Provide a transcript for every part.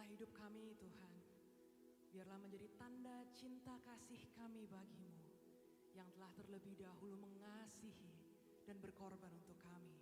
hidup kami Tuhan. Biarlah menjadi tanda cinta kasih kami bagimu yang telah terlebih dahulu mengasihi dan berkorban untuk kami.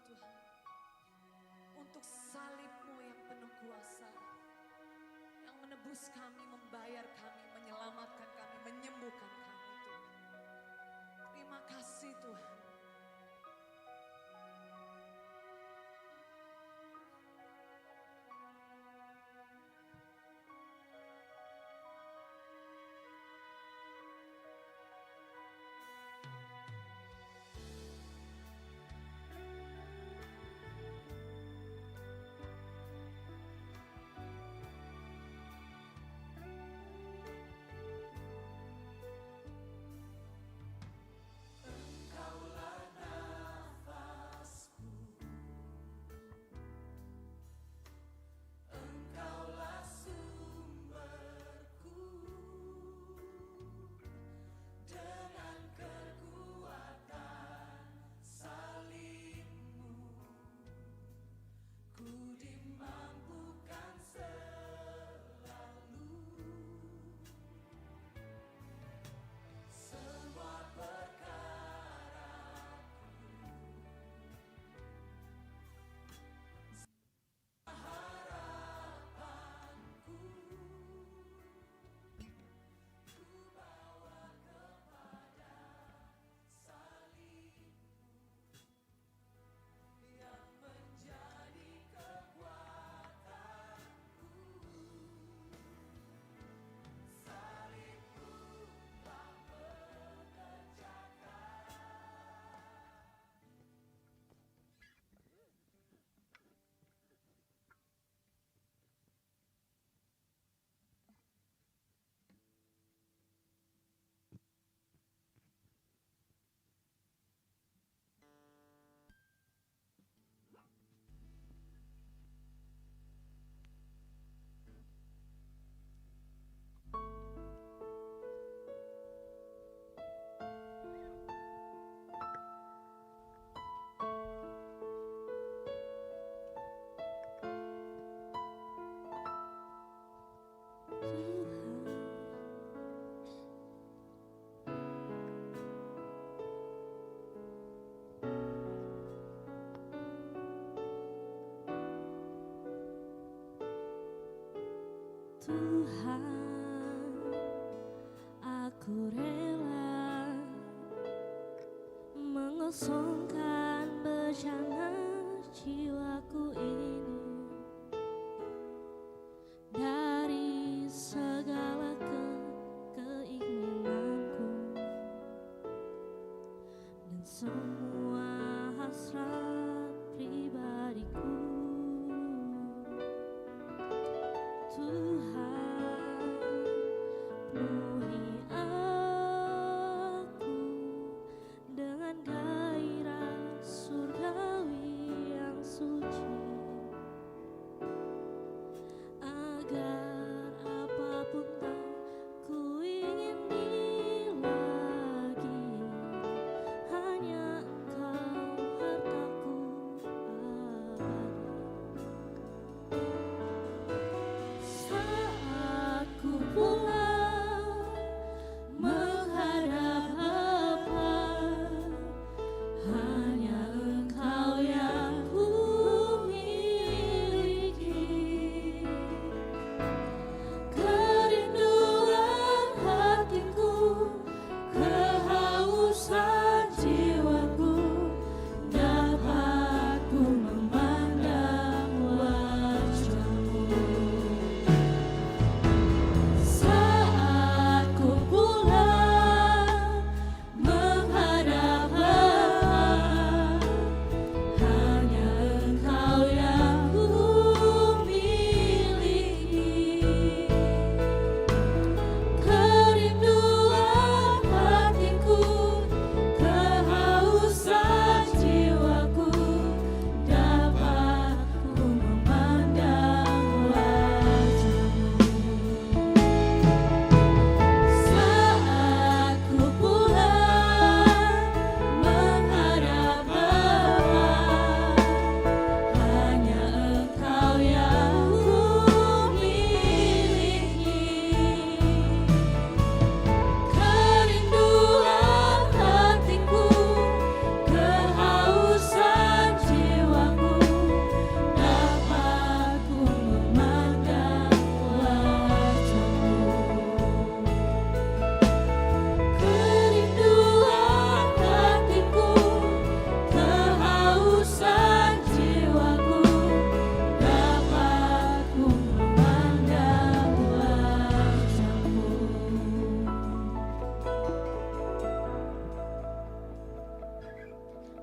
Tuhan, untuk salib-Mu yang penuh kuasa, yang menebus kami, membayar kami, menyelamatkan kami, menyembuhkan kami Tuhan. Terima kasih Tuhan. Tuhan, aku rela mengosongkan bejana jiwaku ini dari segala keinginanku dan semua hasrat pribadiku. Tuhan, penuhi aku dengan gairah surgawi yang suci.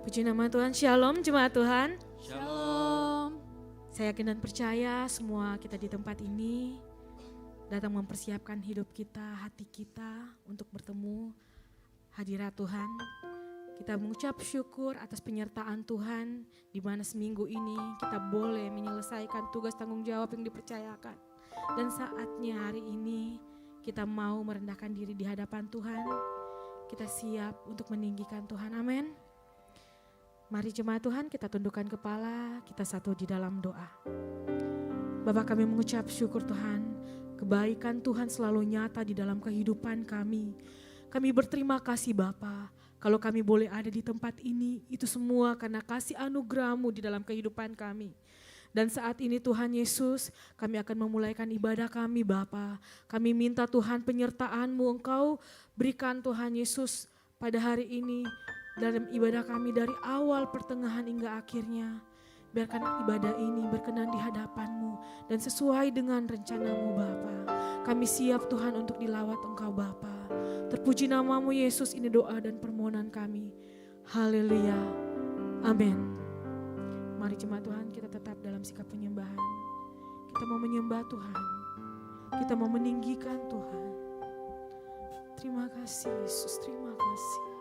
Puji nama Tuhan, Shalom jemaat Tuhan. Shalom. Saya yakin dan percaya semua kita di tempat ini datang mempersiapkan hidup kita, hati kita untuk bertemu hadirat Tuhan. Kita mengucap syukur atas penyertaan Tuhan di mana seminggu ini kita boleh menyelesaikan tugas tanggung jawab yang dipercayakan. Dan saatnya hari ini kita mau merendahkan diri di hadapan Tuhan. Kita siap untuk meninggikan Tuhan, amin. Mari jemaat Tuhan kita tundukkan kepala, kita satu di dalam doa. Bapa, kami mengucap syukur Tuhan, kebaikan Tuhan selalu nyata di dalam kehidupan kami. Kami berterima kasih Bapa, kalau kami boleh ada di tempat ini, itu semua karena kasih anugerah-Mu di dalam kehidupan kami. Dan saat ini Tuhan Yesus, kami akan memulaikan ibadah kami Bapa. Kami minta Tuhan penyertaan-Mu, Engkau berikan Tuhan Yesus pada hari ini, dalam ibadah kami dari awal, pertengahan hingga akhirnya. Biarkan ibadah ini berkenan di hadapan-Mu dan sesuai dengan rencana-Mu Bapa. Kami siap Tuhan untuk dilawat Engkau Bapa. Terpuji nama-Mu Yesus, ini doa dan permohonan kami. Haleluya. Amin. Mari jemaat Tuhan kita tetap dalam sikap penyembahan. Kita mau menyembah Tuhan. Kita mau meninggikan Tuhan. Terima kasih Yesus, terima kasih.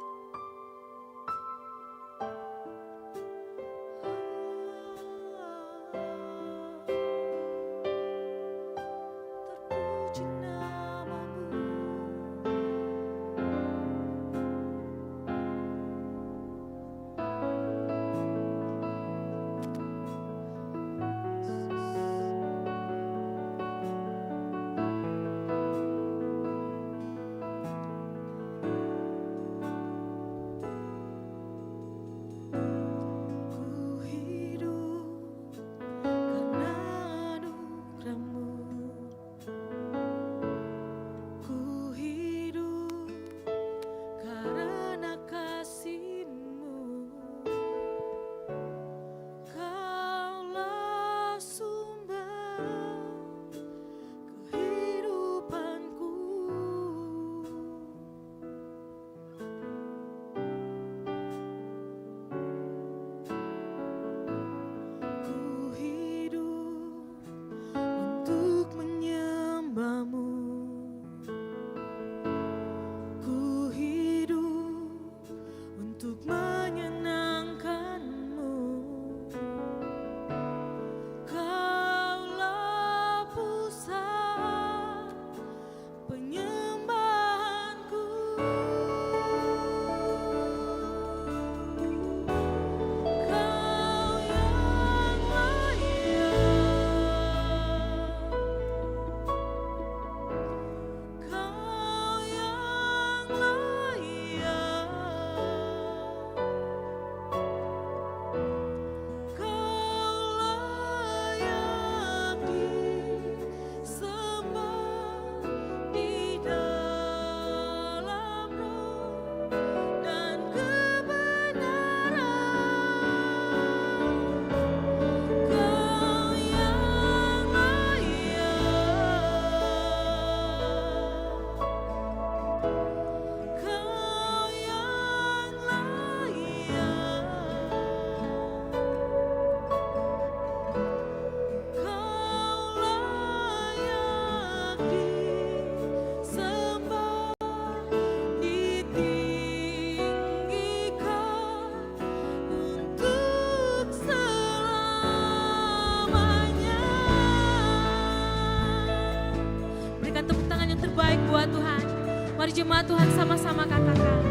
Mari jemaat Tuhan sama-sama katakan.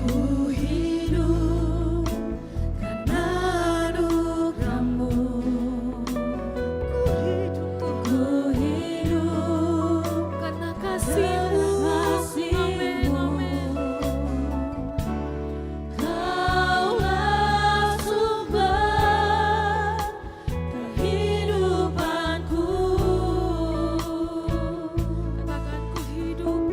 Ku hidup karena anugerah-Mu. Ku hidup karena kasih-Mu. Amin, amin. Kaulah sumber kehidupanku. Katakan ku hidup.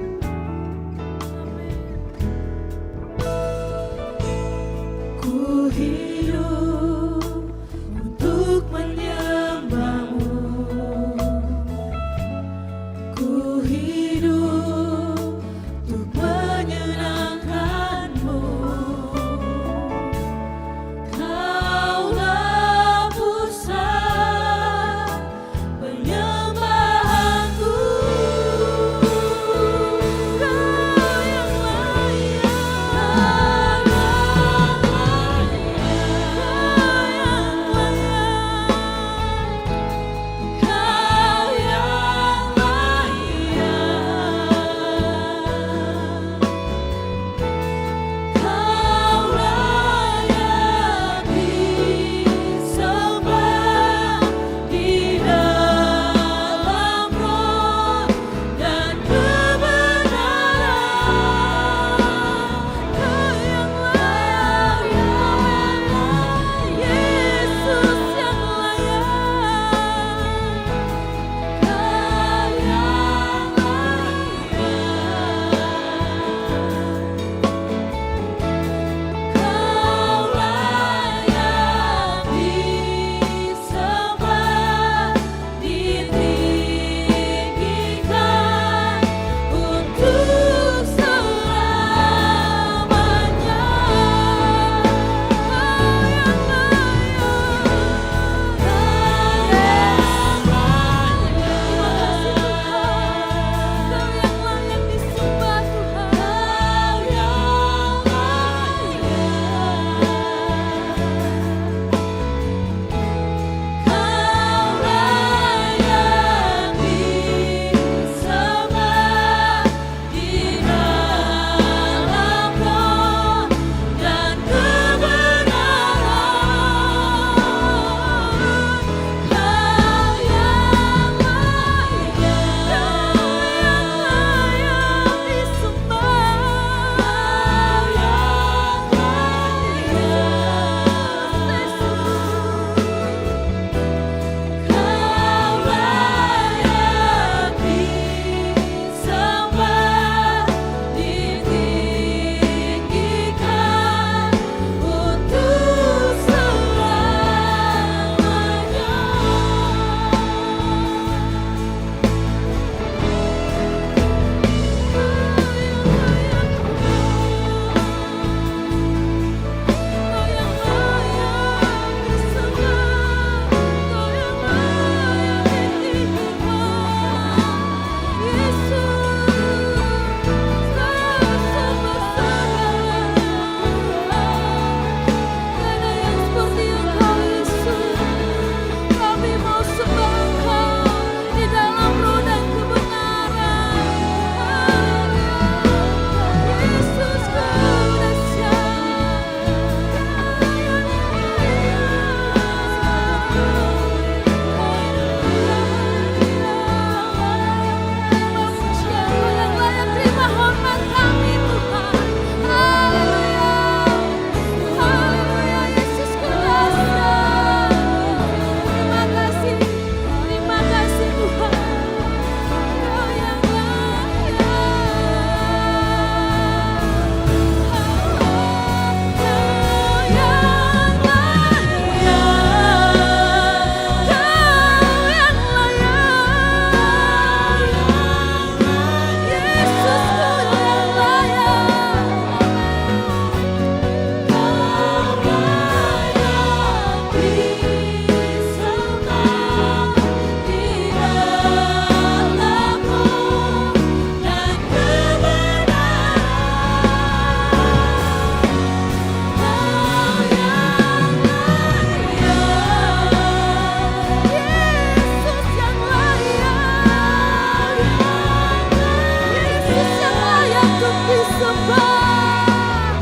disembah,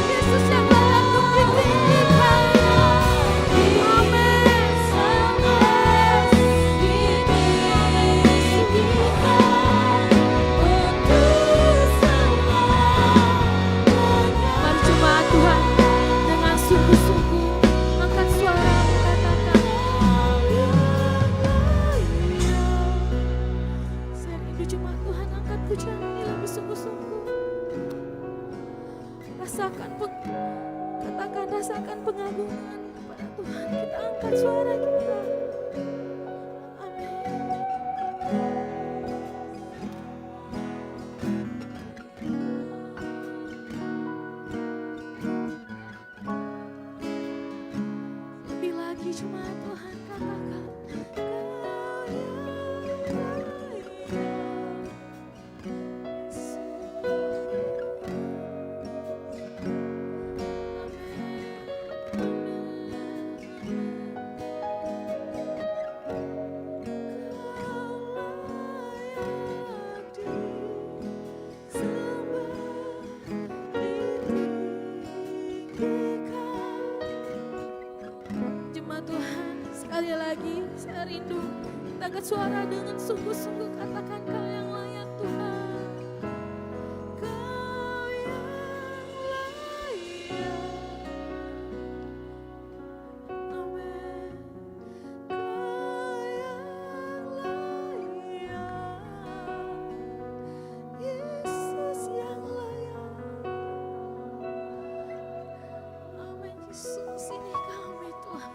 Yesus yang layak untuk ditinggikan. Amin. Mari jemaat Tuhan dengan sungguh-sungguh angkat suara katakan, saya rindu jemaat Tuhan angkat pujian ini lebih sungguh-sungguh. Rasakan pengagungan kepada Tuhan. Kita angkat suara kita. Amin. Lebih lagi jemaat Tuhan katakan, Kau yang Jemaat Tuhan, sekali lagi saya rindu kita angkat suara dengan sungguh-sungguh katakan Kau yang layak Tuhan. Kau yang layak. Amin. Kau yang layak. Yesus yang layak. Amin. Yesus, ini kami Tuhan.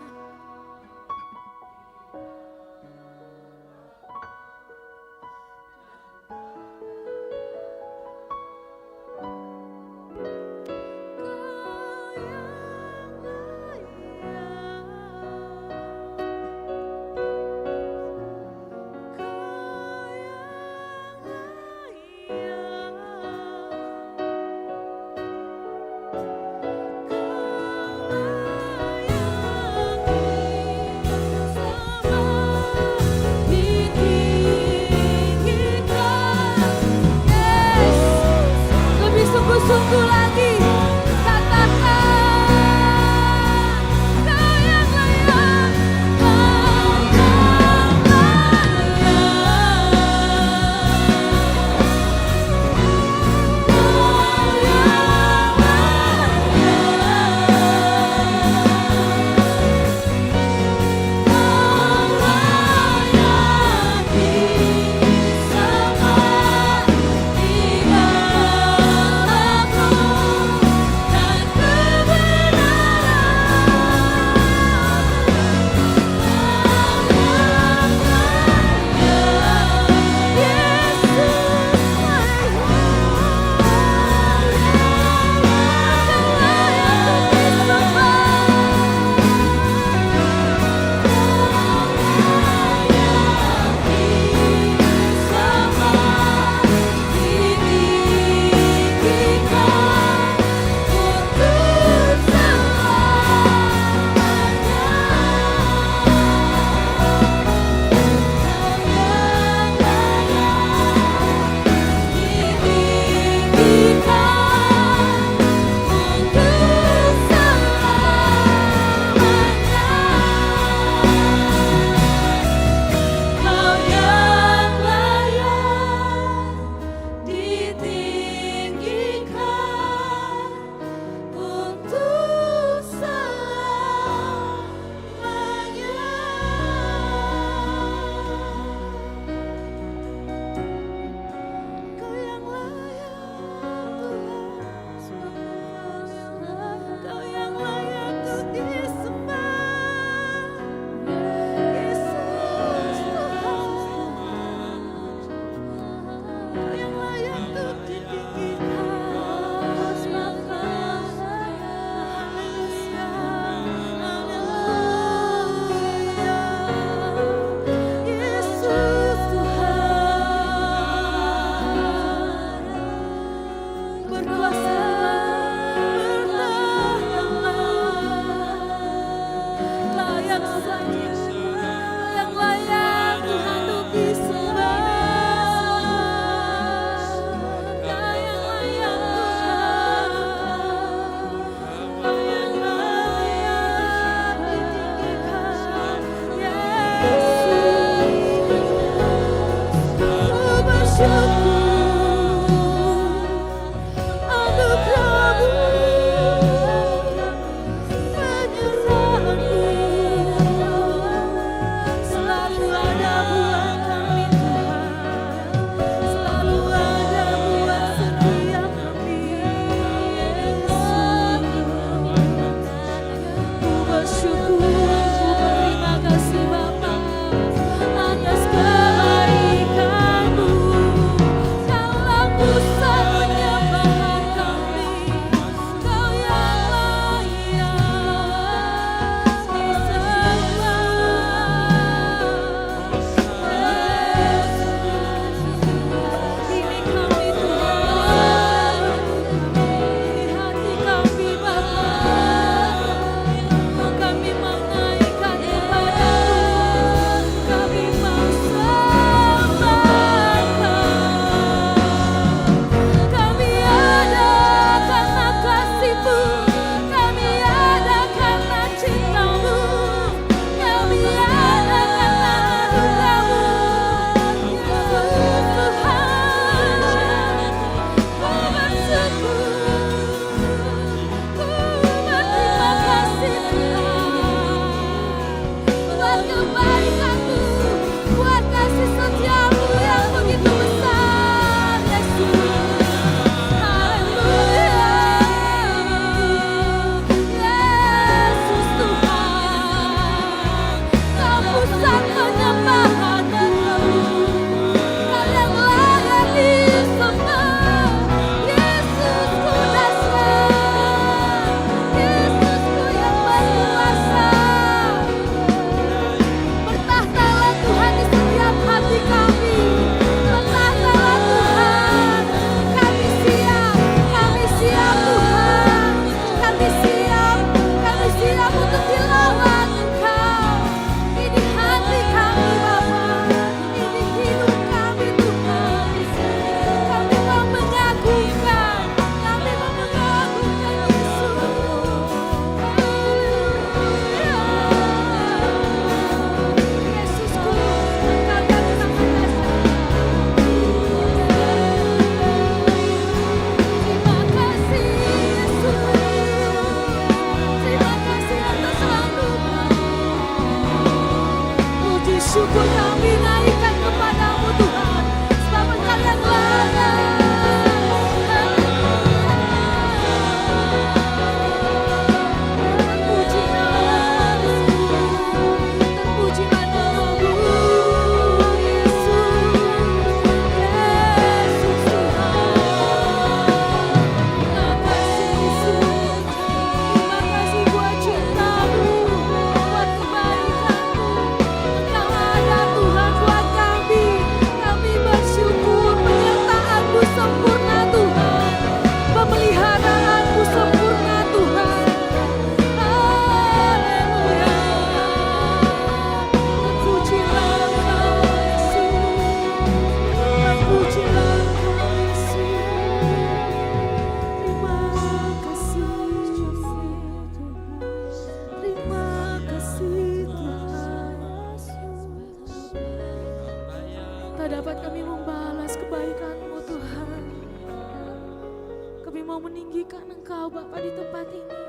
kami mau meninggikan Engkau Bapa di tempat ini.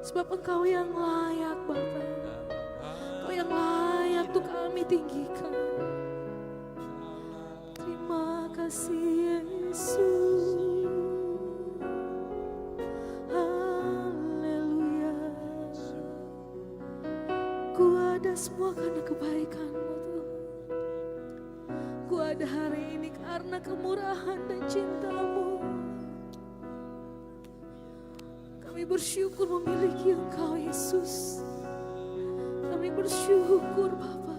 Sebab Engkau yang layak Bapa. Engkau yang layak untuk kami tinggikan. Terima kasih Yesus. Haleluya. Ku ada semua karena kebaikan-Mu Tuhan. Ku ada hari ini karena kemurahan dan cinta-Mu. Kami bersyukur memiliki Engkau Yesus. Kami bersyukur Bapa.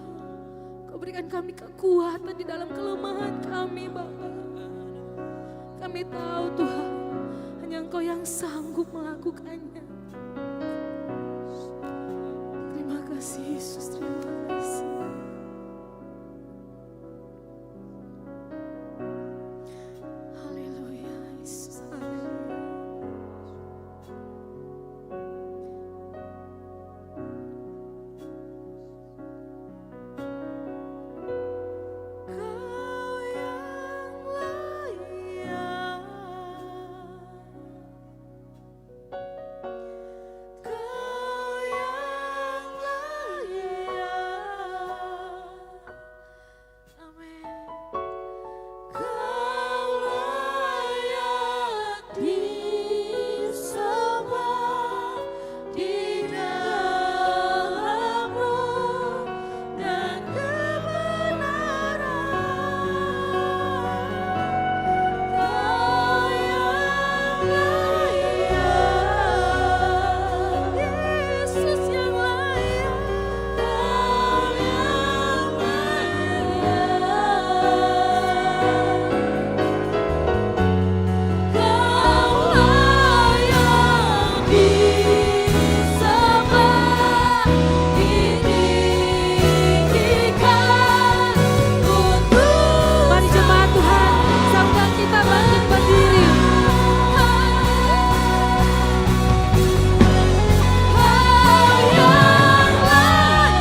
Kau berikan kami kekuatan di dalam kelemahan kami Bapa. Kami tahu Tuhan, hanya Engkau yang sanggup melakukannya. Terima kasih Yesus, terima kasih. Haleluya Yesus, haleluya. Kau yang layak, Kau yang layak. Amin. Kau layak disembah di dalam roh dan kebenaran. Kau yang layak, Yesus yang layak. Kau yang layak. Kau layak disembah, ditinggikan untuk. Mari jemaat Tuhan, saudara kita bangkit berdiri. Kau yang layak,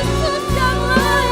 Yesus yang layak.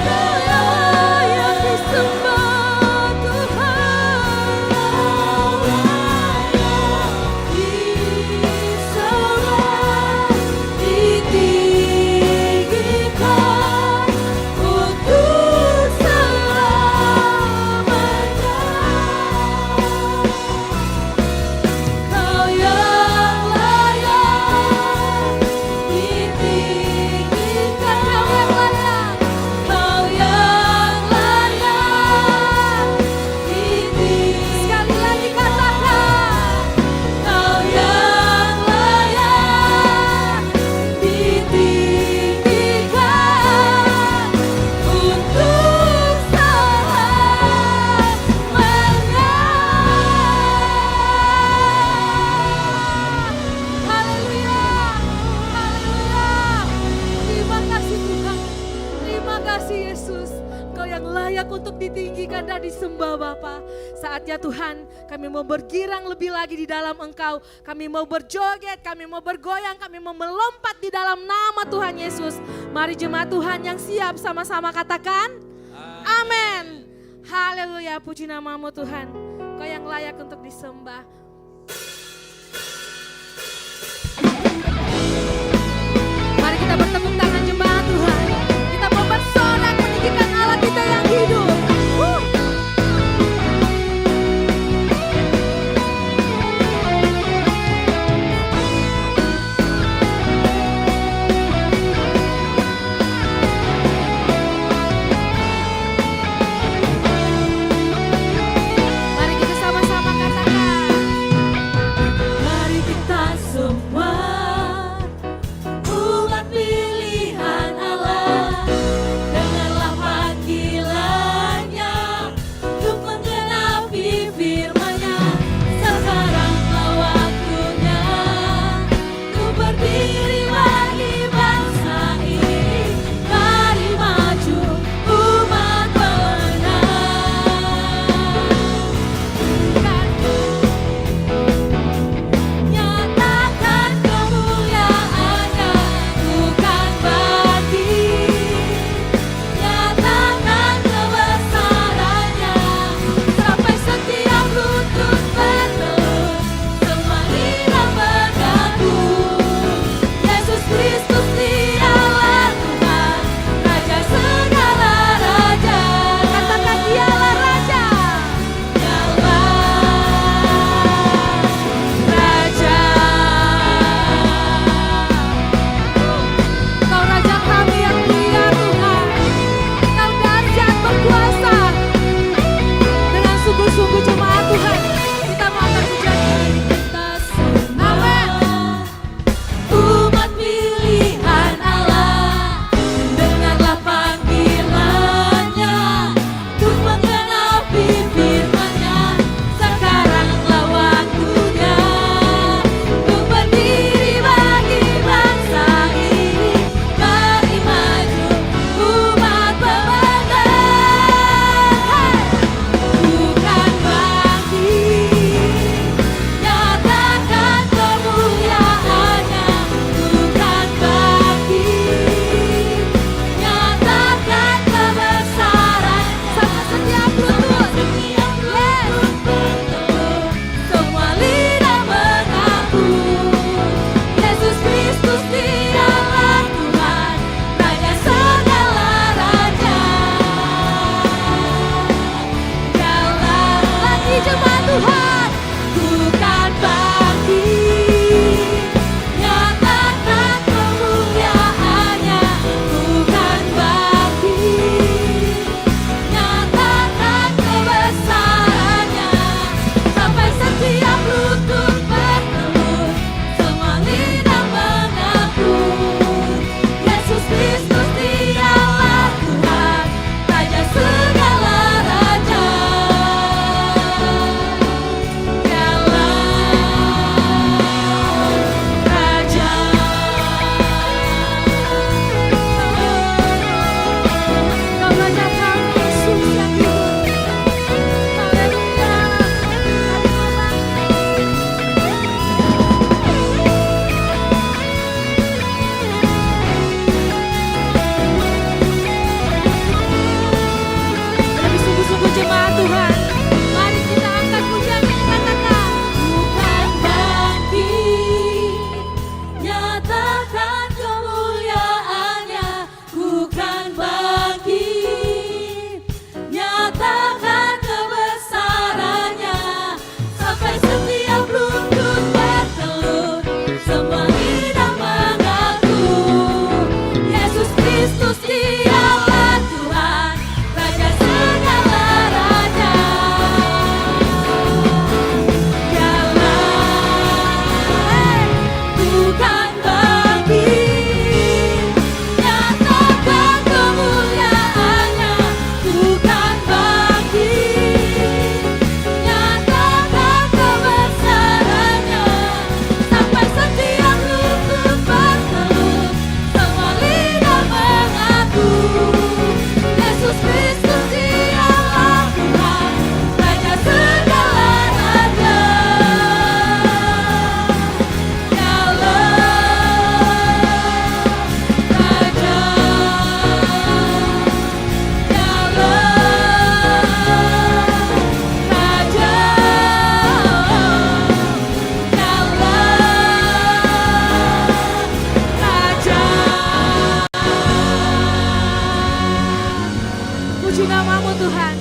Kau layak disembah di dalam roh dan sekali lagi katakan, Kau yang layak ditinggikan untuk selamanya. Haleluya, haleluya. Terima kasih Tuhan, terima kasih Yesus. Kau yang layak untuk ditinggikan dan disembah Bapa. Saatnya Tuhan, kami mau bergirang lebih lagi di dalam Engkau. Kami mau berjoget, kami mau bergoyang, kami mau melompat di dalam nama Tuhan Yesus. Mari jemaat Tuhan yang siap sama-sama katakan, amin. Haleluya, puji namamu Tuhan. Kau yang layak untuk disembah. Mari kita bertepuk tangan jemaat Tuhan. Kita mau bersorak meninggikan Allah kita yang hidup. Mari kita sama-sama katakan. Puji namamu Tuhan.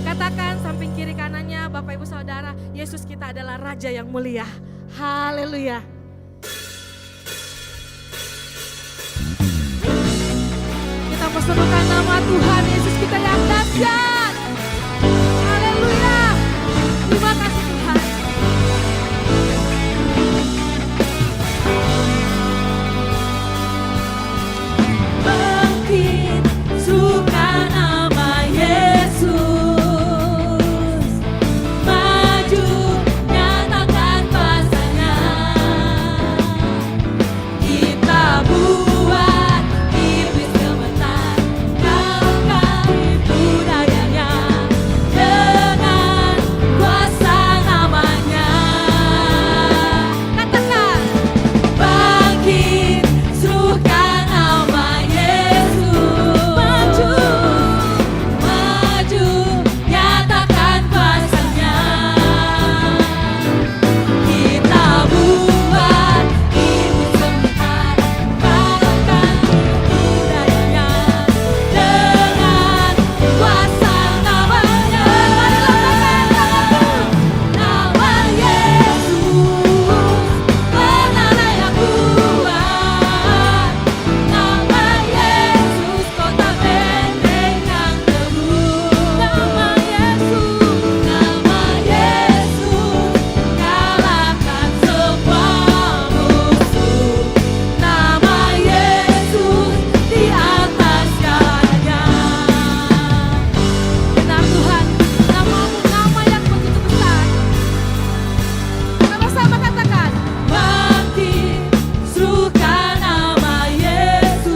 Katakan samping kiri kanannya Bapak Ibu Saudara, Yesus kita adalah Raja yang mulia. Haleluya. Kita perserukan nama Tuhan Yesus kita yang dahsyat. Haleluya. Terima kasih Tuhan. Bangkit, suka nama Yesus. Maju, nyatakan kuasa-Nya. Kita buat iblis gemetar, kalahkan tipu dayanya dengan kuasa namanya. Katakan, bangkit, serukan nama Yesus. Maju, maju, nyatakan kuasa-Nya. Kita buat iblis gemetar, kalahkan tipu dayanya dengan kuasa namanya. Nama Yesus, penara yang kuat. Nama Yesus, kota benteng yang teguh. Nama Yesus, kalahkan semua musuh. Nama Yesus di atas segalanya. Benar Tuhan, namamu nama yang begitu besar. Sama-sama katakan, Bangkit, serukan nama Yesus.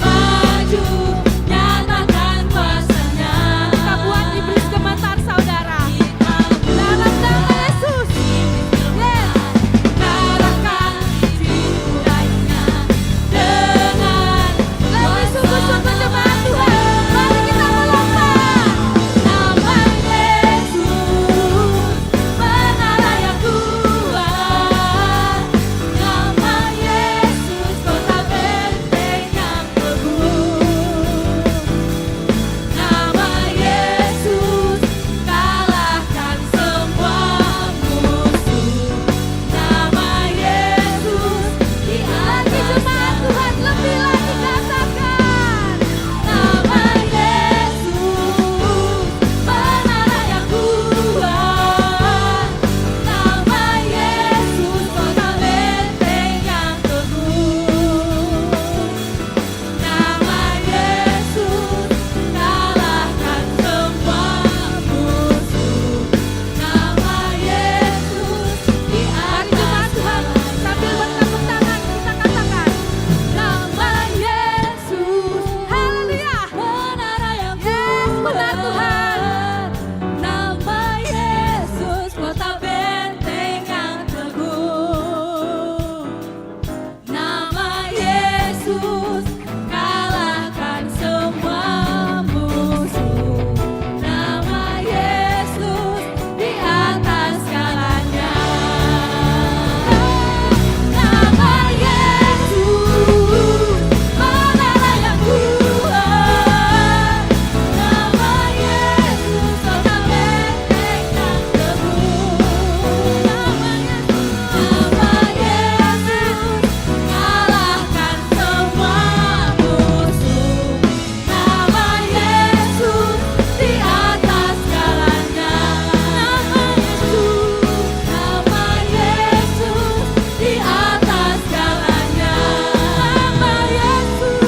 Maju, nyatakan kuasa-Nya. kita buat iblis gemetar saudara. Dalam nama Yesus. Yes. Kalahkan tipu dayanya dengan Lebih sungguh-sungguh jemaat Tuhan. Mari kita melompat. nama Yesus, penara yang kuat. Nama Yesus, kota benteng yang teguh. Nama Yesus, kalahkan semua musuh. Nama Yesus di atas Jemaat Tuhan lebih lagi katakan. Nama Yesus, penara yang kuat. Nama Yesus, kota benteng yang teguh. Nama Yesus, kalahkan semua musuh. Nama Yesus di Mari jemaat atas Tuhan sambil bertepuk tangan kita katakan. Nama Yesus, Haleluya. penara yang Yes, benar Tuhan. Nama Yesus, kota benteng yang teguh. Nama Yesus, kalahkan semua musuh. Nama Yesus di atas segalanya. Nama Yesus, penara yang kuat. Nama Yesus, kota benteng yang teguh. Nama Yesus, kalahkan semua musuh. Nama Yesus di atas segalanya. Nama Yesus di atas segalanya. Nama Yesus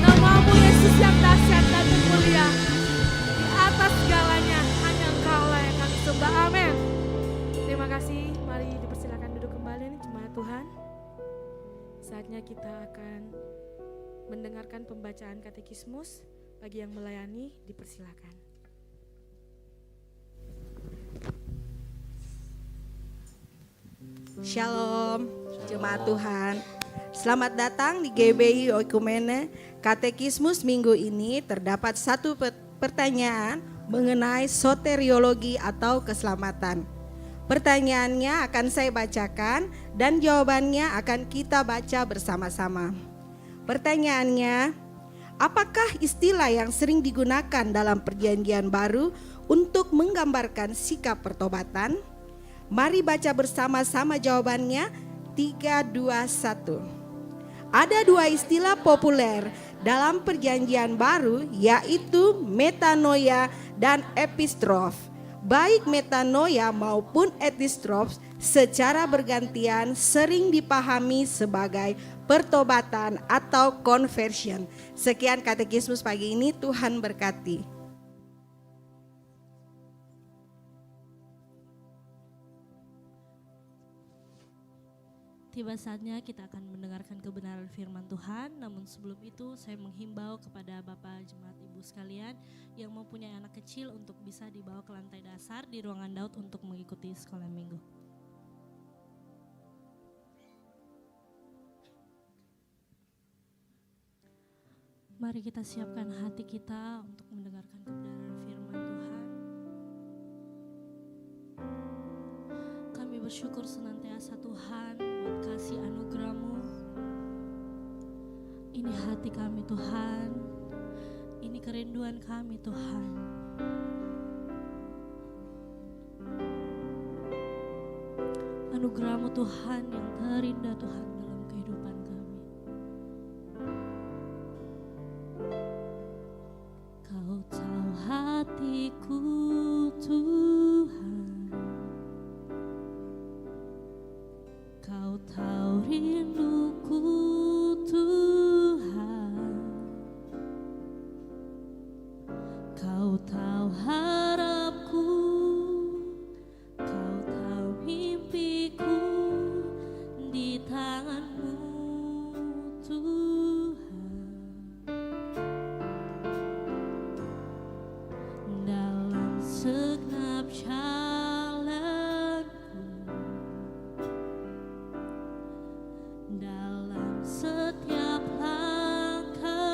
Namamu Yesus yang dahsyat dan mulia. Di atas segalanya hanya Engkaulah yang kami sembah. Amin. Terima kasih. Mari dipersilakan duduk kembali nih jemaat Tuhan. Saatnya kita akan mendengarkan pembacaan katekismus. Bagi yang melayani dipersilakan. Shalom, jemaat Tuhan. Selamat datang di GBI Oikumene. Katekismus minggu ini terdapat satu pertanyaan mengenai soteriologi atau keselamatan. Pertanyaannya akan saya bacakan dan jawabannya akan kita baca bersama-sama. Pertanyaannya, apakah istilah yang sering digunakan dalam Perjanjian Baru untuk menggambarkan sikap pertobatan? Mari baca bersama-sama jawabannya. 3, 2, 1. Ada dua istilah populer dalam Perjanjian Baru, yaitu metanoia dan epistrof. Baik metanoia maupun epistrof secara bergantian sering dipahami sebagai pertobatan atau conversion. Sekian katekismus pagi ini, Tuhan berkati. Tiba saatnya kita akan mendengarkan kebenaran firman Tuhan. Namun sebelum itu saya menghimbau kepada Bapak Jemaat Ibu sekalian yang mempunyai anak kecil untuk bisa dibawa ke lantai dasar di ruangan Daud untuk mengikuti sekolah minggu. Mari kita siapkan hati kita untuk mendengarkan kebenaran firman Tuhan. Kami bersyukur senantiasa Tuhan buat kasih anugerah-Mu. Ini hati kami Tuhan, ini kerinduan kami Tuhan. Anugerah-Mu Tuhan yang terindah Tuhan dalam kehidupan kami. Kau tahu hatiku Tuhan, Kau tahu rinduku Tuhan, Kau tahu harapku, Kau tahu mimpiku di tangan-Mu Tuhan. Dalam segenap jalanku, dalam setiap langkahku,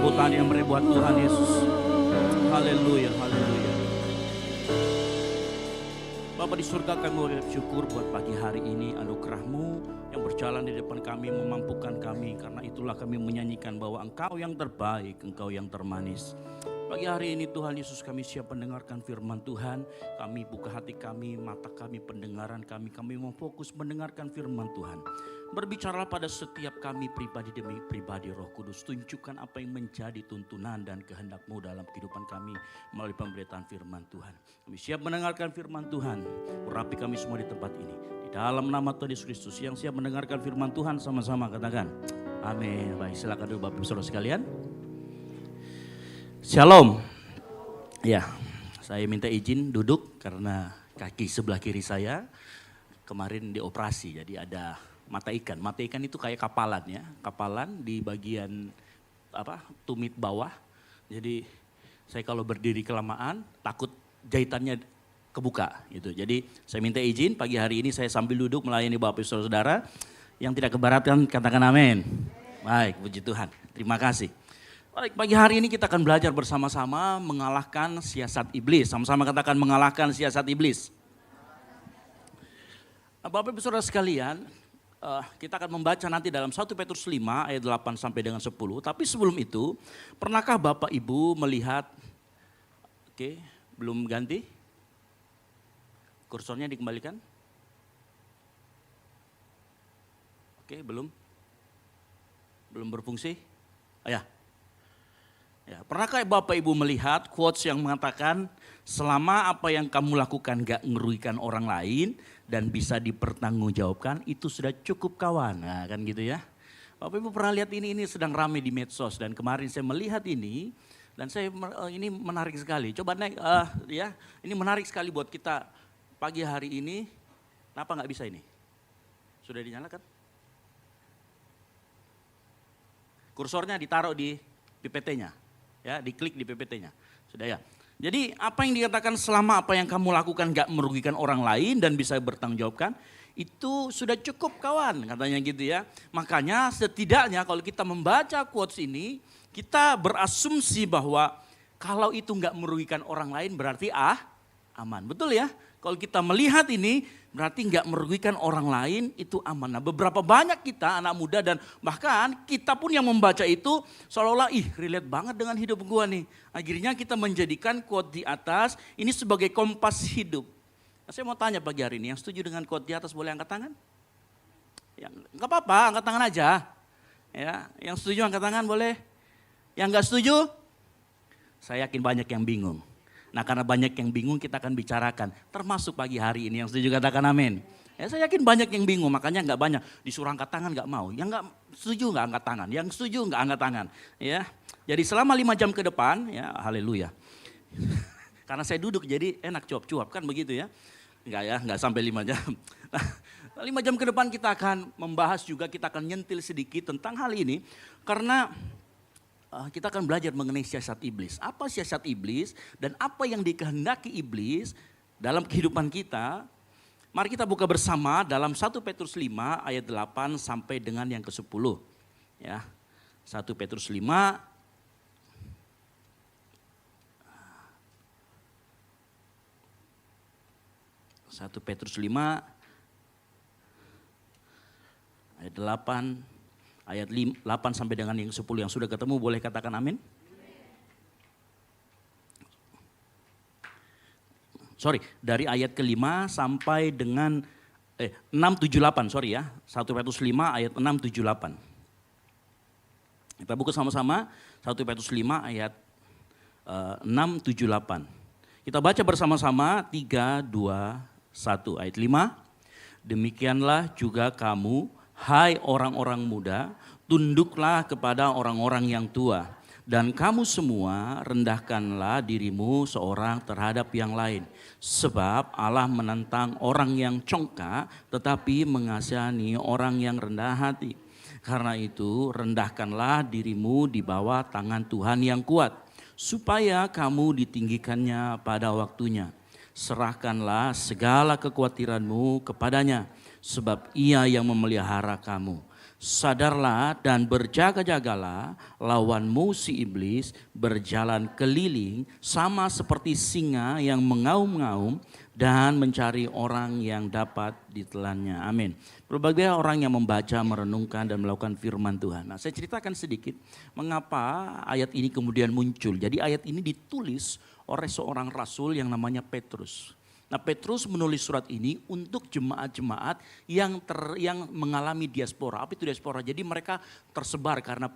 tepuk tangan yang meriah buat Tuhan Yesus. Haleluya, haleluya. Bapa di surga, kami mengucap syukur buat pagi hari ini, anugerah-Mu yang berjalan di depan kami, memampukan kami. Karena itulah kami menyanyikan bahwa Engkau yang terbaik, Engkau yang termanis. Pagi hari ini Tuhan Yesus, kami siap mendengarkan firman Tuhan. Kami buka hati kami, mata kami, pendengaran kami mau fokus mendengarkan firman Tuhan. Berbicaralah pada setiap kami pribadi demi pribadi, Roh Kudus. Tunjukkan apa yang menjadi tuntunan dan kehendak-Mu dalam kehidupan kami melalui pemberitaan firman Tuhan. Kami siap mendengarkan firman Tuhan. Urapi kami semua di tempat ini. Di dalam nama Tuhan Yesus Kristus, yang siap mendengarkan firman Tuhan sama-sama katakan amin. Baik, silakan dulu Bapak Ibu Saudara sekalian. Shalom. Ya, saya minta izin duduk karena kaki sebelah kiri saya kemarin dioperasi. Jadi ada mata ikan. Mata ikan itu kayak kapalan ya. Kapalan di bagian tumit bawah. Jadi saya kalau berdiri kelamaan takut jahitannya kebuka gitu. Jadi saya minta izin pagi hari ini saya sambil duduk melayani Bapak Ibu Saudara yang tidak keberatan, katakan amin. Baik, puji Tuhan. Terima kasih. Baik, pagi hari ini kita akan belajar bersama-sama mengalahkan siasat iblis. Sama-sama katakan mengalahkan siasat iblis. Bapak Ibu Saudara sekalian, kita akan membaca nanti dalam 1 Petrus 5 ayat 8 sampai dengan 10. Tapi sebelum itu, pernahkah Bapak Ibu melihat, belum ganti? Kursornya dikembalikan? Belum berfungsi? Ya, pernahkah Bapak Ibu melihat quotes yang mengatakan selama apa yang kamu lakukan gak merugikan orang lain dan bisa dipertanggungjawabkan, itu sudah cukup kawan. Nah, kan gitu ya. Bapak Ibu pernah lihat ini sedang ramai di medsos dan kemarin saya melihat ini dan ini menarik sekali. Coba naik ya, ini menarik sekali buat kita pagi hari ini. Kenapa nggak bisa ini? Sudah dinyalakan? Kursornya ditaruh di PPT-nya. Ya, diklik di PPT-nya. Sudah ya. Jadi apa yang dikatakan selama apa yang kamu lakukan gak merugikan orang lain dan bisa bertanggungjawabkan, itu sudah cukup kawan, katanya gitu ya. Makanya setidaknya kalau kita membaca quotes ini, kita berasumsi bahwa kalau itu gak merugikan orang lain berarti aman. Betul ya? Kalau kita melihat ini berarti nggak merugikan orang lain, itu aman. Nah, beberapa banyak kita anak muda dan bahkan kita pun yang membaca itu seolah-olah relate banget dengan hidup gua nih. Akhirnya kita menjadikan quote di atas ini sebagai kompas hidup. Nah, saya mau tanya pagi hari ini, yang setuju dengan quote di atas boleh angkat tangan? Ya, nggak apa-apa, angkat tangan aja. Ya, yang setuju angkat tangan boleh. Yang nggak setuju, saya yakin banyak yang bingung. Nah, karena banyak yang bingung kita akan bicarakan, termasuk pagi hari ini yang setuju katakan amin. Ya, saya yakin banyak yang bingung, makanya nggak banyak disuruh angkat tangan nggak mau. Yang nggak setuju nggak angkat tangan, yang setuju nggak angkat tangan. Ya, jadi selama 5 jam ke depan, ya haleluya. Karena saya duduk jadi enak cuap-cuap kan begitu ya. Nggak sampai 5 jam. 5 jam ke depan kita akan membahas juga, kita akan nyentil sedikit tentang hal ini. Karena kita akan belajar mengenai siasat iblis. Apa siasat iblis dan apa yang dikehendaki iblis dalam kehidupan kita. Mari kita buka bersama dalam 1 Petrus 5 ayat 8 sampai dengan yang ke-10. Ya, 1 Petrus 5 1 Petrus 5 ayat 8 ayat 8 sampai dengan yang 10 yang sudah ketemu boleh katakan amin. Dari ayat ke-5 sampai dengan 678, ya. 1 Petrus 5 ayat 678. Kita buka sama-sama 1 Petrus 5 ayat 678. Kita baca bersama-sama 3, 2, 1 ayat 5. Demikianlah juga kamu, hai orang-orang muda, tunduklah kepada orang-orang yang tua. Dan kamu semua rendahkanlah dirimu seorang terhadap yang lain. Sebab Allah menentang orang yang congkak tetapi mengasihani orang yang rendah hati. Karena itu rendahkanlah dirimu di bawah tangan Tuhan yang kuat. Supaya kamu ditinggikannya pada waktunya. Serahkanlah segala kekhawatiranmu kepadanya. Sebab ia yang memelihara kamu. Sadarlah dan berjaga-jagalah, lawanmu si iblis berjalan keliling sama seperti singa yang mengaum-ngaum dan mencari orang yang dapat ditelannya. Amin. Berbagai orang yang membaca, merenungkan dan melakukan firman Tuhan. Nah, saya ceritakan sedikit mengapa ayat ini kemudian muncul. Jadi ayat ini ditulis oleh seorang rasul yang namanya Petrus. Nah, Petrus menulis surat ini untuk jemaat-jemaat yang mengalami diaspora. Apa itu diaspora? Jadi mereka tersebar karena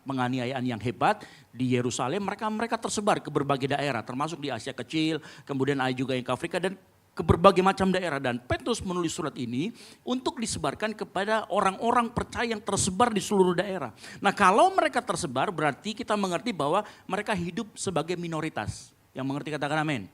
penganiayaan yang hebat di Yerusalem. Mereka tersebar ke berbagai daerah, termasuk di Asia Kecil, kemudian ada juga yang ke Afrika dan ke berbagai macam daerah. Dan Petrus menulis surat ini untuk disebarkan kepada orang-orang percaya yang tersebar di seluruh daerah. Nah, kalau mereka tersebar berarti kita mengerti bahwa mereka hidup sebagai minoritas. Yang mengerti katakan amin.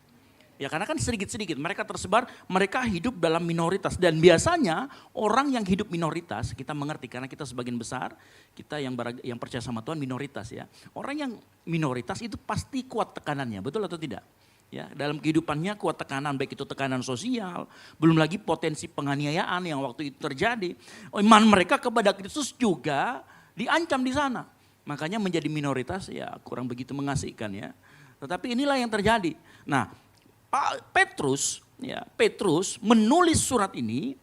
Ya karena kan sedikit-sedikit mereka tersebar, mereka hidup dalam minoritas. Dan biasanya orang yang hidup minoritas, kita mengerti karena kita sebagian besar, kita yang percaya sama Tuhan minoritas ya. Orang yang minoritas itu pasti kuat tekanannya, betul atau tidak? Ya, dalam kehidupannya kuat tekanan, baik itu tekanan sosial, belum lagi potensi penganiayaan yang waktu itu terjadi. Iman mereka kepada Kristus juga diancam di sana. Makanya menjadi minoritas ya kurang begitu mengasihkan ya. Tetapi inilah yang terjadi. Nah, Petrus menulis surat ini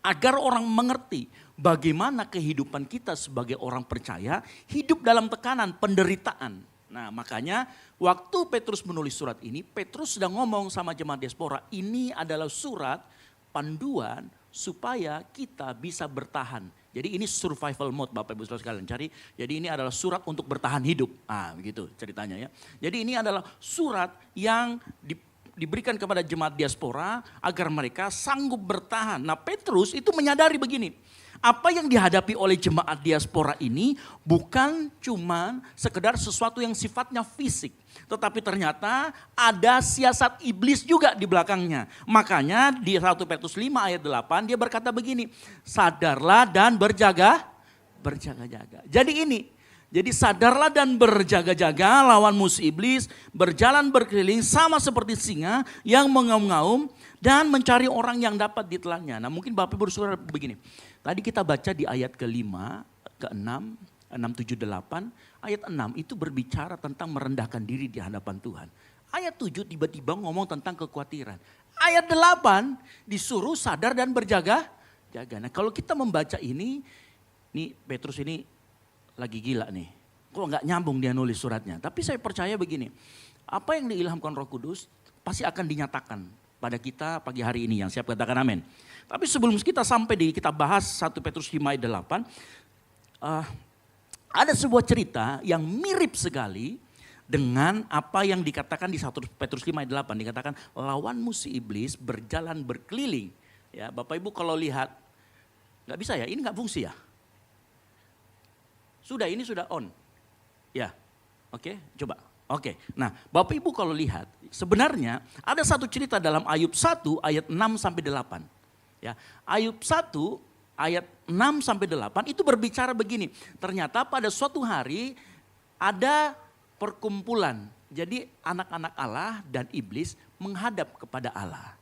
agar orang mengerti bagaimana kehidupan kita sebagai orang percaya hidup dalam tekanan, penderitaan. Nah, makanya waktu Petrus menulis surat ini, Petrus sedang ngomong sama jemaat diaspora, ini adalah surat panduan supaya kita bisa bertahan. Jadi ini survival mode Bapak Ibu Saudara sekalian. Jadi ini adalah surat untuk bertahan hidup. Begitu ceritanya ya. Jadi ini adalah surat yang diberikan kepada jemaat diaspora agar mereka sanggup bertahan. Nah, Petrus itu menyadari begini, apa yang dihadapi oleh jemaat diaspora ini bukan cuma sekedar sesuatu yang sifatnya fisik. Tetapi ternyata ada siasat iblis juga di belakangnya. Makanya di 1 Petrus 5 ayat 8 dia berkata begini, sadarlah dan berjaga-jaga. Jadi sadarlah dan berjaga-jaga lawan musuh iblis, berjalan berkeliling sama seperti singa yang mengaum-ngaum dan mencari orang yang dapat ditelannya. Nah mungkin Bapak Ibu Saudara begini, tadi kita baca di ayat ke-5, ke-6, 6, 7, 8, ayat 6 itu berbicara tentang merendahkan diri di hadapan Tuhan. Ayat 7 tiba-tiba ngomong tentang kekhawatiran. Ayat 8 disuruh sadar dan berjaga-jaga. Nah kalau kita membaca ini Petrus ini lagi gila nih. Kok nggak nyambung dia nulis suratnya. Tapi saya percaya begini, apa yang diilhamkan Roh Kudus pasti akan dinyatakan pada kita pagi hari ini yang siap katakan amin. Tapi sebelum kita sampai kita bahas 1 Petrus 5 ayat 8, ada sebuah cerita yang mirip sekali dengan apa yang dikatakan di 1 Petrus 5 ayat 8. Dikatakan lawan musuh iblis berjalan berkeliling. Ya, Bapak Ibu kalau lihat, nggak bisa ya, ini nggak fungsi ya. Ini sudah on. Ya, oke, coba. Oke, nah Bapak Ibu kalau lihat, sebenarnya ada satu cerita dalam Ayub 1 ayat 6 sampai 8. Ya, Ayub 1 ayat 6 sampai 8 itu berbicara begini. Ternyata pada suatu hari ada perkumpulan. Jadi anak-anak Allah dan iblis menghadap kepada Allah.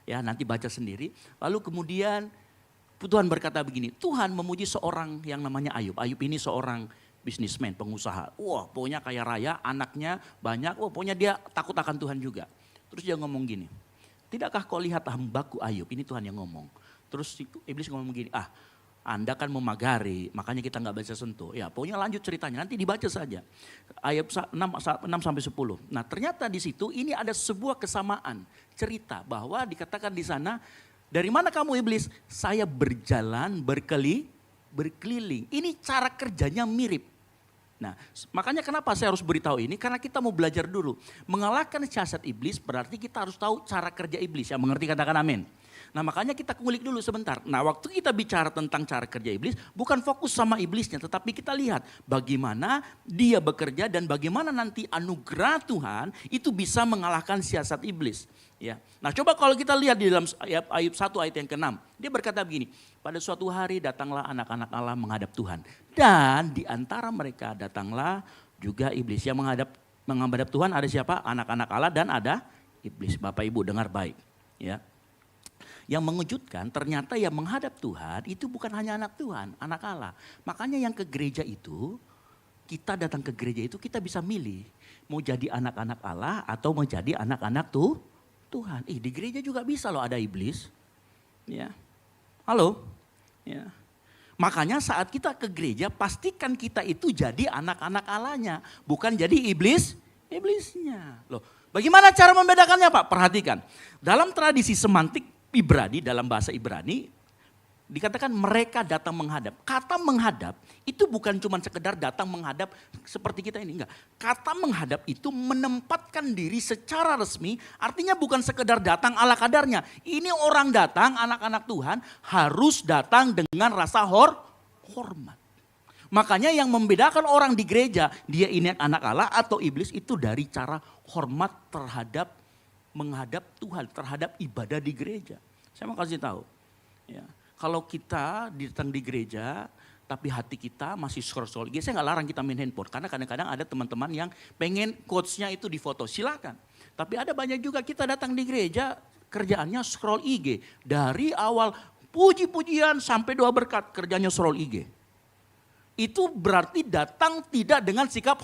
Ya, nanti baca sendiri. Lalu kemudian Tuhan berkata begini, Tuhan memuji seorang yang namanya Ayub. Ayub ini seorang bisnismen, pengusaha. Wah, pokoknya kaya raya, anaknya banyak. Wah, pokoknya dia takut akan Tuhan juga. Terus dia ngomong gini, tidakkah kau lihat hambaku Ayub? Ini Tuhan yang ngomong. Terus iblis ngomong gini, Anda kan memagari, makanya kita nggak baca sentuh. Ya, pokoknya lanjut ceritanya, nanti dibaca saja. Ayub 6 sampai 10. Nah, ternyata di situ ini ada sebuah kesamaan cerita bahwa dikatakan di sana, dari mana kamu iblis? Saya berjalan berkeliling. Ini cara kerjanya mirip. Nah, makanya kenapa saya harus beritahu ini? Karena kita mau belajar dulu. Mengalahkan siasat iblis berarti kita harus tahu cara kerja iblis. Yang mengerti katakan amin. Nah makanya kita ngulik dulu sebentar. Nah waktu kita bicara tentang cara kerja iblis, bukan fokus sama iblisnya, tetapi kita lihat bagaimana dia bekerja dan bagaimana nanti anugerah Tuhan itu bisa mengalahkan siasat iblis. Ya. Nah coba kalau kita lihat di dalam Ayub 1 ayat yang ke-6, dia berkata begini, pada suatu hari datanglah anak-anak Allah menghadap Tuhan. Dan di antara mereka datanglah juga iblis. Yang menghadap Tuhan ada siapa? Anak-anak Allah dan ada iblis. Bapak Ibu dengar baik. Ya. Yang mengejutkan ternyata yang menghadap Tuhan itu bukan hanya anak Tuhan, anak Allah. Makanya yang ke gereja itu, kita datang ke gereja itu kita bisa milih. Mau jadi anak-anak Allah atau mau jadi anak-anak Tuhan. Di gereja juga bisa loh ada iblis. Ya. Halo? Ya. Makanya saat kita ke gereja pastikan kita itu jadi anak-anak Allahnya. Bukan jadi iblisnya. Loh, bagaimana cara membedakannya Pak? Perhatikan. Dalam tradisi semantik Ibrani, dalam bahasa Ibrani, dikatakan mereka datang menghadap. Kata menghadap itu bukan cuma sekedar datang menghadap seperti kita ini. Enggak. Kata menghadap itu menempatkan diri secara resmi. Artinya bukan sekedar datang ala kadarnya. Ini orang datang, anak-anak Tuhan harus datang dengan rasa hormat. Makanya yang membedakan orang di gereja, dia ini anak Allah atau iblis itu dari cara hormat terhadap menghadap Tuhan, terhadap ibadah di gereja. Saya mau kasih tahu. Ya. Kalau kita datang di gereja, tapi hati kita masih scroll-scroll IG, saya nggak larang kita main handphone. Karena kadang-kadang ada teman-teman yang pengen quotes-nya itu difoto, silakan. Tapi ada banyak juga kita datang di gereja, kerjaannya scroll IG. Dari awal puji-pujian sampai doa berkat, kerjanya scroll IG. Itu berarti datang tidak dengan sikap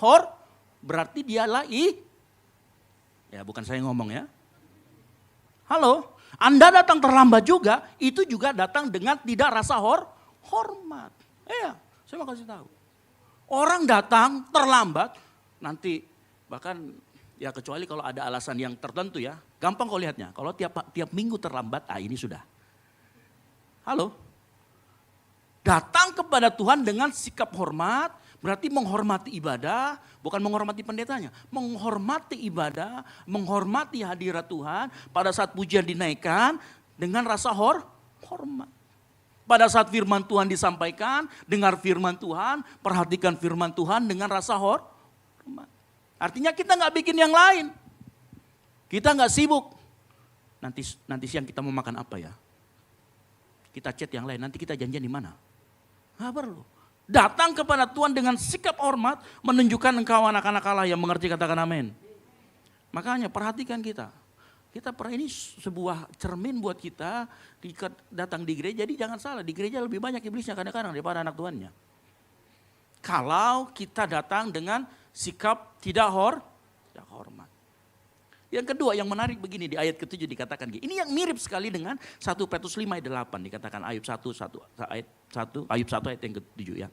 berarti dialah ya bukan saya ngomong ya. Halo? Anda datang terlambat juga, itu juga datang dengan tidak rasa hormat. Iya, saya mau kasih tahu. Orang datang terlambat, nanti bahkan ya kecuali kalau ada alasan yang tertentu ya. Gampang kau lihatnya, kalau tiap minggu terlambat, ini sudah. Halo? Datang kepada Tuhan dengan sikap hormat, berarti menghormati ibadah, bukan menghormati pendetanya. Menghormati ibadah, menghormati hadirat Tuhan. Pada saat pujian dinaikkan dengan rasa hormat. Pada saat firman Tuhan disampaikan, dengar firman Tuhan, perhatikan firman Tuhan dengan rasa hormat. Artinya kita nggak bikin yang lain. Kita nggak sibuk. Nanti siang kita mau makan apa ya? Kita chat yang lain, nanti kita janjian di mana? Nggak perlu. Datang kepada Tuhan dengan sikap hormat, menunjukkan engkau anak-anak Allah yang mengerti, katakan amin. Makanya perhatikan kita. Ini sebuah cermin buat kita datang di gereja. Jadi jangan salah, di gereja lebih banyak iblisnya kadang-kadang daripada anak Tuhannya. Kalau kita datang dengan sikap tidak hormat. Yang kedua yang menarik begini di ayat ke-7 dikatakan gini. Ini yang mirip sekali dengan 1 Petrus 5 ayat 8 dikatakan Ayub 1 ayat yang ke-7 ya.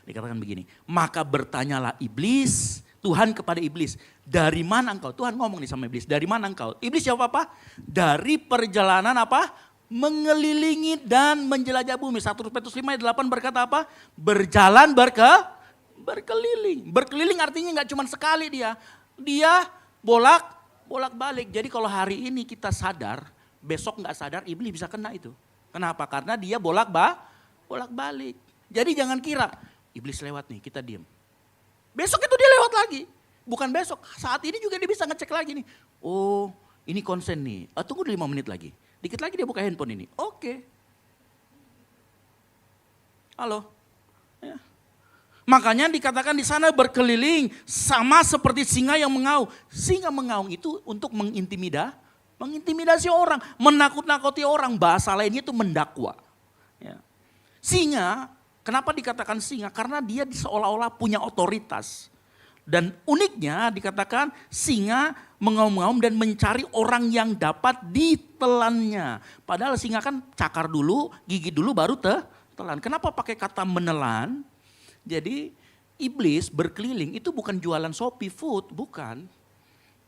Dikatakan begini, maka bertanyalah iblis, Tuhan kepada iblis, dari mana engkau? Tuhan ngomong nih sama iblis, dari mana engkau? Iblis jawab apa? Dari perjalanan apa? Mengelilingi dan menjelajah bumi. 1 Petrus 5 ayat 8 berkata apa? Berjalan berkeliling. Berkeliling artinya gak cuma sekali dia bolak-balik. Jadi kalau hari ini kita sadar, besok gak sadar, iblis bisa kena itu. Kenapa? Karena dia bolak-balik. Jadi jangan kira, iblis lewat nih, kita diem. Besok itu dia lewat lagi. Bukan besok, saat ini juga dia bisa ngecek lagi nih. Oh, ini konsen nih. Tunggu 5 menit lagi. Dikit lagi dia buka handphone ini. Oke. Halo. Ya. Makanya dikatakan di sana berkeliling sama seperti singa yang mengaum. Singa mengaum itu untuk mengintimidasi orang, menakut-nakuti orang. Bahasa lainnya itu mendakwa. Ya. Singa, kenapa dikatakan singa? Karena dia seolah-olah punya otoritas. Dan uniknya dikatakan singa mengaum-ngaum dan mencari orang yang dapat ditelannya. Padahal singa kan cakar dulu, gigit dulu baru telan. Kenapa pakai kata menelan? Jadi iblis berkeliling itu bukan jualan Shopee Food, bukan.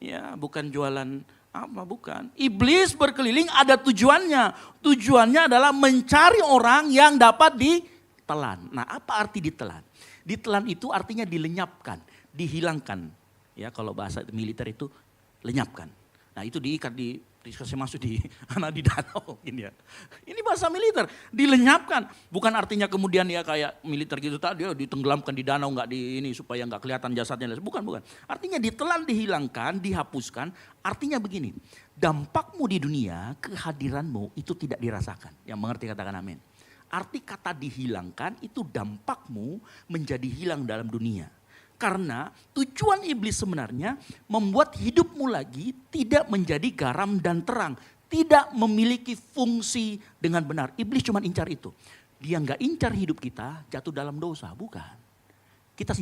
Ya, bukan jualan apa, bukan. Iblis berkeliling ada tujuannya. Tujuannya adalah mencari orang yang dapat ditelan. Nah, apa arti ditelan? Ditelan itu artinya dilenyapkan, dihilangkan. Ya, kalau bahasa militer itu lenyapkan. Nah, itu diikat dikasih masuk di danau ini ya. Ini bahasa militer, dilenyapkan. Bukan artinya kemudian ya kayak militer gitu tadi ditenggelamkan di danau enggak di ini supaya enggak kelihatan jasadnya. Bukan. Artinya ditelan, dihilangkan, dihapuskan. Artinya begini, dampakmu di dunia, kehadiranmu itu tidak dirasakan. Yang mengerti katakan amin. Arti kata dihilangkan itu dampakmu menjadi hilang dalam dunia. Karena tujuan iblis sebenarnya membuat hidupmu lagi tidak menjadi garam dan terang. tidak memiliki fungsi dengan benar. Iblis cuma incar itu. Dia nggak incar hidup kita jatuh dalam dosa, bukan. Kita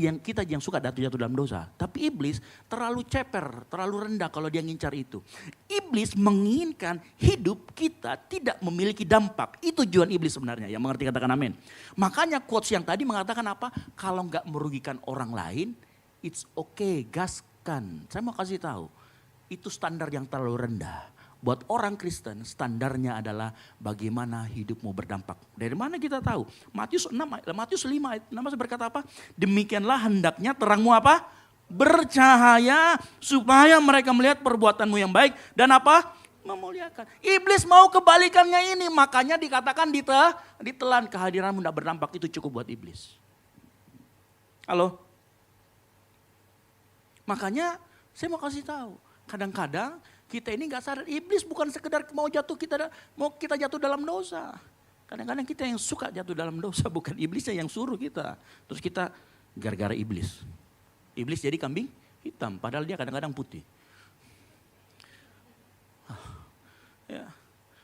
yang suka jatuh dalam dosa. Tapi iblis terlalu ceper, terlalu rendah kalau dia ngincar itu. Iblis menginginkan hidup kita tidak memiliki dampak. Itu tujuan iblis sebenarnya. Yang mengerti katakan amin. Makanya quotes yang tadi mengatakan apa? Kalau nggak merugikan orang lain, it's okay, gaskan. Saya mau kasih tahu, itu standar yang terlalu rendah. Buat orang Kristen standarnya adalah bagaimana hidupmu berdampak. Dari mana kita tahu? Matius 5 ayat 6 berkata apa? Demikianlah hendaknya terangmu apa? Bercahaya supaya mereka melihat perbuatanmu yang baik dan apa? Memuliakan. Iblis mau kebalikannya ini, makanya dikatakan ditelan, kehadiranmu tidak berdampak, itu cukup buat iblis. Halo? Makanya saya mau kasih tahu, kadang-kadang kita ini gak sadar, iblis bukan sekedar mau kita jatuh dalam dosa. Kadang-kadang kita yang suka jatuh dalam dosa, bukan iblisnya yang suruh kita. Terus kita gara-gara iblis. Iblis jadi kambing hitam, padahal dia kadang-kadang putih. Ya.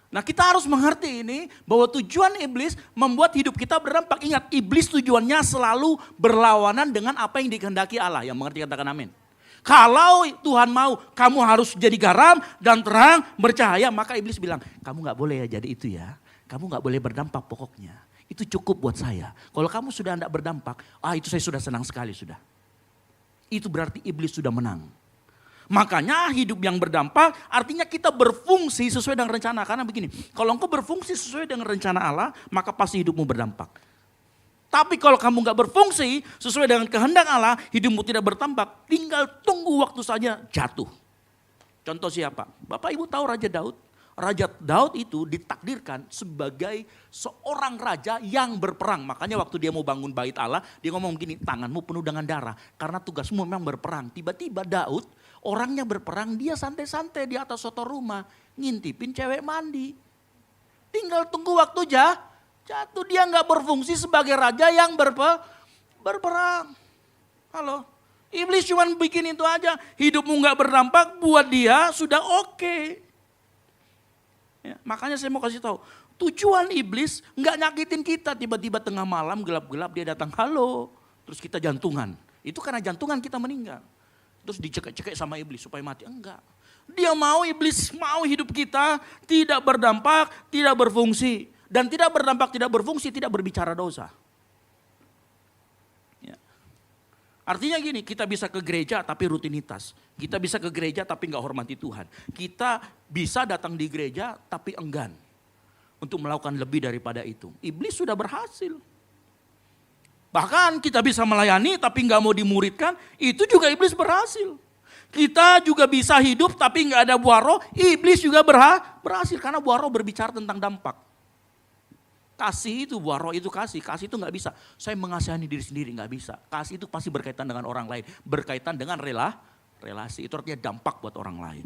Nah kita harus mengerti ini, bahwa tujuan iblis membuat hidup kita berdampak. Ingat, iblis tujuannya selalu berlawanan dengan apa yang dikehendaki Allah. Yang mengerti katakan amin. Kalau Tuhan mau kamu harus jadi garam dan terang bercahaya, maka iblis bilang, kamu gak boleh ya jadi itu ya. Kamu gak boleh berdampak pokoknya. Itu cukup buat saya. Kalau kamu sudah tidak berdampak, itu saya sudah senang sekali sudah. Itu berarti iblis sudah menang. Makanya hidup yang berdampak artinya kita berfungsi sesuai dengan rencana. Karena begini, kalau engkau berfungsi sesuai dengan rencana Allah, maka pasti hidupmu berdampak. Tapi kalau kamu gak berfungsi sesuai dengan kehendak Allah, hidupmu tidak berdampak, tinggal tunggu waktu saja jatuh. Contoh siapa? Bapak Ibu tahu Raja Daud? Raja Daud itu ditakdirkan sebagai seorang raja yang berperang. Makanya waktu dia mau bangun bait Allah, dia ngomong gini, tanganmu penuh dengan darah. Karena tugasmu memang berperang. Tiba-tiba Daud, orangnya berperang, dia santai-santai di atas soto rumah, ngintipin cewek mandi. Tinggal tunggu waktu jatuh, dia nggak berfungsi sebagai raja yang berperang. Halo, iblis cuma bikin itu aja. Hidupmu nggak berdampak, buat dia sudah oke. Ya, makanya saya mau kasih tahu, tujuan iblis nggak nyakitin kita. Tiba-tiba tengah malam gelap-gelap dia datang, halo, terus kita jantungan. Itu karena jantungan kita meninggal. Terus dicekek-cekek sama iblis supaya mati. Enggak. Dia mau, iblis mau hidup kita tidak berdampak, tidak berfungsi. Dan tidak berdampak, tidak berfungsi, tidak berbicara dosa. Ya. Artinya gini, kita bisa ke gereja tapi rutinitas. Kita bisa ke gereja tapi nggak hormati Tuhan. Kita bisa datang di gereja tapi enggan untuk melakukan lebih daripada itu. Iblis sudah berhasil. Bahkan kita bisa melayani tapi nggak mau dimuridkan, itu juga iblis berhasil. Kita juga bisa hidup tapi nggak ada buah roh, iblis juga berhasil. Karena buah roh berbicara tentang dampak. Kasih itu, buah roh itu kasih itu nggak bisa. Saya mengasihani diri sendiri nggak bisa. Kasih itu pasti berkaitan dengan orang lain, berkaitan dengan relasi. Itu artinya dampak buat orang lain.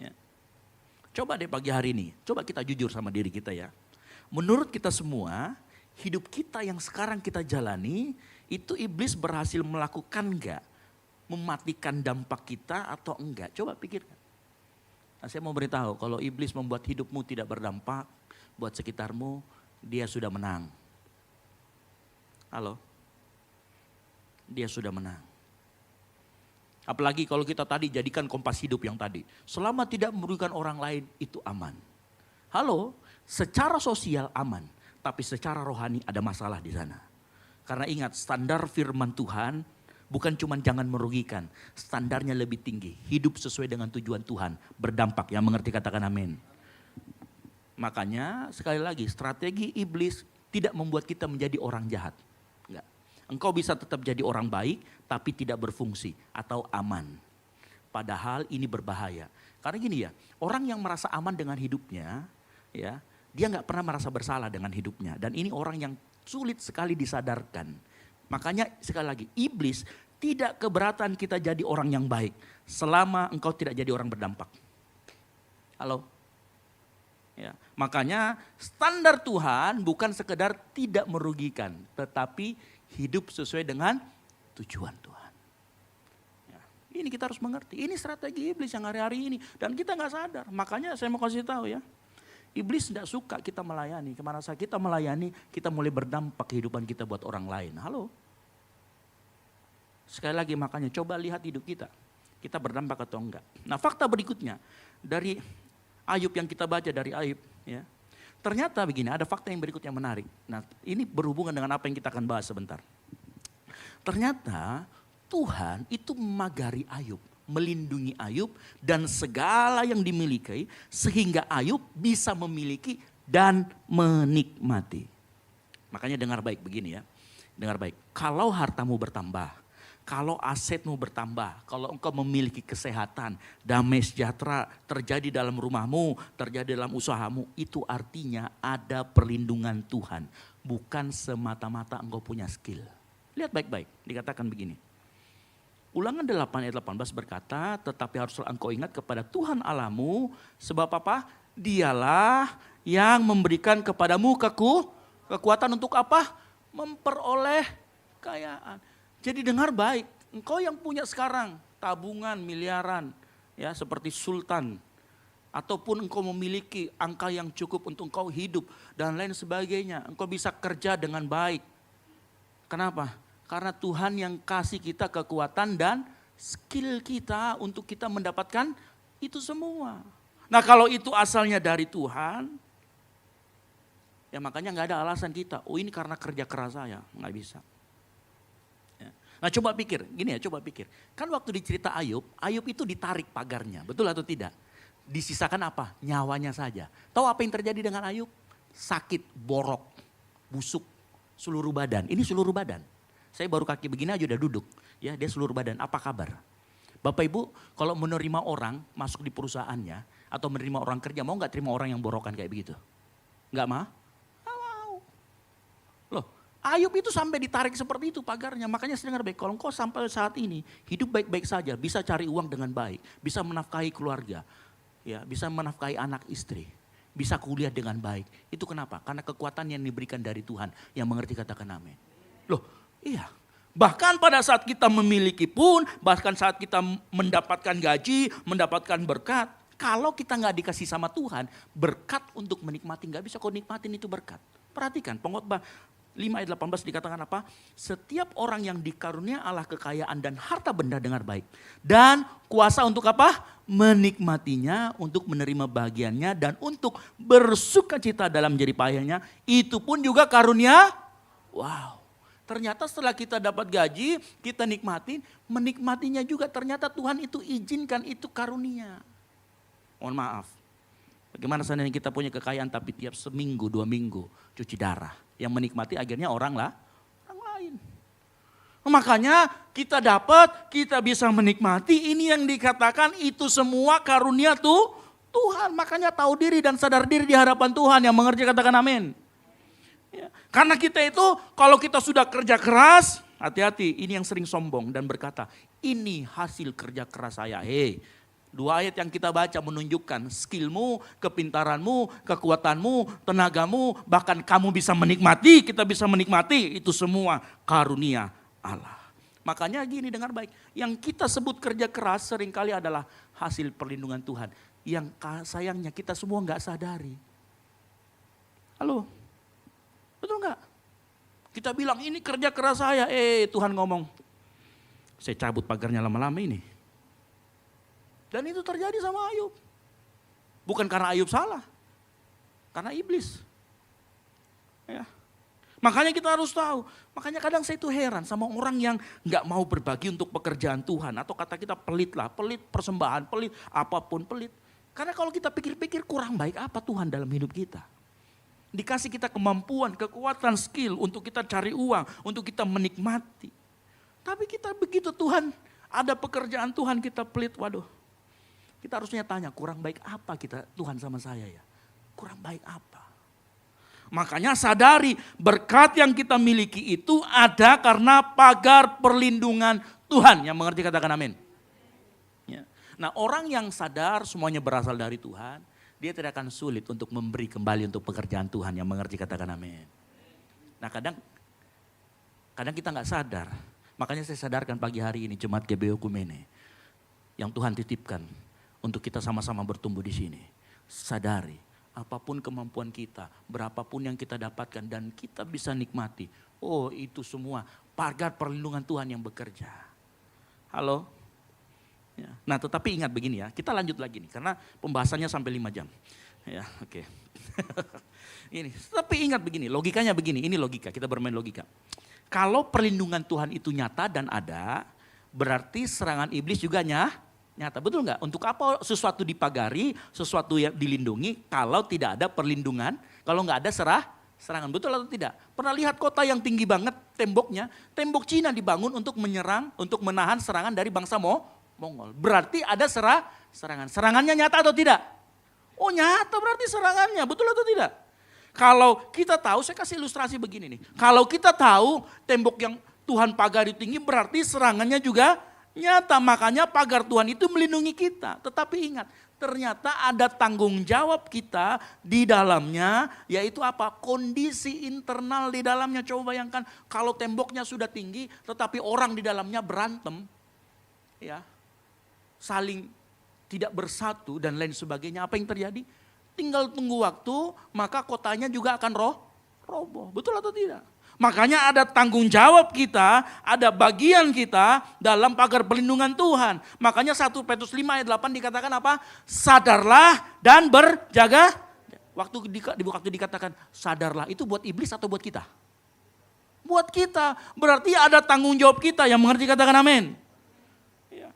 Ya. Coba deh pagi hari ini, coba kita jujur sama diri kita ya. Menurut kita semua, hidup kita yang sekarang kita jalani, itu iblis berhasil melakukan nggak? Mematikan dampak kita atau enggak? Coba pikirkan. Nah, saya mau beritahu, kalau iblis membuat hidupmu tidak berdampak, buat sekitarmu, dia sudah menang. Halo? Dia sudah menang. Apalagi kalau kita tadi jadikan kompas hidup yang tadi. Selama tidak merugikan orang lain, itu aman. Halo? Secara sosial aman, tapi secara rohani ada masalah di sana. Karena ingat, standar firman Tuhan bukan cuma jangan merugikan. Standarnya lebih tinggi. Hidup sesuai dengan tujuan Tuhan. Berdampak, yang mengerti katakan amin. Makanya sekali lagi strategi iblis tidak membuat kita menjadi orang jahat. Enggak. Engkau bisa tetap jadi orang baik tapi tidak berfungsi atau aman. Padahal ini berbahaya. Karena gini ya, orang yang merasa aman dengan hidupnya, ya, dia nggak pernah merasa bersalah dengan hidupnya. Dan ini orang yang sulit sekali disadarkan. Makanya sekali lagi, iblis tidak keberatan kita jadi orang yang baik selama engkau tidak jadi orang berdampak. Halo? Ya, makanya standar Tuhan bukan sekedar tidak merugikan, tetapi hidup sesuai dengan tujuan Tuhan. Ya, Ini kita harus mengerti. Ini strategi iblis yang hari-hari ini. Dan kita nggak sadar. Makanya saya mau kasih tahu ya. Iblis tidak suka kita melayani. Kemana saja kita melayani, kita mulai berdampak kehidupan kita buat orang lain. Halo? Sekali lagi makanya coba lihat hidup kita. Kita berdampak atau enggak. Nah fakta berikutnya. Dari Ayub yang kita baca dari Ayub. Ya, ternyata begini, ada fakta yang berikut yang menarik. Nah ini berhubungan dengan apa yang kita akan bahas sebentar. Ternyata Tuhan itu memagari Ayub. Melindungi Ayub dan segala yang dimiliki sehingga Ayub bisa memiliki dan menikmati. Makanya dengar baik begini ya, dengar baik. Kalau hartamu bertambah, kalau asetmu bertambah, kalau engkau memiliki kesehatan, damai sejahtera terjadi dalam rumahmu, terjadi dalam usahamu, itu artinya ada perlindungan Tuhan. Bukan semata-mata engkau punya skill. Lihat baik-baik, dikatakan begini. Ulangan 8 ayat 18 berkata, tetapi haruslah engkau ingat kepada Tuhan Allahmu, sebab apa? Dialah yang memberikan kepadamu kekuatan untuk apa? Memperoleh kekayaan. Jadi dengar baik, engkau yang punya sekarang tabungan miliaran, ya seperti sultan, ataupun engkau memiliki angka yang cukup untuk engkau hidup dan lain sebagainya, engkau bisa kerja dengan baik. Kenapa? Karena Tuhan yang kasih kita kekuatan dan skill kita untuk kita mendapatkan itu semua. Nah kalau itu asalnya dari Tuhan, ya makanya nggak ada alasan kita, oh ini karena kerja keras saya, nggak bisa. Ya. Nah coba pikir, gini ya coba pikir. Kan waktu dicerita Ayub, Ayub itu ditarik pagarnya, betul atau tidak? Disisakan apa? Nyawanya saja. Tahu apa yang terjadi dengan Ayub? Sakit, borok, busuk, seluruh badan. Ini seluruh badan. Saya baru kaki begini aja udah duduk. Ya, dia seluruh badan. Apa kabar? Bapak Ibu, kalau menerima orang masuk di perusahaannya atau menerima orang kerja, mau nggak terima orang yang borokan kayak begitu? Nggak mau? Nggak mau. Loh, Ayub itu sampai ditarik seperti itu pagarnya. Makanya saya dengar baik, kalau engkau sampai saat ini hidup baik-baik saja, bisa cari uang dengan baik, bisa menafkahi keluarga, ya, bisa menafkahi anak istri, bisa kuliah dengan baik. Itu kenapa? Karena kekuatan yang diberikan dari Tuhan. Yang mengerti katakan amin. Loh, iya, bahkan pada saat kita memiliki pun, bahkan saat kita mendapatkan gaji, mendapatkan berkat, kalau kita nggak dikasih sama Tuhan, berkat untuk menikmati, nggak bisa kau nikmatin itu berkat. Perhatikan, Pengkhotbah 5 ayat 18 dikatakan apa? Setiap orang yang dikarunia Allah kekayaan dan harta benda dengar baik. Dan kuasa untuk apa? Menikmatinya, untuk menerima bagiannya, dan untuk bersukacita dalam jerih payahnya. Itu pun juga karunia. Wow. Ternyata setelah kita dapat gaji, kita nikmatin, menikmatinya juga ternyata Tuhan itu izinkan, itu karunia. Mohon maaf, bagaimana seandainya kita punya kekayaan tapi tiap seminggu, 2 minggu cuci darah. Yang menikmati akhirnya orang lain. Makanya kita dapat, kita bisa menikmati, ini yang dikatakan itu semua karunia Tuhan. Makanya tahu diri dan sadar diri di hadapan Tuhan, yang mengerti katakan amin. Ya, karena kita itu kalau kita sudah kerja keras, hati-hati, ini yang sering sombong dan berkata, ini hasil kerja keras saya. Hei, 2 ayat yang kita baca menunjukkan skillmu, kepintaranmu, kekuatanmu, tenagamu, bahkan kamu bisa menikmati, kita bisa menikmati, itu semua karunia Allah. Makanya gini, dengar baik, yang kita sebut kerja keras seringkali adalah hasil perlindungan Tuhan. Yang sayangnya kita semua nggak sadari. Halo? Betul nggak? Kita bilang ini kerja keras saya. Tuhan ngomong, saya cabut pagarnya lama-lama ini. Dan itu terjadi sama Ayub. Bukan karena Ayub salah. Karena iblis. Ya. Makanya kita harus tahu. Makanya kadang saya itu heran sama orang yang nggak mau berbagi untuk pekerjaan Tuhan. Atau kata kita pelit lah, pelit persembahan, pelit apapun pelit. Karena kalau kita pikir-pikir kurang baik apa Tuhan dalam hidup kita. Dikasih kita kemampuan, kekuatan, skill untuk kita cari uang, untuk kita menikmati. Tapi kita begitu Tuhan, ada pekerjaan Tuhan kita pelit, waduh. Kita harusnya tanya, kurang baik apa kita Tuhan sama saya ya? Kurang baik apa? Makanya sadari berkat yang kita miliki itu ada karena pagar perlindungan Tuhan. Yang mengerti katakan amin. Ya. Nah orang yang sadar semuanya berasal dari Tuhan, dia tidak akan sulit untuk memberi kembali untuk pekerjaan Tuhan. Yang mengerti katakan amin. Nah kadang kita nggak sadar. Makanya saya sadarkan pagi hari ini Jemaat GBO Kumene. yang Tuhan titipkan untuk kita sama-sama bertumbuh di sini. Sadari, apapun kemampuan kita, berapapun yang kita dapatkan dan kita bisa nikmati. Oh, itu semua pagar perlindungan Tuhan yang bekerja. Halo? Ya. Nah, tetapi ingat begini ya, kita lanjut lagi nih karena pembahasannya sampai 5 jam. Ya, oke. Ini, tapi ingat begini, logikanya begini, ini logika, kita bermain logika. Kalau perlindungan Tuhan itu nyata dan ada, berarti serangan iblis juga nyata, betul nggak? Untuk apa sesuatu dipagari, sesuatu yang dilindungi kalau tidak ada perlindungan, kalau nggak ada serangan, betul atau tidak? Pernah lihat kota yang tinggi banget temboknya, tembok Cina dibangun untuk menyerang, untuk menahan serangan dari bangsa Mongol. Berarti ada serangan. Serangannya nyata atau tidak? Oh nyata berarti serangannya, betul atau tidak? Kalau kita tahu, saya kasih ilustrasi begini nih. Kalau kita tahu tembok yang Tuhan pagari tinggi berarti serangannya juga nyata. Makanya pagar Tuhan itu melindungi kita. Tetapi ingat, ternyata ada tanggung jawab kita di dalamnya. Yaitu apa? Kondisi internal di dalamnya. Coba bayangkan kalau temboknya sudah tinggi tetapi orang di dalamnya berantem. Ya, saling tidak bersatu dan lain sebagainya. Apa yang terjadi? Tinggal tunggu waktu, maka kotanya juga akan roboh. Betul atau tidak? Makanya ada tanggung jawab kita, ada bagian kita dalam pagar perlindungan Tuhan. Makanya 1 Petrus 5 ayat 8 dikatakan apa? Sadarlah dan berjaga. Waktu dikatakan sadarlah, itu buat iblis atau buat kita? Buat kita. Berarti ada tanggung jawab kita, yang mengerti katakan amin.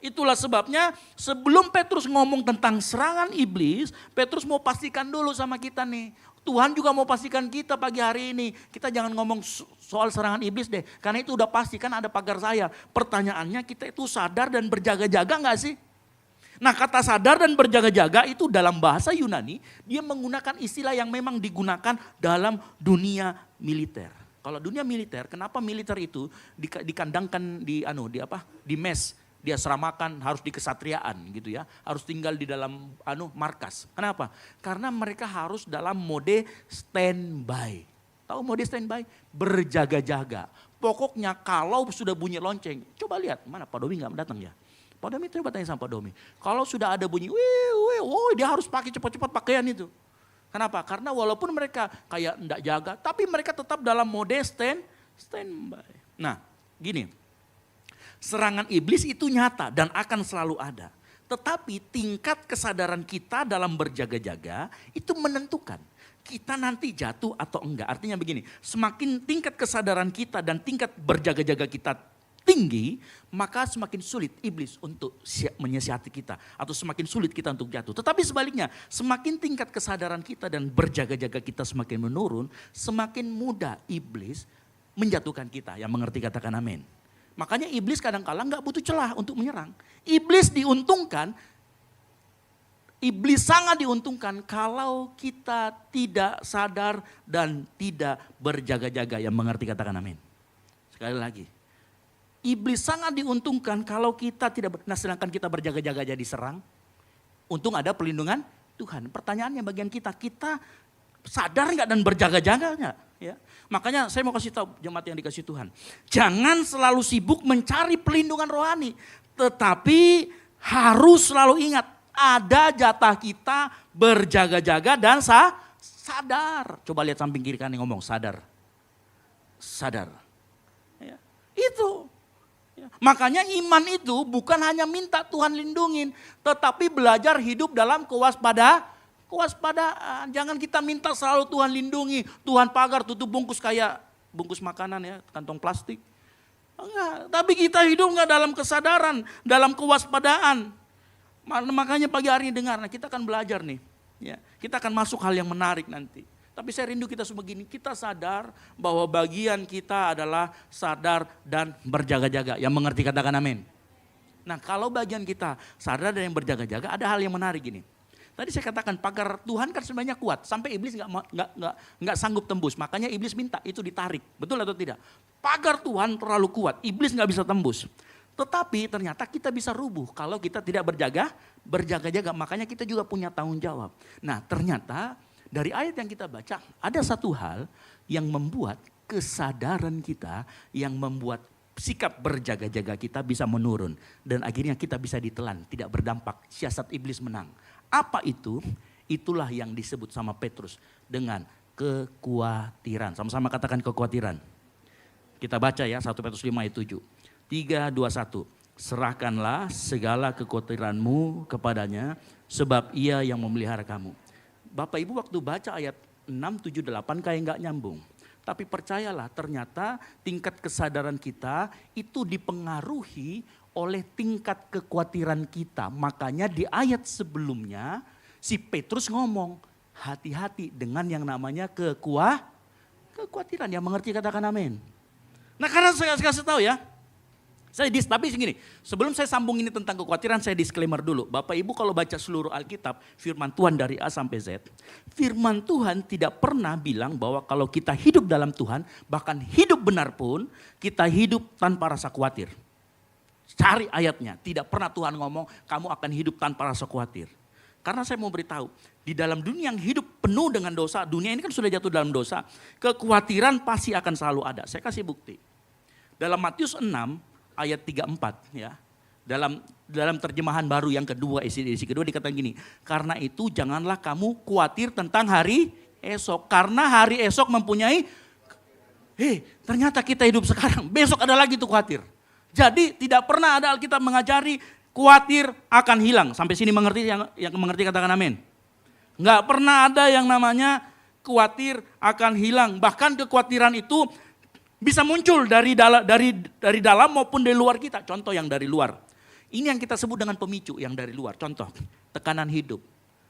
Itulah sebabnya sebelum Petrus ngomong tentang serangan iblis, Petrus mau pastikan dulu sama kita nih. Tuhan juga mau pastikan kita pagi hari ini. Kita jangan ngomong soal serangan iblis deh. Karena itu udah pasti kan ada pagar saya. Pertanyaannya kita itu sadar dan berjaga-jaga gak sih? Nah kata sadar dan berjaga-jaga itu dalam bahasa Yunani, dia menggunakan istilah yang memang digunakan dalam dunia militer. Kalau dunia militer, kenapa militer itu dikandangkan di mes? Dia seramakan, harus di kesatriaan gitu ya. Harus tinggal di dalam markas. Kenapa? Karena mereka harus dalam mode standby. Tahu mode standby? Berjaga-jaga. Pokoknya kalau sudah bunyi lonceng, coba lihat, mana Pak Domi gak datang ya? Pak Domi coba tanya sama Pak Domi. Kalau sudah ada bunyi, dia harus pakai cepat-cepat pakaian itu. Kenapa? Karena walaupun mereka kayak enggak jaga, tapi mereka tetap dalam mode standby. Nah, gini. Serangan iblis itu nyata dan akan selalu ada. Tetapi tingkat kesadaran kita dalam berjaga-jaga itu menentukan kita nanti jatuh atau enggak. Artinya begini, semakin tingkat kesadaran kita dan tingkat berjaga-jaga kita tinggi, maka semakin sulit iblis untuk menyiasati kita. Atau semakin sulit kita untuk jatuh. Tetapi sebaliknya, semakin tingkat kesadaran kita dan berjaga-jaga kita semakin menurun, semakin mudah iblis menjatuhkan kita. Yang mengerti katakan amin. Makanya iblis kadang-kala nggak butuh celah untuk menyerang. Iblis sangat diuntungkan kalau kita tidak sadar dan tidak berjaga-jaga. Yang mengerti katakan amin. Sekali lagi. Iblis sangat diuntungkan kalau kita sedangkan kita berjaga-jaga jadi serang. Untung ada perlindungan Tuhan. Pertanyaannya bagian kita sadar nggak dan berjaga-jaga nggak? Ya. Makanya saya mau kasih tahu jemaat yang dikasih Tuhan. Jangan selalu sibuk mencari perlindungan rohani. Tetapi harus selalu ingat ada jatah kita berjaga-jaga dan sadar. Coba lihat samping kiri kanan ngomong sadar. Sadar. Ya. Itu. Ya. Makanya iman itu bukan hanya minta Tuhan lindungin. Tetapi belajar hidup dalam kewaspadaan. Jangan kita minta selalu Tuhan lindungi, Tuhan pagar tutup bungkus kayak bungkus makanan ya, kantong plastik. Enggak, tapi kita hidup enggak dalam kesadaran, dalam kewaspadaan. Makanya pagi hari ini dengar, kita akan belajar nih. Ya, kita akan masuk hal yang menarik nanti. Tapi saya rindu kita semua gini, kita sadar bahwa bagian kita adalah sadar dan berjaga-jaga. Yang mengerti katakan amin. Nah kalau bagian kita sadar dan yang berjaga-jaga, ada hal yang menarik gini. Tadi saya katakan pagar Tuhan kan sebenarnya kuat sampai iblis nggak sanggup tembus. Makanya iblis minta itu ditarik, betul atau tidak? Pagar Tuhan terlalu kuat, iblis nggak bisa tembus. Tetapi ternyata kita bisa rubuh kalau kita tidak berjaga-jaga. Makanya kita juga punya tanggung jawab. Nah ternyata dari ayat yang kita baca ada satu hal yang membuat kesadaran kita, yang membuat sikap berjaga-jaga kita bisa menurun. Dan akhirnya kita bisa ditelan, tidak berdampak, siasat iblis menang. Apa itu? Itulah yang disebut sama Petrus dengan kekhawatiran. Sama-sama katakan kekhawatiran. Kita baca ya 1 Petrus 5 ayat 7. 3, 2, 1. Serahkanlah segala kekhawatiranmu kepadanya sebab ia yang memelihara kamu. Bapak Ibu waktu baca ayat 6, 7, 8 kayak nggak nyambung. Tapi percayalah ternyata tingkat kesadaran kita itu dipengaruhi oleh tingkat kekhawatiran kita. Makanya di ayat sebelumnya si Petrus ngomong hati-hati dengan yang namanya kekhawatiran. Yang mengerti katakan amin. Nah karena saya kasih tahu ya. Tapi segini, sebelum saya sambung ini tentang kekhawatiran, saya disclaimer dulu. Bapak Ibu kalau baca seluruh Alkitab, firman Tuhan dari A sampai Z, firman Tuhan tidak pernah bilang bahwa kalau kita hidup dalam Tuhan, bahkan hidup benar pun, kita hidup tanpa rasa khawatir. Cari ayatnya, tidak pernah Tuhan ngomong kamu akan hidup tanpa rasa khawatir. Karena saya mau beritahu, di dalam dunia yang hidup penuh dengan dosa, dunia ini kan sudah jatuh dalam dosa, kekhawatiran pasti akan selalu ada. Saya kasih bukti. Dalam Matius 6, ayat 34 ya. Dalam terjemahan baru yang kedua, edisi kedua dikatakan gini. Karena itu janganlah kamu khawatir tentang hari esok. Karena hari esok mempunyai, ternyata kita hidup sekarang, besok ada lagi tuh khawatir. Jadi tidak pernah ada Alkitab mengajari khawatir akan hilang. Sampai sini mengerti, yang mengerti katakan amin. Enggak pernah ada yang namanya khawatir akan hilang. Bahkan kekhawatiran itu bisa muncul dari dalam maupun dari luar kita. Contoh yang dari luar. Ini yang kita sebut dengan pemicu yang dari luar. Contoh, tekanan hidup.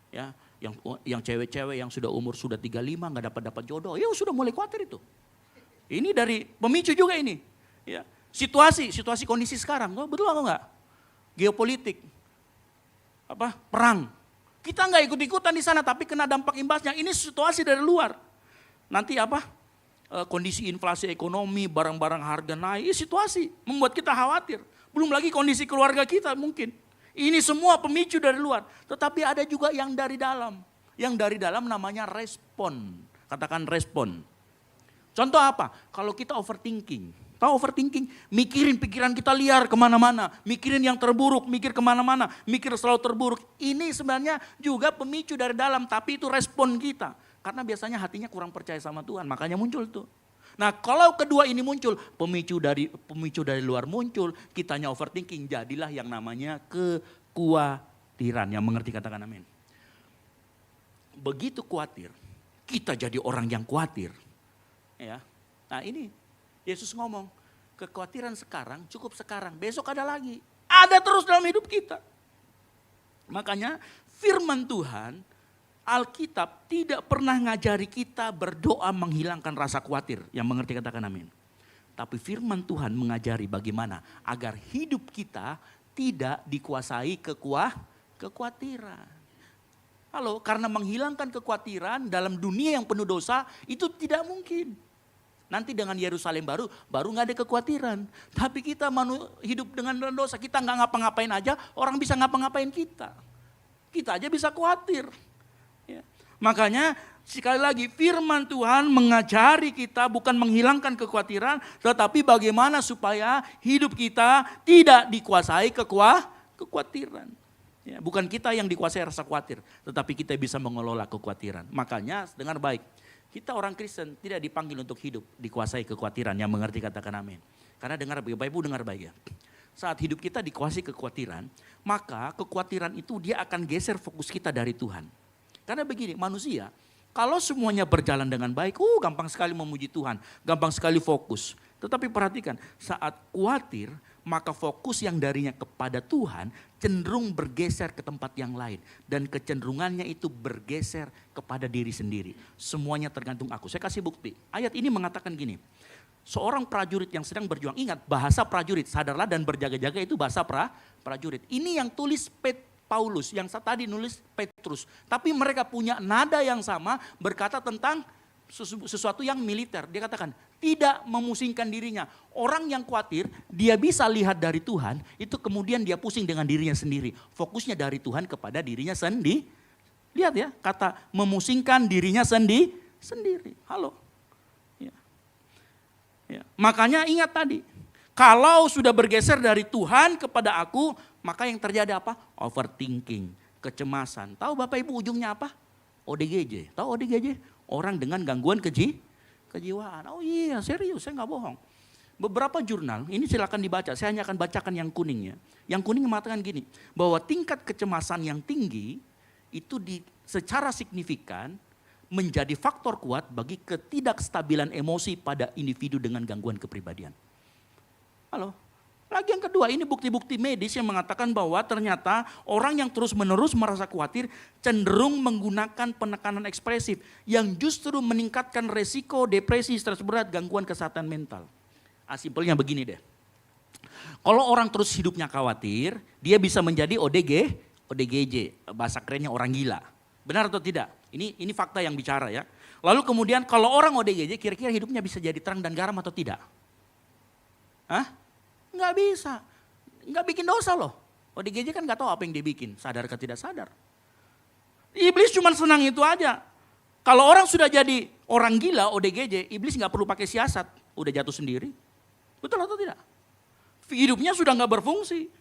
Ya, yang cewek-cewek yang sudah umur 35 nggak dapat jodoh, ya sudah mulai khawatir itu. Ini dari pemicu juga ini. Ya, situasi kondisi sekarang, betul atau enggak? Geopolitik. Perang. Kita nggak ikut-ikutan di sana tapi kena dampak imbasnya. Ini situasi dari luar. Nanti kondisi inflasi ekonomi, barang-barang harga naik, situasi membuat kita khawatir. Belum lagi kondisi keluarga kita mungkin. Ini semua pemicu dari luar. Tetapi ada juga yang dari dalam. Yang dari dalam namanya respon. Katakan respon. Contoh apa? Kalau kita overthinking. Tahu overthinking? Mikirin pikiran kita liar kemana-mana. Mikirin yang terburuk, mikir kemana-mana. Mikir selalu terburuk. Ini sebenarnya juga pemicu dari dalam. Tapi itu respon kita. Karena biasanya hatinya kurang percaya sama Tuhan, makanya muncul tuh. Nah kalau kedua ini muncul, pemicu dari luar muncul, kitanya overthinking, jadilah yang namanya kekhawatiran. Yang mengerti katakan amin. Begitu khawatir, kita jadi orang yang khawatir. Ya. Nah ini Yesus ngomong, kekhawatiran sekarang cukup sekarang, besok ada lagi. Ada terus dalam hidup kita. Makanya firman Tuhan, Alkitab tidak pernah ngajari kita berdoa menghilangkan rasa khawatir. Yang mengerti katakan amin. Tapi firman Tuhan mengajari bagaimana agar hidup kita tidak dikuasai kekhawatiran. Halo, karena menghilangkan kekhawatiran dalam dunia yang penuh dosa itu tidak mungkin. Nanti dengan Yerusalem baru nggak ada kekhawatiran. Tapi kita hidup dengan dosa, kita nggak ngapa-ngapain aja, orang bisa ngapa-ngapain kita. Kita aja bisa khawatir. Ya. Makanya sekali lagi firman Tuhan mengajari kita bukan menghilangkan kekhawatiran, tetapi bagaimana supaya hidup kita tidak dikuasai kekhawatiran. Ya, bukan kita yang dikuasai rasa khawatir, tetapi kita bisa mengelola kekhawatiran. Makanya dengar baik, kita orang Kristen tidak dipanggil untuk hidup dikuasai kekhawatiran. Yang mengerti katakan amin. Karena dengar baik, Bapak Ibu dengar baik ya. Saat hidup kita dikuasai kekhawatiran, maka kekhawatiran itu dia akan geser fokus kita dari Tuhan. Karena begini, manusia kalau semuanya berjalan dengan baik, gampang sekali memuji Tuhan, gampang sekali fokus. Tetapi perhatikan, saat khawatir, maka fokus yang darinya kepada Tuhan cenderung bergeser ke tempat yang lain. Dan kecenderungannya itu bergeser kepada diri sendiri. Semuanya tergantung aku. Saya kasih bukti. Ayat ini mengatakan gini, seorang prajurit yang sedang berjuang, ingat bahasa prajurit, sadarlah dan berjaga-jaga itu bahasa prajurit. Ini yang tulis Paulus, yang tadi nulis Petrus. Tapi mereka punya nada yang sama berkata tentang sesuatu yang militer. Dia katakan tidak memusingkan dirinya. Orang yang khawatir dia bisa lihat dari Tuhan, itu kemudian dia pusing dengan dirinya sendiri. Fokusnya dari Tuhan kepada dirinya sendiri. Lihat ya, kata memusingkan dirinya sendiri. Halo. Ya. Makanya ingat tadi, Kalau sudah bergeser dari Tuhan kepada aku, maka yang terjadi apa? Overthinking, kecemasan. Tahu Bapak Ibu ujungnya apa? ODGJ. Tahu ODGJ? Orang dengan gangguan kejiwaan. Oh iya, serius, saya nggak bohong. Beberapa jurnal, ini silakan dibaca, saya hanya akan bacakan yang kuning ya. Yang kuning mengatakan gini, bahwa tingkat kecemasan yang tinggi itu secara signifikan menjadi faktor kuat bagi ketidakstabilan emosi pada individu dengan gangguan kepribadian. Halo? Lagi yang kedua, ini bukti-bukti medis yang mengatakan bahwa ternyata orang yang terus-menerus merasa khawatir cenderung menggunakan penekanan ekspresif yang justru meningkatkan resiko depresi, stres berat, gangguan kesehatan mental. Simpelnya begini deh. Kalau orang terus hidupnya khawatir, dia bisa menjadi ODGJ, bahasa kerennya orang gila. Benar atau tidak? Ini fakta yang bicara ya. Lalu kemudian kalau orang ODGJ kira-kira hidupnya bisa jadi terang dan garam atau tidak? Hah? Nggak bisa. Nggak bikin dosa loh. ODGJ kan nggak tahu apa yang dia bikin, sadar atau tidak sadar. Iblis cuma senang itu aja. Kalau orang sudah jadi orang gila ODGJ, iblis nggak perlu pakai siasat, udah jatuh sendiri. Betul atau tidak? Hidupnya sudah nggak berfungsi.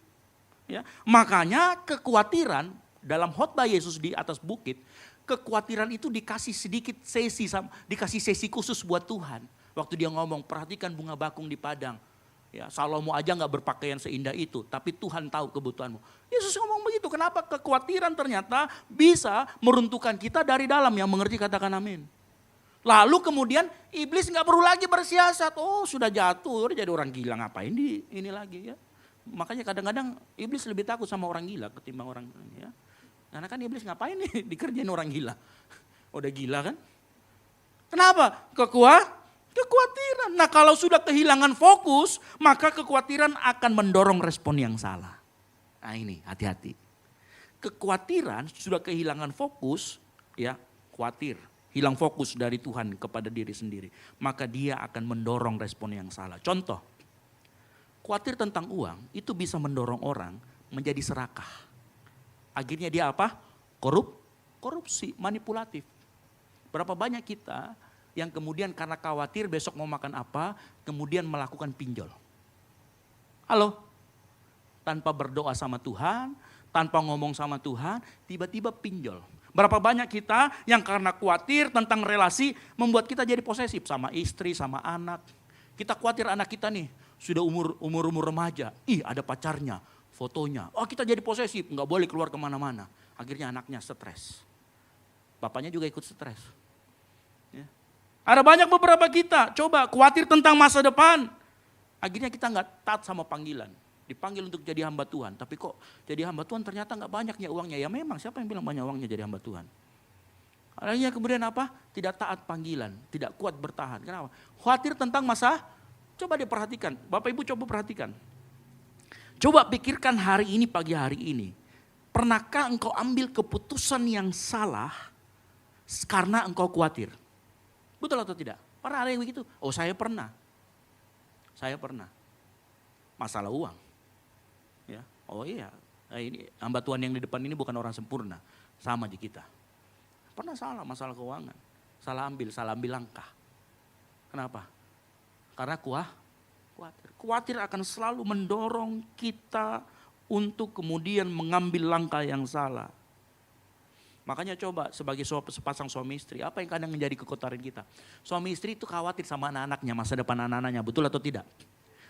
Ya, makanya kekhawatiran dalam khotbah Yesus di atas bukit, kekhawatiran itu dikasih sedikit sesi, dikasih sesi khusus buat Tuhan. Waktu dia ngomong, perhatikan bunga bakung di padang. Ya, Salomo aja nggak berpakaian seindah itu, tapi Tuhan tahu kebutuhanmu. Yesus ngomong begitu, kenapa kekhawatiran ternyata bisa meruntuhkan kita dari dalam, yang mengerti katakan amin. Lalu kemudian iblis nggak perlu lagi bersiasat, oh sudah jatuh, udah jadi orang gila, ngapain di ini lagi ya. Makanya kadang-kadang iblis lebih takut sama orang gila ketimbang orang ya. Karena kan iblis ngapain nih dikerjain orang gila. Udah gila kan? Kenapa? Kekhawatiran. Nah kalau sudah kehilangan fokus, maka kekhawatiran akan mendorong respon yang salah. Nah ini hati-hati. Kekhawatiran sudah kehilangan fokus, ya khawatir. Hilang fokus dari Tuhan kepada diri sendiri. Maka dia akan mendorong respon yang salah. Contoh, khawatir tentang uang itu bisa mendorong orang menjadi serakah. Akhirnya dia apa? Korupsi, manipulatif. Berapa banyak kita yang kemudian karena khawatir besok mau makan apa, kemudian melakukan pinjol. Halo? Tanpa berdoa sama Tuhan, tanpa ngomong sama Tuhan, tiba-tiba pinjol. Berapa banyak kita yang karena khawatir tentang relasi membuat kita jadi posesif sama istri, sama anak. Kita khawatir anak kita nih sudah umur remaja, ada pacarnya, fotonya. Oh kita jadi posesif, nggak boleh keluar kemana-mana. Akhirnya anaknya stres. Bapaknya juga ikut stres. Ya. Ada banyak beberapa kita, coba khawatir tentang masa depan. Akhirnya kita nggak taat sama panggilan. Dipanggil untuk jadi hamba Tuhan, tapi kok jadi hamba Tuhan ternyata nggak banyaknya uangnya. Ya memang, siapa yang bilang banyak uangnya jadi hamba Tuhan? Akhirnya kemudian apa? Tidak taat panggilan, tidak kuat bertahan. Kenapa? Khawatir tentang masa, coba diperhatikan. Bapak Ibu coba perhatikan. Coba pikirkan hari ini, pagi hari ini. Pernahkah engkau ambil keputusan yang salah karena engkau khawatir? Betul atau tidak? Pernah ada yang begitu? Oh saya pernah. Saya pernah. Masalah uang. Ya, oh iya, ini hamba Tuhan yang di depan ini bukan orang sempurna, sama di kita. Pernah salah masalah keuangan, salah ambil langkah. Kenapa? Karena khawatir akan selalu mendorong kita untuk kemudian mengambil langkah yang salah. Makanya coba sebagai sepasang suami istri, apa yang kadang menjadi kekhawatiran kita? Suami istri itu khawatir sama anak-anaknya, masa depan anak-anaknya, betul atau tidak?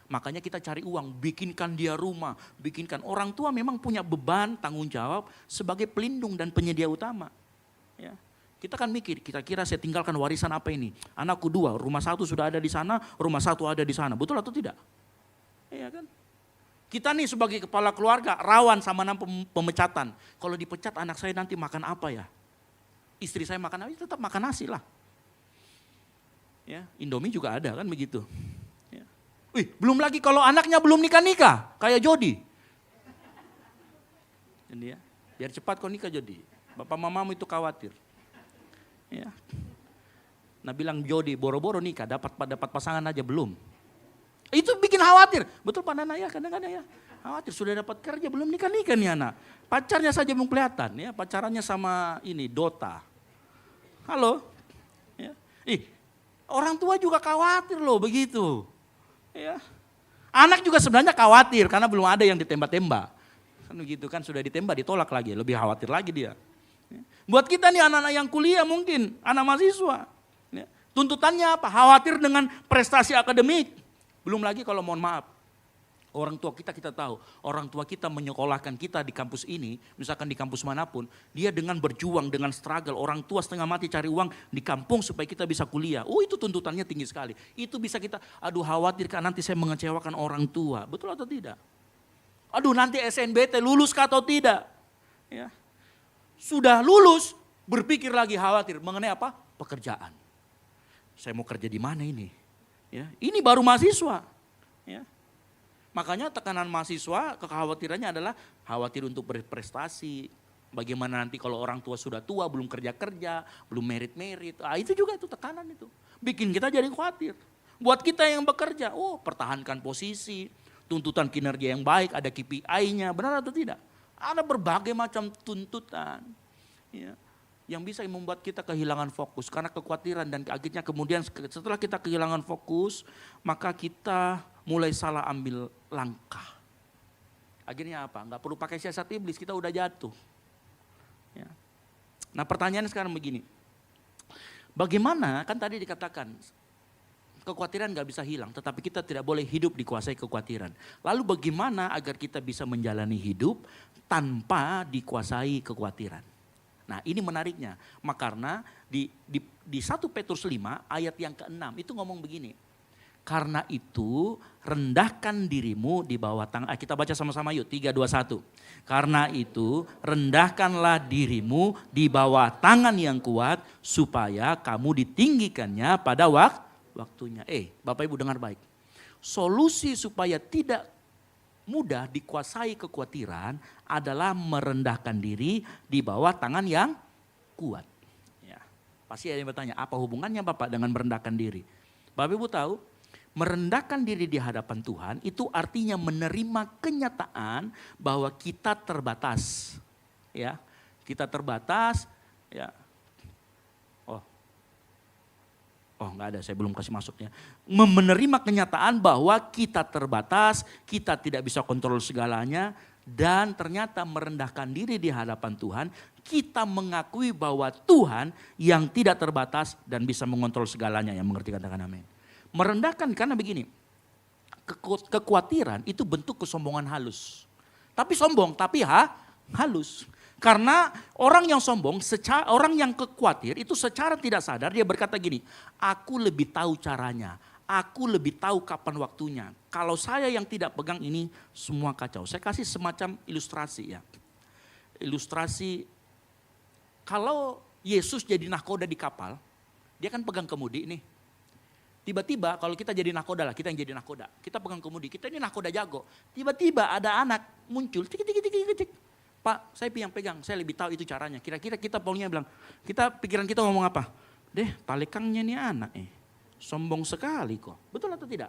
Makanya kita cari uang, bikinkan dia rumah, bikinkan. Orang tua memang punya beban, tanggung jawab sebagai pelindung dan penyedia utama. Ya. Kita kan mikir, kira-kira saya tinggalkan warisan apa ini? Anakku 2, rumah 1 sudah ada di sana, rumah 1 ada di sana. Betul atau tidak? Iya kan? Kita nih sebagai kepala keluarga rawan sama pemecatan. Kalau dipecat anak saya nanti makan apa ya? Istri saya makan apa? Tetap makan nasi lah. Ya, Indomie juga ada kan begitu. Wih, belum lagi kalau anaknya belum nikah-nikah, kayak Jody. Jadi ya, biar cepat kau nikah Jody. Bapak mamamu itu khawatir. Ya. Nah bilang Jody, boro-boro nikah, dapat pasangan aja belum. Itu bikin khawatir. Betul Pak Nana ya, kadang-kadang ya. Khawatir, sudah dapat kerja, belum nikah-nikah nih anak. Pacarnya saja belum kelihatan, ya, pacarannya sama ini, Dota. Halo? Ya. Orang tua juga khawatir loh begitu. Ya. Anak juga sebenarnya khawatir karena belum ada yang ditembak-tembak. Kan begitu kan, sudah ditembak ditolak lagi, lebih khawatir lagi dia. Buat kita nih anak-anak yang kuliah mungkin, anak mahasiswa. Tuntutannya apa? Khawatir dengan prestasi akademik. Belum lagi kalau mohon maaf, orang tua kita tahu, orang tua kita menyekolahkan kita di kampus ini, misalkan di kampus manapun, dia dengan berjuang, dengan struggle, orang tua setengah mati cari uang di kampung supaya kita bisa kuliah. Oh itu tuntutannya tinggi sekali. Itu bisa kita, aduh khawatir kan nanti saya mengecewakan orang tua. Betul atau tidak? Aduh nanti SNBT lulus kah atau tidak? Ya. Sudah lulus, berpikir lagi khawatir mengenai apa? Pekerjaan. Saya mau kerja di mana ini? Ya, ini baru mahasiswa. Ya. Makanya tekanan mahasiswa, kekhawatirannya adalah khawatir untuk berprestasi. Bagaimana nanti kalau orang tua sudah tua, belum kerja-kerja, belum merit-merit. Itu juga itu tekanan itu. Bikin kita jadi khawatir. Buat kita yang bekerja, pertahankan posisi, tuntutan kinerja yang baik, ada KPI-nya, benar atau tidak? Ada berbagai macam tuntutan. Ya. Yang bisa membuat kita kehilangan fokus karena kekhawatiran dan akhirnya kemudian setelah kita kehilangan fokus maka kita mulai salah ambil langkah. Akhirnya apa? Nggak perlu pakai siasat iblis, kita udah jatuh. Ya. Nah pertanyaannya sekarang begini, bagaimana kan tadi dikatakan kekhawatiran nggak bisa hilang, tetapi kita tidak boleh hidup dikuasai kekhawatiran. Lalu bagaimana agar kita bisa menjalani hidup tanpa dikuasai kekhawatiran? Nah ini menariknya, karena di 1 Petrus 5 ayat yang ke-6 itu ngomong begini. Karena itu rendahkan dirimu di bawah tangan, kita baca sama-sama yuk 3, 2, 1. Karena itu rendahkanlah dirimu di bawah tangan yang kuat supaya kamu ditinggikannya pada waktunya. Bapak Ibu dengar baik. Solusi supaya tidak mudah dikuasai kekhawatiran adalah merendahkan diri di bawah tangan yang kuat. Ya, pasti ada yang bertanya, apa hubungannya Bapak dengan merendahkan diri? Bapak Ibu tahu, merendahkan diri di hadapan Tuhan itu artinya menerima kenyataan bahwa kita terbatas. Ya, kita terbatas. Ya. Enggak ada, saya belum kasih masuknya. Menerima kenyataan bahwa kita terbatas, kita tidak bisa kontrol segalanya, dan ternyata merendahkan diri di hadapan Tuhan, kita mengakui bahwa Tuhan yang tidak terbatas dan bisa mengontrol segalanya, yang mengerti katakan amin. Merendahkan karena begini, kekhawatiran itu bentuk kesombongan halus. Tapi sombong, tapi halus. Karena orang yang sombong, orang yang khawatir itu secara tidak sadar dia berkata gini, aku lebih tahu caranya, aku lebih tahu kapan waktunya. Kalau saya yang tidak pegang ini semua kacau. Saya kasih semacam ilustrasi ya. Ilustrasi, kalau Yesus jadi nahkoda di kapal, dia kan pegang kemudi nih. Tiba-tiba kalau kita jadi nahkoda lah, kita yang jadi nahkoda, kita pegang kemudi, kita ini nahkoda jago. Tiba-tiba ada anak muncul, tik. Pak, saya yang pegang, saya lebih tahu itu caranya. Kira-kira kita Paulnya bilang, pikiran kita ngomong apa? Talikangnya nih anak sombong sekali kok. Betul atau tidak?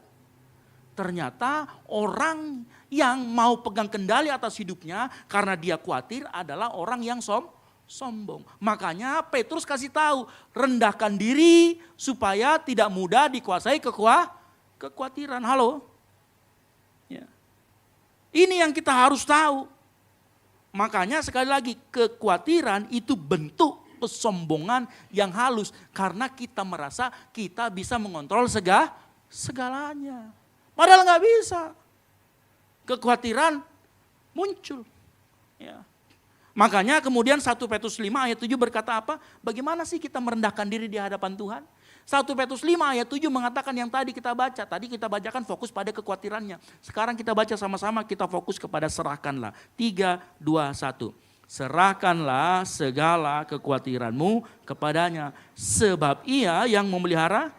Ternyata orang yang mau pegang kendali atas hidupnya karena dia khawatir adalah orang yang sombong. Makanya Petrus kasih tahu, rendahkan diri supaya tidak mudah dikuasai kekhawatiran. Halo? Ya. Ini yang kita harus tahu. Makanya sekali lagi kekhawatiran itu bentuk kesombongan yang halus. Karena kita merasa kita bisa mengontrol segalanya. Padahal nggak bisa. Kekhawatiran muncul. Ya. Makanya kemudian 1 Petrus 5 ayat 7 berkata apa? Bagaimana sih kita merendahkan diri di hadapan Tuhan? 1 Petrus 5 ayat 7 mengatakan yang tadi kita baca. Tadi kita bacakan fokus pada kekhawatirannya. Sekarang kita baca sama-sama, kita fokus kepada serahkanlah. 3, 2, 1. Serahkanlah segala kekhawatiranmu kepadanya. Sebab ia yang memelihara.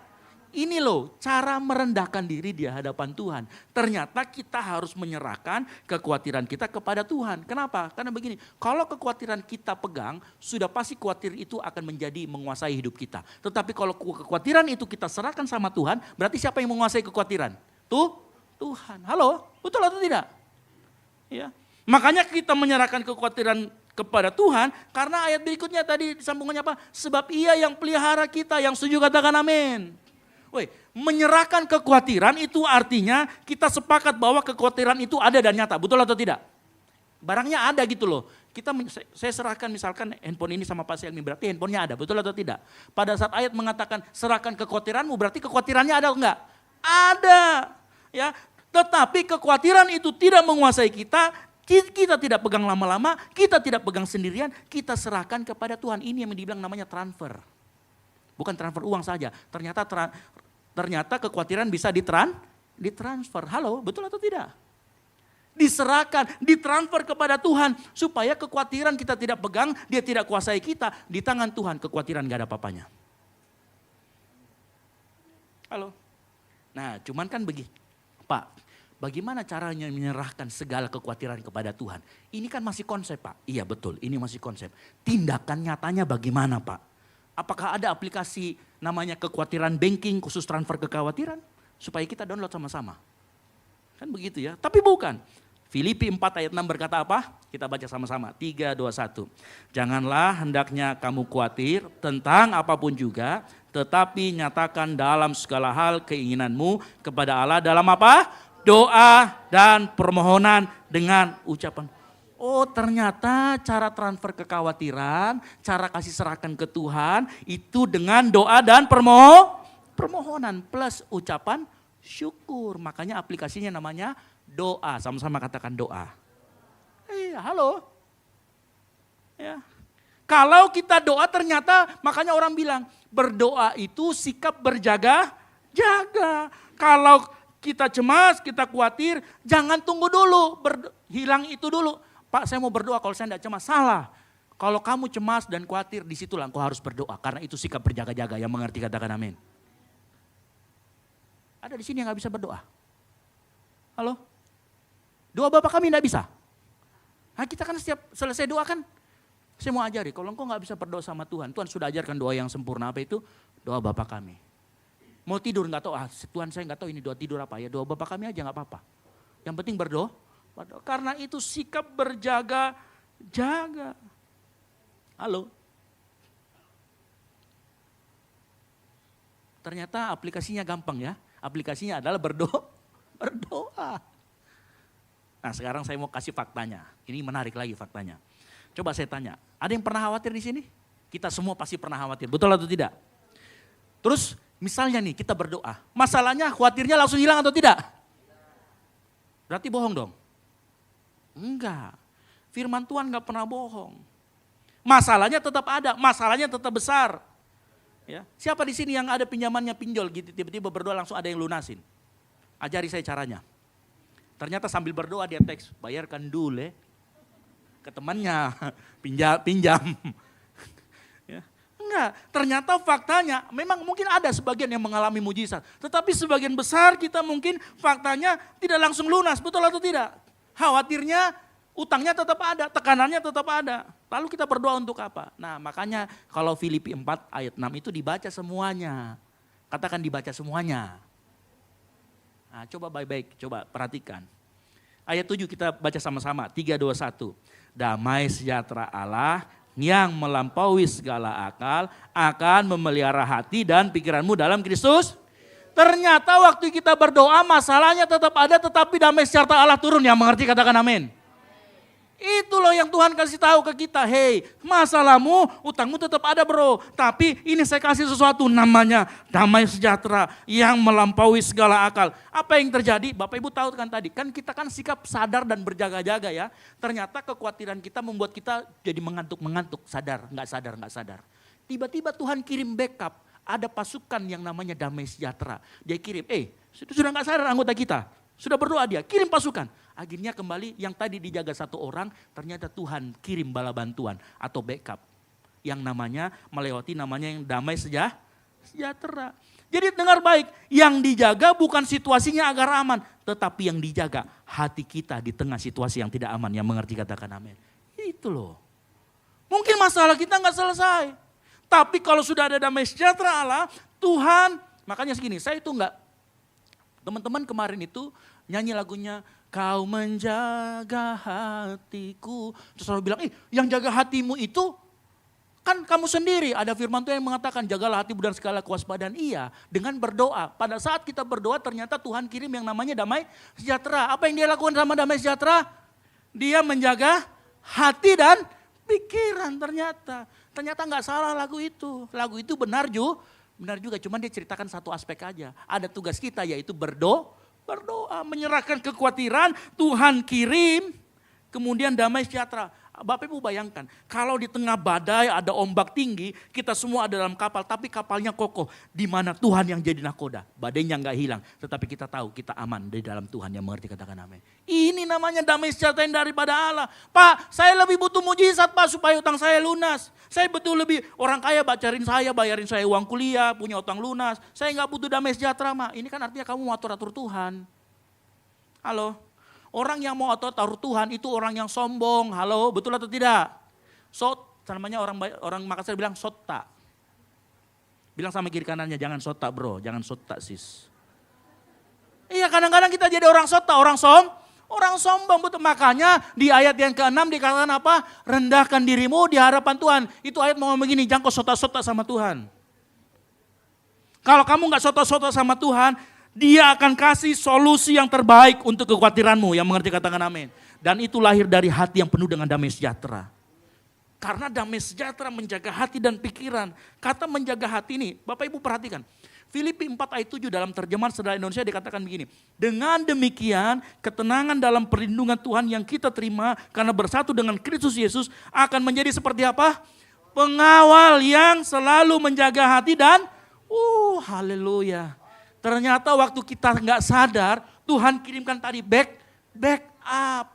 Ini loh cara merendahkan diri di hadapan Tuhan. Ternyata kita harus menyerahkan kekhawatiran kita kepada Tuhan. Kenapa? Karena begini, kalau kekhawatiran kita pegang, sudah pasti khawatir itu akan menjadi menguasai hidup kita. Tetapi kalau kekhawatiran itu kita serahkan sama Tuhan, berarti siapa yang menguasai kekhawatiran? Tuhan. Halo, betul atau tidak? Ya. Makanya kita menyerahkan kekhawatiran kepada Tuhan, karena ayat berikutnya tadi sambungannya apa? Sebab ia yang pelihara kita, yang setuju katakan amin. Woi, menyerahkan kekhawatiran itu artinya kita sepakat bahwa kekhawatiran itu ada dan nyata, betul atau tidak? Barangnya ada gitu loh. Saya serahkan misalkan handphone ini sama Pak Selmi, berarti handphonenya ada, betul atau tidak? Pada saat ayat mengatakan serahkan kekhawatiranmu, berarti kekhawatirannya ada atau enggak? Ada. Ya, tetapi kekhawatiran itu tidak menguasai kita tidak pegang lama-lama, kita tidak pegang sendirian, kita serahkan kepada Tuhan. Ini yang dibilang namanya transfer. Bukan transfer uang saja, ternyata kekhawatiran bisa ditransfer. Halo, betul atau tidak? Diserahkan, ditransfer kepada Tuhan supaya kekhawatiran kita tidak pegang, dia tidak kuasai kita. Di tangan Tuhan kekhawatiran gak ada apa-apanya. Halo. Nah, cuman kan begini, Pak, bagaimana caranya menyerahkan segala kekhawatiran kepada Tuhan? Ini kan masih konsep, Pak. Iya betul, ini masih konsep. Tindakan nyatanya bagaimana, Pak? Apakah ada aplikasi namanya kekhawatiran banking khusus transfer kekhawatiran? Supaya kita download sama-sama. Kan begitu ya, tapi bukan. Filipi 4 ayat 6 berkata apa? Kita baca sama-sama, 3, 2, 1. Janganlah hendaknya kamu khawatir tentang apapun juga, tetapi nyatakan dalam segala hal keinginanmu kepada Allah dalam apa? Doa dan permohonan dengan ucapan. Oh ternyata cara transfer kekhawatiran, cara kasih serahkan ke Tuhan itu dengan doa dan permohonan plus ucapan syukur. Makanya aplikasinya namanya doa, sama-sama katakan doa. Halo. Ya. Kalau kita doa ternyata makanya orang bilang berdoa itu sikap berjaga-jaga. Kalau kita cemas, kita khawatir, jangan tunggu dulu, hilang itu dulu. Pak saya mau berdoa kalau saya tidak cemas, salah. Kalau kamu cemas dan khawatir disitulah engkau harus berdoa. Karena itu sikap berjaga-jaga, yang mengerti katakan amin. Ada di sini yang gak bisa berdoa? Halo? Doa Bapak kami tidak bisa? Nah, kita kan setiap selesai doa kan, saya mau ajari, kalau engkau gak bisa berdoa sama Tuhan, Tuhan sudah ajarkan doa yang sempurna, apa itu? Doa Bapak kami. Mau tidur gak tahu, Tuhan saya gak tahu ini doa tidur apa ya, doa Bapak kami aja gak apa-apa. Yang penting berdoa. Karena itu sikap berjaga-jaga. Halo. Ternyata aplikasinya gampang ya. Aplikasinya adalah berdoa. Nah sekarang saya mau kasih faktanya. Ini menarik lagi faktanya. Coba saya tanya, ada yang pernah khawatir di sini? Kita semua pasti pernah khawatir, betul atau tidak? Terus misalnya nih kita berdoa, masalahnya khawatirnya langsung hilang atau tidak? Berarti bohong dong? Enggak, firman Tuhan gak pernah bohong. Masalahnya tetap ada, masalahnya tetap besar. Ya. Siapa di sini yang ada pinjamannya pinjol gitu, tiba-tiba berdoa langsung ada yang lunasin? Ajari saya caranya. Ternyata sambil berdoa dia teks, bayarkan dulu ke temannya, pinjam. Ya. Enggak, ternyata faktanya memang mungkin ada sebagian yang mengalami mujizat. Tetapi sebagian besar kita mungkin faktanya tidak langsung lunas, betul atau tidak? Khawatirnya utangnya tetap ada, tekanannya tetap ada. Lalu kita berdoa untuk apa? Nah makanya kalau Filipi 4 ayat 6 itu dibaca semuanya. Katakan dibaca semuanya. Nah, coba baik-baik, coba perhatikan. Ayat 7 kita baca sama-sama, 3, 2, 1. Damai sejahtera Allah yang melampaui segala akal akan memelihara hati dan pikiranmu dalam Kristus. Ternyata waktu kita berdoa masalahnya tetap ada tetapi damai sejahtera Allah turun, yang mengerti katakan amin. Itu loh yang Tuhan kasih tahu ke kita, hei masalahmu, utangmu tetap ada bro. Tapi ini saya kasih sesuatu namanya damai sejahtera yang melampaui segala akal. Apa yang terjadi? Bapak Ibu tahu kan tadi, kan kita kan sikap sadar dan berjaga-jaga ya. Ternyata kekhawatiran kita membuat kita jadi mengantuk-mengantuk, sadar, nggak sadar. Tiba-tiba Tuhan kirim backup, ada pasukan yang namanya damai sejahtera. Dia kirim, sudah nggak sadar anggota kita, sudah berdoa dia, kirim pasukan. Akhirnya kembali yang tadi dijaga satu orang, ternyata Tuhan kirim bala bantuan atau backup. Yang namanya melewati namanya yang damai sejahtera. Jadi dengar baik, yang dijaga bukan situasinya agar aman. Tetapi yang dijaga hati kita di tengah situasi yang tidak aman. Yang mengerti katakan amin. Itu loh. Mungkin masalah kita nggak selesai. Tapi kalau sudah ada damai sejahtera Allah, Tuhan, makanya segini, saya itu enggak, teman-teman kemarin itu nyanyi lagunya, Kau menjaga hatiku. Terus orang bilang, yang jaga hatimu itu Kan kamu sendiri ada firman Tuhan yang mengatakan jagalah hatimu dan segala kewaspadaan. Iya, dengan berdoa. Pada saat kita berdoa ternyata Tuhan kirim yang namanya damai sejahtera. Apa yang dia lakukan sama damai sejahtera? Dia menjaga hati dan pikiran ternyata. Ternyata nggak salah lagu itu. Lagu itu benar juga, cuman dia ceritakan satu aspek aja. Ada tugas kita yaitu berdoa, menyerahkan kekhawatiran, Tuhan kirim, kemudian damai sejahtera. Bapak Ibu bayangkan, kalau di tengah badai ada ombak tinggi, kita semua ada dalam kapal, tapi kapalnya kokoh. Di mana Tuhan yang jadi nakoda, badainya nggak hilang, tetapi kita tahu kita aman di dalam Tuhan yang mengerti, katakan amin. Ini namanya damai sejahtera yang daripada Allah. Pak, saya lebih butuh mujizat Pak supaya utang saya lunas. Saya betul lebih orang kaya bayarin saya uang kuliah, punya utang lunas. Saya nggak butuh damai sejahtera, Mak. Ini kan artinya kamu mau atur-atur Tuhan. Halo? Orang yang mau atur Tuhan itu orang yang sombong. Halo, betul atau tidak? Namanya orang Makassar bilang sota. Bilang sama kiri kanannya, jangan sota bro, jangan sota sis. Iya, kadang-kadang kita jadi orang sota, orang sombong. Betul. Makanya di ayat yang ke-6 dikatakan apa? Rendahkan dirimu di hadapan Tuhan. Itu ayat mau ngomong begini, jangan kau sota-sota sama Tuhan. Kalau kamu gak sota-sota sama Tuhan, Dia akan kasih solusi yang terbaik untuk kekhawatiranmu. Yang mengerti katakan amin. Dan itu lahir dari hati yang penuh dengan damai sejahtera. Karena damai sejahtera menjaga hati dan pikiran. Kata menjaga hati ini, Bapak Ibu perhatikan. Filipi 4 ayat 7 dalam terjemahan Sederhana Indonesia dikatakan begini. Dengan demikian ketenangan dalam perlindungan Tuhan yang kita terima karena bersatu dengan Kristus Yesus akan menjadi seperti apa? Pengawal yang selalu menjaga hati dan haleluya. Ternyata waktu kita nggak sadar, Tuhan kirimkan tadi back up.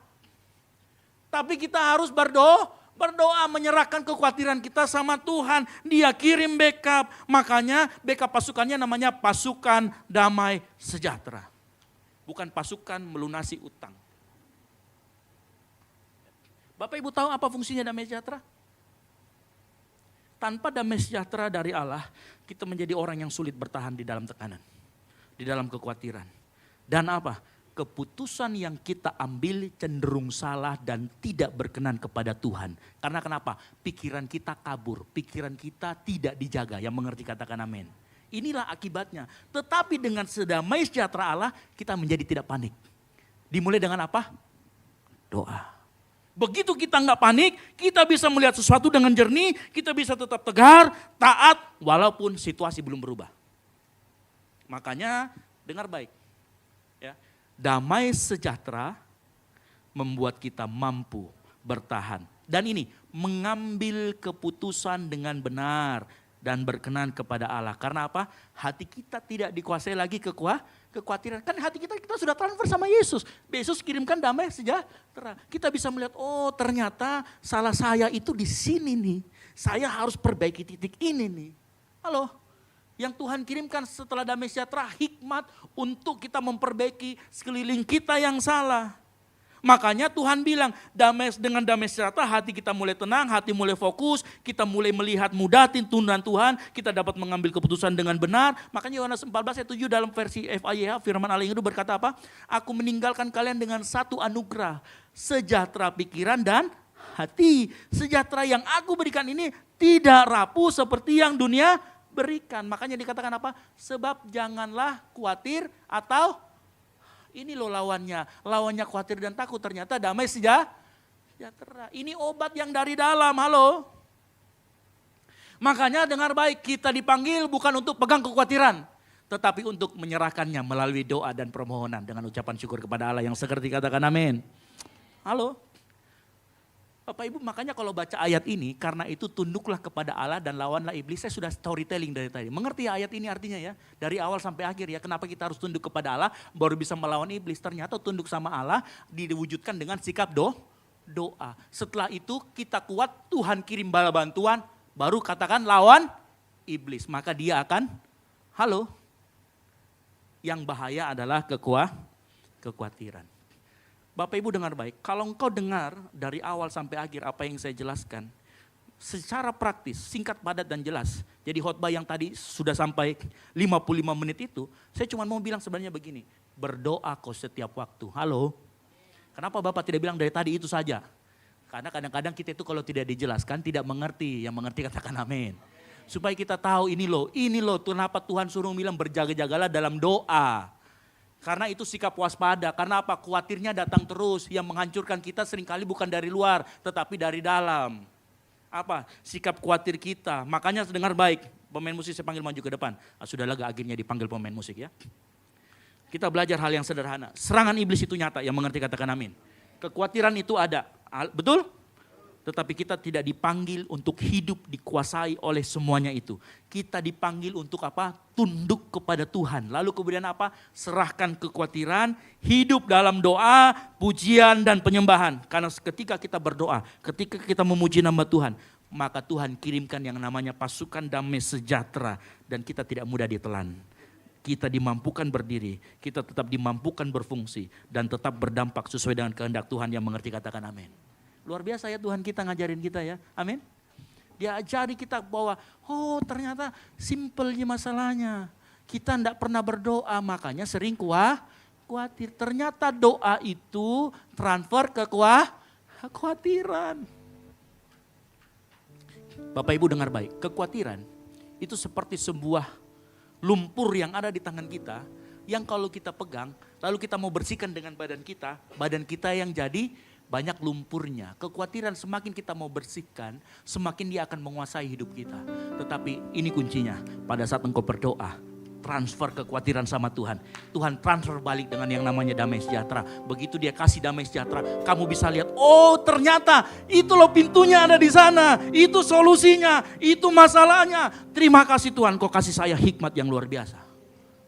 Tapi kita harus berdoa menyerahkan kekhawatiran kita sama Tuhan. Dia kirim backup. Makanya backup pasukannya namanya pasukan damai sejahtera. Bukan pasukan melunasi utang. Bapak Ibu tahu apa fungsinya damai sejahtera? Tanpa damai sejahtera dari Allah, kita menjadi orang yang sulit bertahan di dalam tekanan. Di dalam kekhawatiran. Dan apa? Keputusan yang kita ambil cenderung salah dan tidak berkenan kepada Tuhan. Karena kenapa? Pikiran kita kabur, pikiran kita tidak dijaga. Yang mengerti katakan amin. Inilah akibatnya. Tetapi dengan sedamai sejahtera Allah, kita menjadi tidak panik. Dimulai dengan apa? Doa. Begitu kita nggak panik, kita bisa melihat sesuatu dengan jernih, kita bisa tetap tegar, taat, walaupun situasi belum berubah. Makanya dengar baik, ya, damai sejahtera membuat kita mampu bertahan. Dan ini mengambil keputusan dengan benar dan berkenan kepada Allah. Karena apa? Hati kita tidak dikuasai lagi kekhawatiran. Kan hati kita sudah transfer sama Yesus. Yesus kirimkan damai sejahtera. Kita bisa melihat, oh ternyata salah saya itu di sini nih. Saya harus perbaiki titik ini nih. Halo? Yang Tuhan kirimkan setelah damai sejahtera hikmat untuk kita memperbaiki sekeliling kita yang salah. Makanya Tuhan bilang dengan damai sejahtera hati kita mulai tenang, hati mulai fokus, kita mulai melihat mudah tuntunan Tuhan, kita dapat mengambil keputusan dengan benar. Makanya Yohanes 14 ayat 7 dalam versi FIYH firman Allah yang itu berkata apa? Aku meninggalkan kalian dengan satu anugerah, sejahtera pikiran dan hati. Sejahtera yang aku berikan ini tidak rapuh seperti yang dunia berikan. Makanya dikatakan apa? Sebab janganlah khawatir atau ini loh lawannya. Lawannya khawatir dan takut ternyata damai sejahtera. Ini obat yang dari dalam. Halo. Makanya dengar baik, kita dipanggil bukan untuk pegang kekhawatiran. Tetapi untuk menyerahkannya melalui doa dan permohonan. Dengan ucapan syukur kepada Allah yang seperti katakan amin. Halo. Bapak Ibu makanya kalau baca ayat ini, karena itu tunduklah kepada Allah dan lawanlah iblis. Saya sudah storytelling dari tadi. Mengerti ayat ini artinya ya? Dari awal sampai akhir ya, kenapa kita harus tunduk kepada Allah baru bisa melawan iblis. Ternyata tunduk sama Allah diwujudkan dengan sikap doa. Setelah itu kita kuat, Tuhan kirim bala bantuan, baru katakan lawan iblis. Maka dia akan, halo, yang bahaya adalah kekhawatiran. Bapak Ibu dengar baik, kalau engkau dengar dari awal sampai akhir apa yang saya jelaskan, secara praktis, singkat, padat dan jelas. Jadi khotbah yang tadi sudah sampai 55 menit itu, saya cuma mau bilang sebenarnya begini, berdoa kau setiap waktu. Halo, kenapa Bapak tidak bilang dari tadi itu saja? Karena kadang-kadang kita itu kalau tidak dijelaskan tidak mengerti. Yang mengerti katakan amin. Supaya kita tahu ini loh kenapa Tuhan suruh bilang berjaga-jagalah dalam doa. Karena itu sikap waspada, karena apa? Khawatirnya datang terus, yang menghancurkan kita seringkali bukan dari luar, tetapi dari dalam. Apa? Sikap khawatir kita, makanya dengar baik, pemain musik saya panggil maju ke depan. Sudahlah gak akhirnya dipanggil pemain musik ya. Kita belajar hal yang sederhana, serangan iblis itu nyata, yang mengerti katakan amin. Kekhawatiran itu ada, betul? Tetapi kita tidak dipanggil untuk hidup dikuasai oleh semuanya itu. Kita dipanggil untuk apa? Tunduk kepada Tuhan. Lalu kemudian apa? Serahkan kekhawatiran, hidup dalam doa, pujian dan penyembahan. Karena ketika kita berdoa, ketika kita memuji nama Tuhan, maka Tuhan kirimkan yang namanya pasukan damai sejahtera. Dan kita tidak mudah ditelan. Kita dimampukan berdiri, kita tetap dimampukan berfungsi. Dan tetap berdampak sesuai dengan kehendak Tuhan yang mengerti katakan amin. Luar biasa ya Tuhan kita ngajarin kita ya, amin. Dia ajari kita bahwa ternyata simpelnya masalahnya. Kita tidak pernah berdoa makanya sering khawatir. Ternyata doa itu transfer ke kekhawatiran. Bapak Ibu dengar baik, kekhawatiran itu seperti sebuah lumpur yang ada di tangan kita. Yang kalau kita pegang lalu kita mau bersihkan dengan badan kita yang jadi banyak lumpurnya. Kekhawatiran semakin kita mau bersihkan, semakin dia akan menguasai hidup kita. Tetapi ini kuncinya, pada saat engkau berdoa, transfer kekhawatiran sama Tuhan. Tuhan transfer balik dengan yang namanya damai sejahtera. Begitu dia kasih damai sejahtera, kamu bisa lihat, ternyata itu loh pintunya ada di sana. Itu solusinya, itu masalahnya. Terima kasih Tuhan, kau kasih saya hikmat yang luar biasa.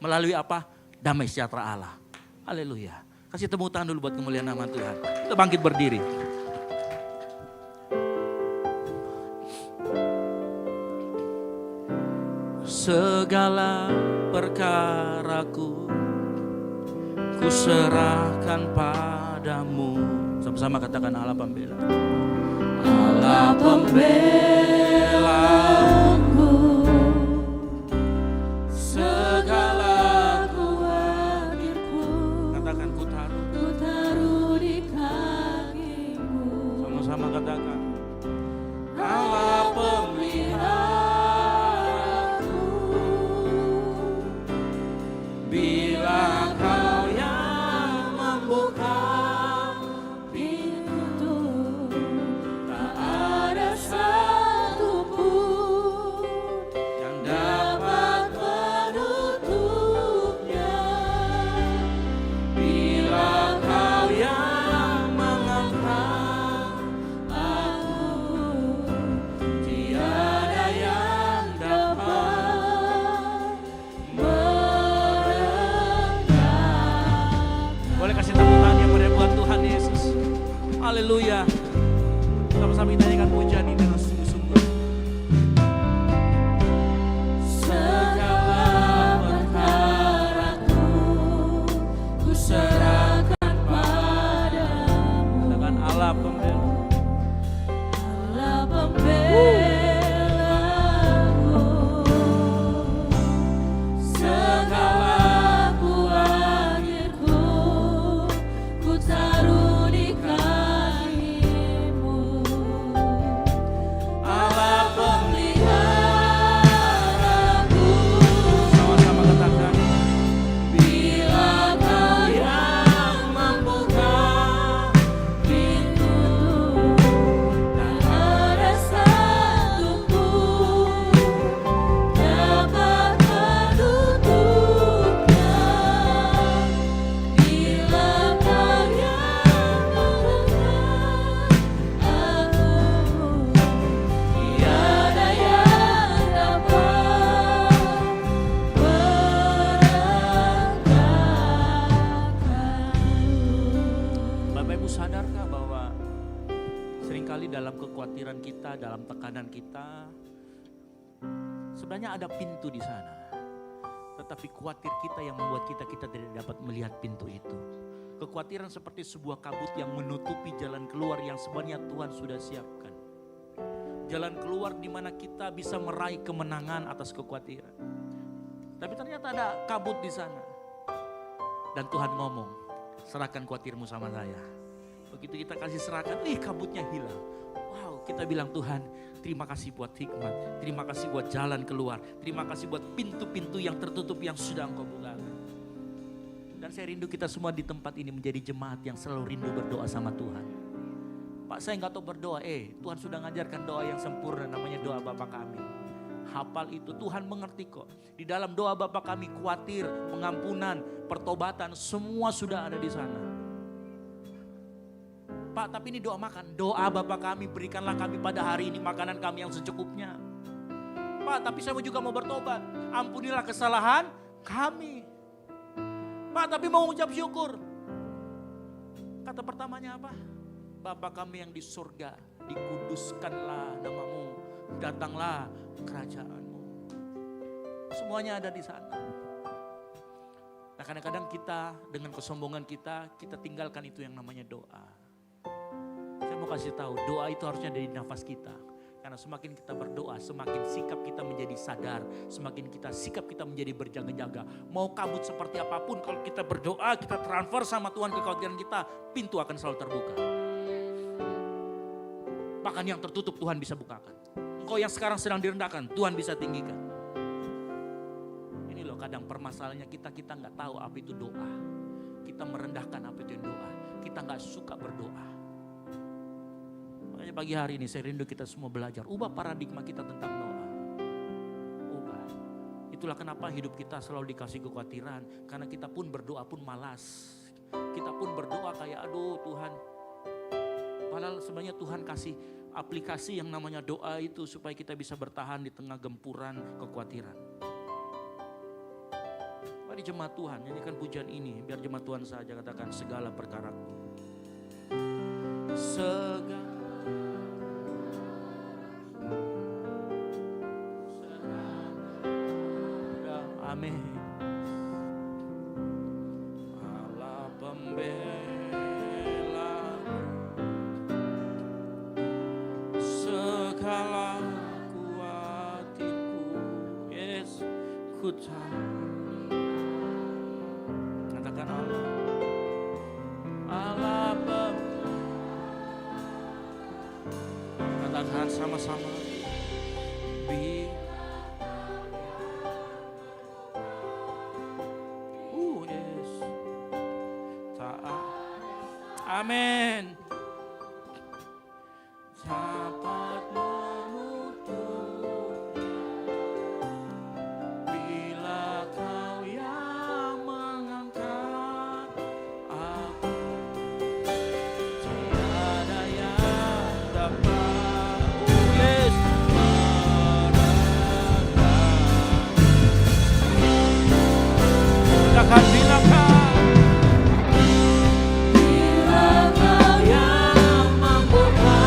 Melalui apa? Damai sejahtera Allah. Haleluya. Kasih tepuk tangan dulu buat kemuliaan nama Tuhan. Kita bangkit berdiri. Segala perkaraku ku serahkan padamu. Sama-sama katakan Allah pembela. Allah pembelaku. Segala kuatirku. Katakan ku taruh di kakimu. Sama-sama katakan. Allah pemeliharaku. Bila kau yang membuka pintu, tak ada satupun yang dapat menutupnya. Bila kau yang mengangkat aku, tiada yang dapat meredam. Boleh kasih tepuk tangan yang meriah buat Tuhan Yesus. Haleluya. Sama-sama kita nyanyikan pujian ini dengan sungguh-sungguh. Segala perkaraku ku serahkan padamu. Katakan Allah pembela. Allah pembelaku. Segala kuatirku ku taruh di kakimu. Allah pemeliharaku. Sama-sama katakan. Bila kau yang membuka pintu, tak ada satupun dapat menutupnya. Bila kau yang mengangkat aku, tiada yang dapat merendahkanmu. Bapak Ibu sadarkah bahwa seringkali dalam kekhawatiran kita, dalam tekanan kita, sebenarnya ada pintu di sana. Tetapi khawatir kita yang membuat kita tidak dapat melihat pintu itu. Kekhawatiran seperti sebuah kabut yang menutupi jalan keluar yang sebenarnya Tuhan sudah siapkan. Jalan keluar di mana kita bisa meraih kemenangan atas kekhawatiran. Tapi ternyata ada kabut di sana. Dan Tuhan ngomong, serahkan khawatirmu sama saya. Begitu kita kasih serahkan, kabutnya hilang. Wow, kita bilang Tuhan, terima kasih buat hikmat, terima kasih buat jalan keluar, terima kasih buat pintu-pintu yang tertutup yang sudah Engkau bukakan. Dan saya rindu kita semua di tempat ini menjadi jemaat yang selalu rindu berdoa sama Tuhan. Pak, saya nggak tahu berdoa. Tuhan sudah ngajarkan doa yang sempurna, namanya doa Bapa Kami. Hafal itu, Tuhan mengerti kok. Di dalam doa Bapa Kami, khawatir, pengampunan, pertobatan, semua sudah ada di sana. Pak, tapi ini doa makan. Doa Bapa Kami, berikanlah kami pada hari ini makanan kami yang secukupnya. Pak, tapi saya juga mau bertobat. Ampunilah kesalahan kami. Pak, tapi mau mengucap syukur. Kata pertamanya apa? Bapa Kami yang di surga, dikuduskanlah namamu, datanglah kerajaanmu. Semuanya ada di sana. Nah, kadang-kadang kita dengan kesombongan kita tinggalkan itu yang namanya doa. Saya mau kasih tahu, doa itu harusnya dari nafas kita. Karena semakin kita berdoa, semakin sikap kita menjadi sadar, semakin sikap kita menjadi berjaga-jaga. Mau kabut seperti apapun, kalau kita berdoa, kita transfer sama Tuhan kekhawatiran kita, pintu akan selalu terbuka. Bahkan yang tertutup Tuhan bisa bukakan. Engkau yang sekarang sedang direndahkan, Tuhan bisa tinggikan. Ini loh kadang permasalahannya kita nggak tahu apa itu doa. Kita merendahkan apa itu doa. Kita nggak suka berdoa. Makanya pagi hari ini saya rindu kita semua belajar. Ubah paradigma kita tentang doa. Ubah. Itulah kenapa hidup kita selalu dikasih kekhawatiran. Karena kita pun berdoa pun malas. Kita pun berdoa kayak aduh Tuhan. Padahal sebenarnya Tuhan kasih aplikasi yang namanya doa itu supaya kita bisa bertahan di tengah gempuran kekhawatiran. Mari jemaat Tuhan nyanyikan pujian ini biar jemaat Tuhan saja katakan segala perkaraku. Segala amin. Allah pembela segala kuatku, yes, ku tahu. Katakan Allah, Allah katakan sama-sama. Yes. Amin. Dapat menutup bila Kau yang mengangkat aku, tiada yang dapat yes merendahkan. Katakan bila Kau yang membuka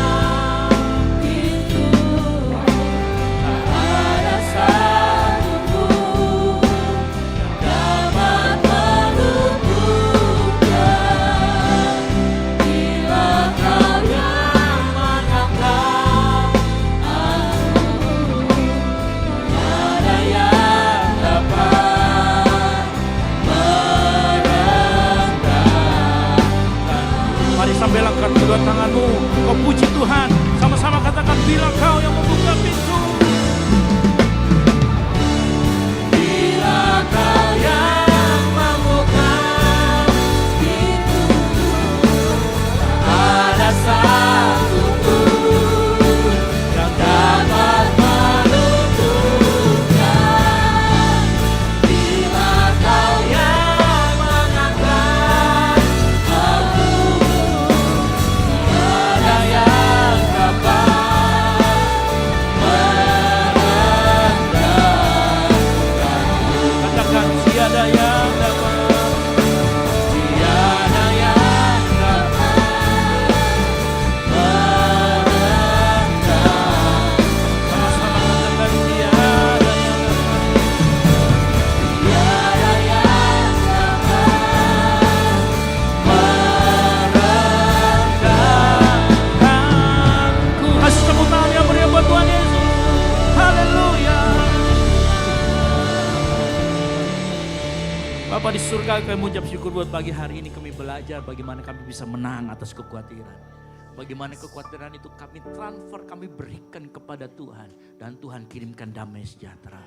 surga, kami mengucap syukur buat pagi hari ini kami belajar bagaimana kami bisa menang atas kekhawatiran. Bagaimana kekhawatiran itu kami transfer, kami berikan kepada Tuhan. Dan Tuhan kirimkan damai sejahtera.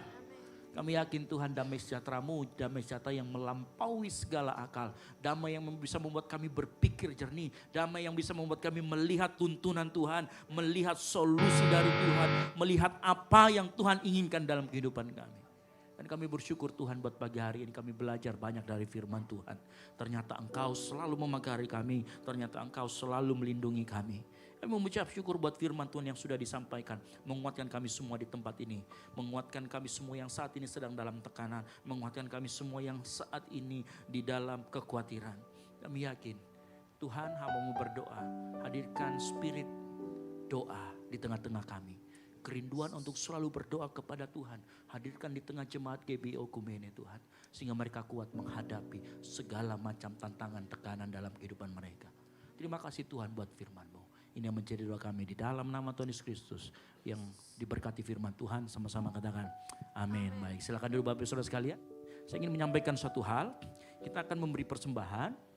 Kami yakin Tuhan damai sejahtera-Mu, damai sejahtera yang melampaui segala akal. Damai yang bisa membuat kami berpikir jernih. Damai yang bisa membuat kami melihat tuntunan Tuhan. Melihat solusi dari Tuhan. Melihat apa yang Tuhan inginkan dalam kehidupan kami. Dan kami bersyukur Tuhan buat pagi hari ini kami belajar banyak dari firman Tuhan. Ternyata Engkau selalu memagari kami. Ternyata Engkau selalu melindungi kami. Kami mengucap syukur buat firman Tuhan yang sudah disampaikan. Menguatkan kami semua di tempat ini. Menguatkan kami semua yang saat ini sedang dalam tekanan. Menguatkan kami semua yang saat ini di dalam kekhawatiran. Kami yakin Tuhan hamba-Mu berdoa. Hadirkan spirit doa di tengah-tengah kami. Kerinduan untuk selalu berdoa kepada Tuhan. Hadirkan di tengah jemaat GBI Okumene Tuhan. Sehingga mereka kuat menghadapi segala macam tantangan tekanan dalam kehidupan mereka. Terima kasih Tuhan buat firman-Mu. Ini yang menjadi doa kami di dalam nama Tuhan Yesus Kristus. Yang diberkati firman Tuhan, sama-sama katakan amin. Baik, silakan dulu Bapak Saudara sekalian. Saya ingin menyampaikan suatu hal. Kita akan memberi persembahan.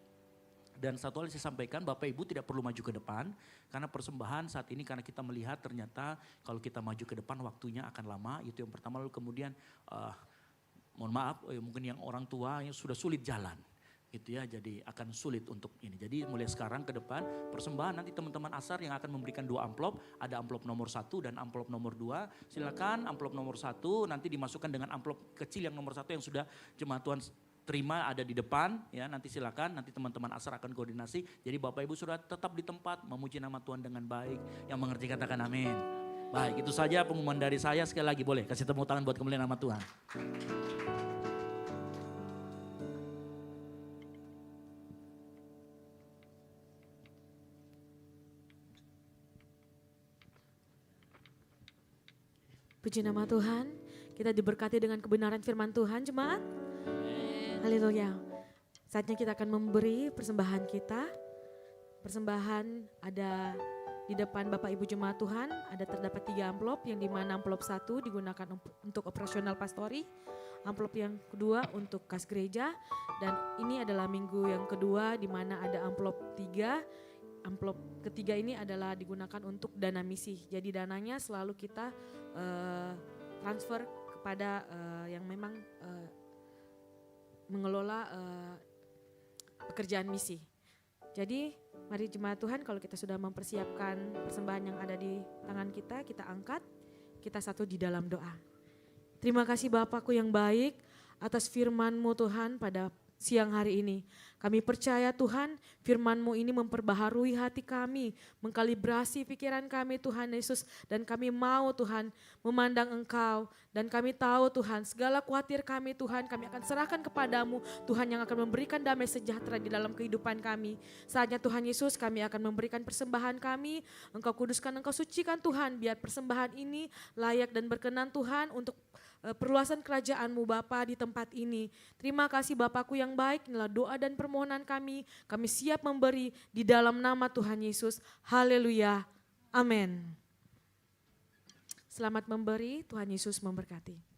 Dan satu hal saya sampaikan, Bapak Ibu tidak perlu maju ke depan. Karena persembahan saat ini karena kita melihat ternyata kalau kita maju ke depan waktunya akan lama. Itu yang pertama, lalu kemudian mohon maaf mungkin yang orang tua yang sudah sulit jalan. Gitu ya, jadi akan sulit untuk ini. Jadi mulai sekarang ke depan persembahan nanti teman-teman Asar yang akan memberikan 2 amplop. Ada amplop nomor 1 dan amplop nomor 2. Silakan amplop nomor 1 nanti dimasukkan dengan amplop kecil yang nomor 1 yang sudah jemaat Tuhan terima ada di depan ya, nanti silakan, nanti teman-teman Asar akan koordinasi. Jadi Bapak Ibu sudah tetap di tempat memuji nama Tuhan dengan baik. Yang mengerti katakan amin. Baik, itu saja pengumuman dari saya. Sekali lagi boleh kasih tepuk tangan buat kemuliaan nama Tuhan. Puji nama Tuhan, kita diberkati dengan kebenaran firman Tuhan jemaat. Haleluya. Saatnya kita akan memberi persembahan kita. Persembahan ada di depan Bapak Ibu jemaat Tuhan. Ada terdapat 3 amplop yang dimana amplop 1 digunakan untuk operasional pastori. Amplop yang kedua untuk kas gereja. Dan ini adalah minggu yang kedua di mana ada amplop 3. Amplop ketiga ini adalah digunakan untuk dana misi. Jadi dananya selalu kita transfer kepada yang memang mengelola pekerjaan misi. Jadi mari jemaat Tuhan kalau kita sudah mempersiapkan persembahan yang ada di tangan kita, kita angkat, kita satu di dalam doa. Terima kasih Bapakku yang baik atas firman-Mu Tuhan pada siang hari ini. Kami percaya Tuhan firman-Mu ini memperbaharui hati kami, mengkalibrasi pikiran kami Tuhan Yesus. Dan kami mau Tuhan memandang Engkau. Dan kami tahu Tuhan segala khawatir kami Tuhan kami akan serahkan kepadamu. Tuhan yang akan memberikan damai sejahtera di dalam kehidupan kami. Saatnya Tuhan Yesus kami akan memberikan persembahan kami. Engkau kuduskan, Engkau sucikan Tuhan. Biar persembahan ini layak dan berkenan Tuhan untuk perluasan kerajaan-Mu Bapa di tempat ini. Terima kasih Bapakku yang baik, inilah doa dan permohonan kami. Kami siap memberi di dalam nama Tuhan Yesus. Haleluya. Amin. Selamat memberi, Tuhan Yesus memberkati.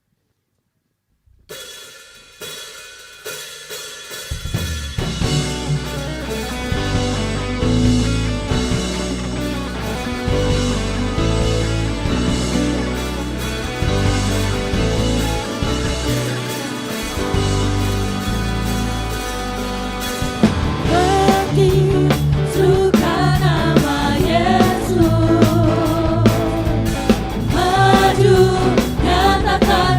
Suka nama Yesus, maju nyatakan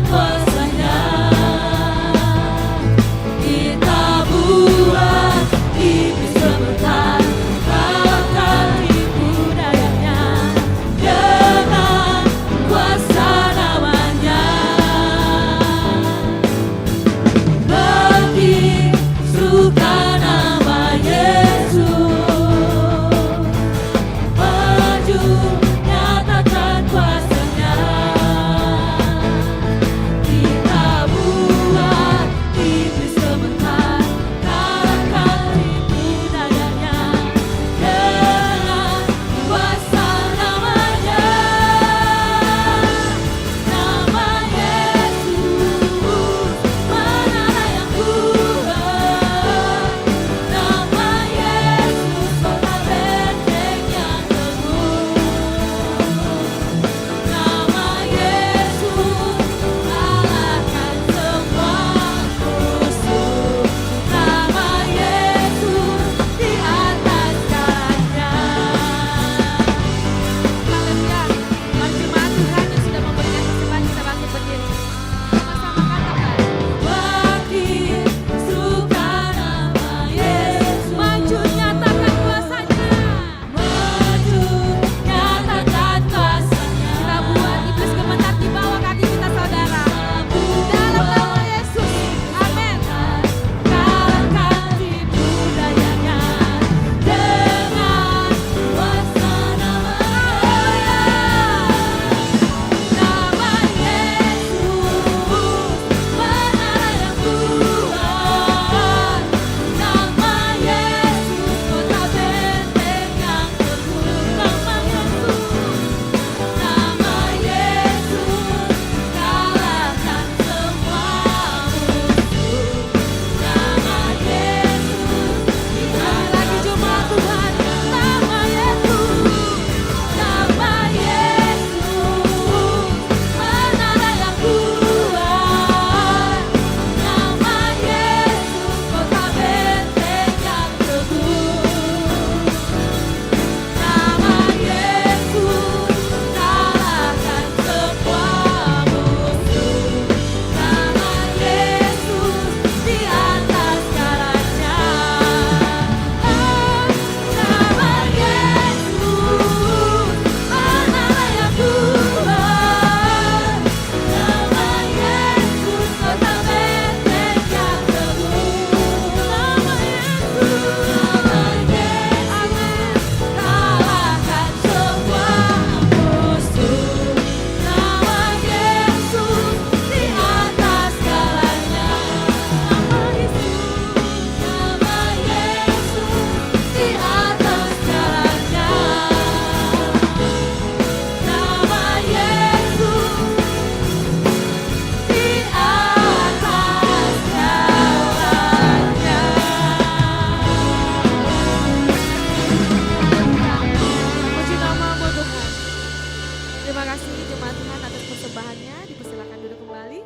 kasih jemaat Tuhan atas persembahannya. Dipersilakan duduk kembali.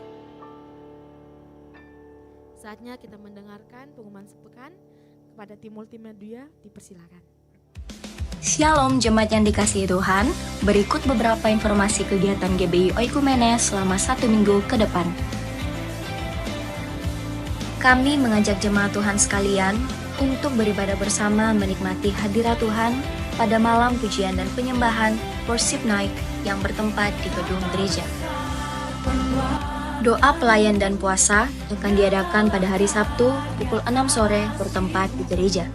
Saatnya kita mendengarkan pengumuman sepekan kepada tim multimedia. Dipersilakan. Shalom jemaat yang dikasihi Tuhan, berikut beberapa informasi kegiatan GBI Oikumene selama 1 minggu ke depan. Kami mengajak jemaat Tuhan sekalian untuk beribadah bersama menikmati hadirat Tuhan pada malam pujian dan penyembahan Worship Night yang bertempat di gedung gereja. Doa pelayan dan puasa akan diadakan pada hari Sabtu pukul 6 sore bertempat di gereja.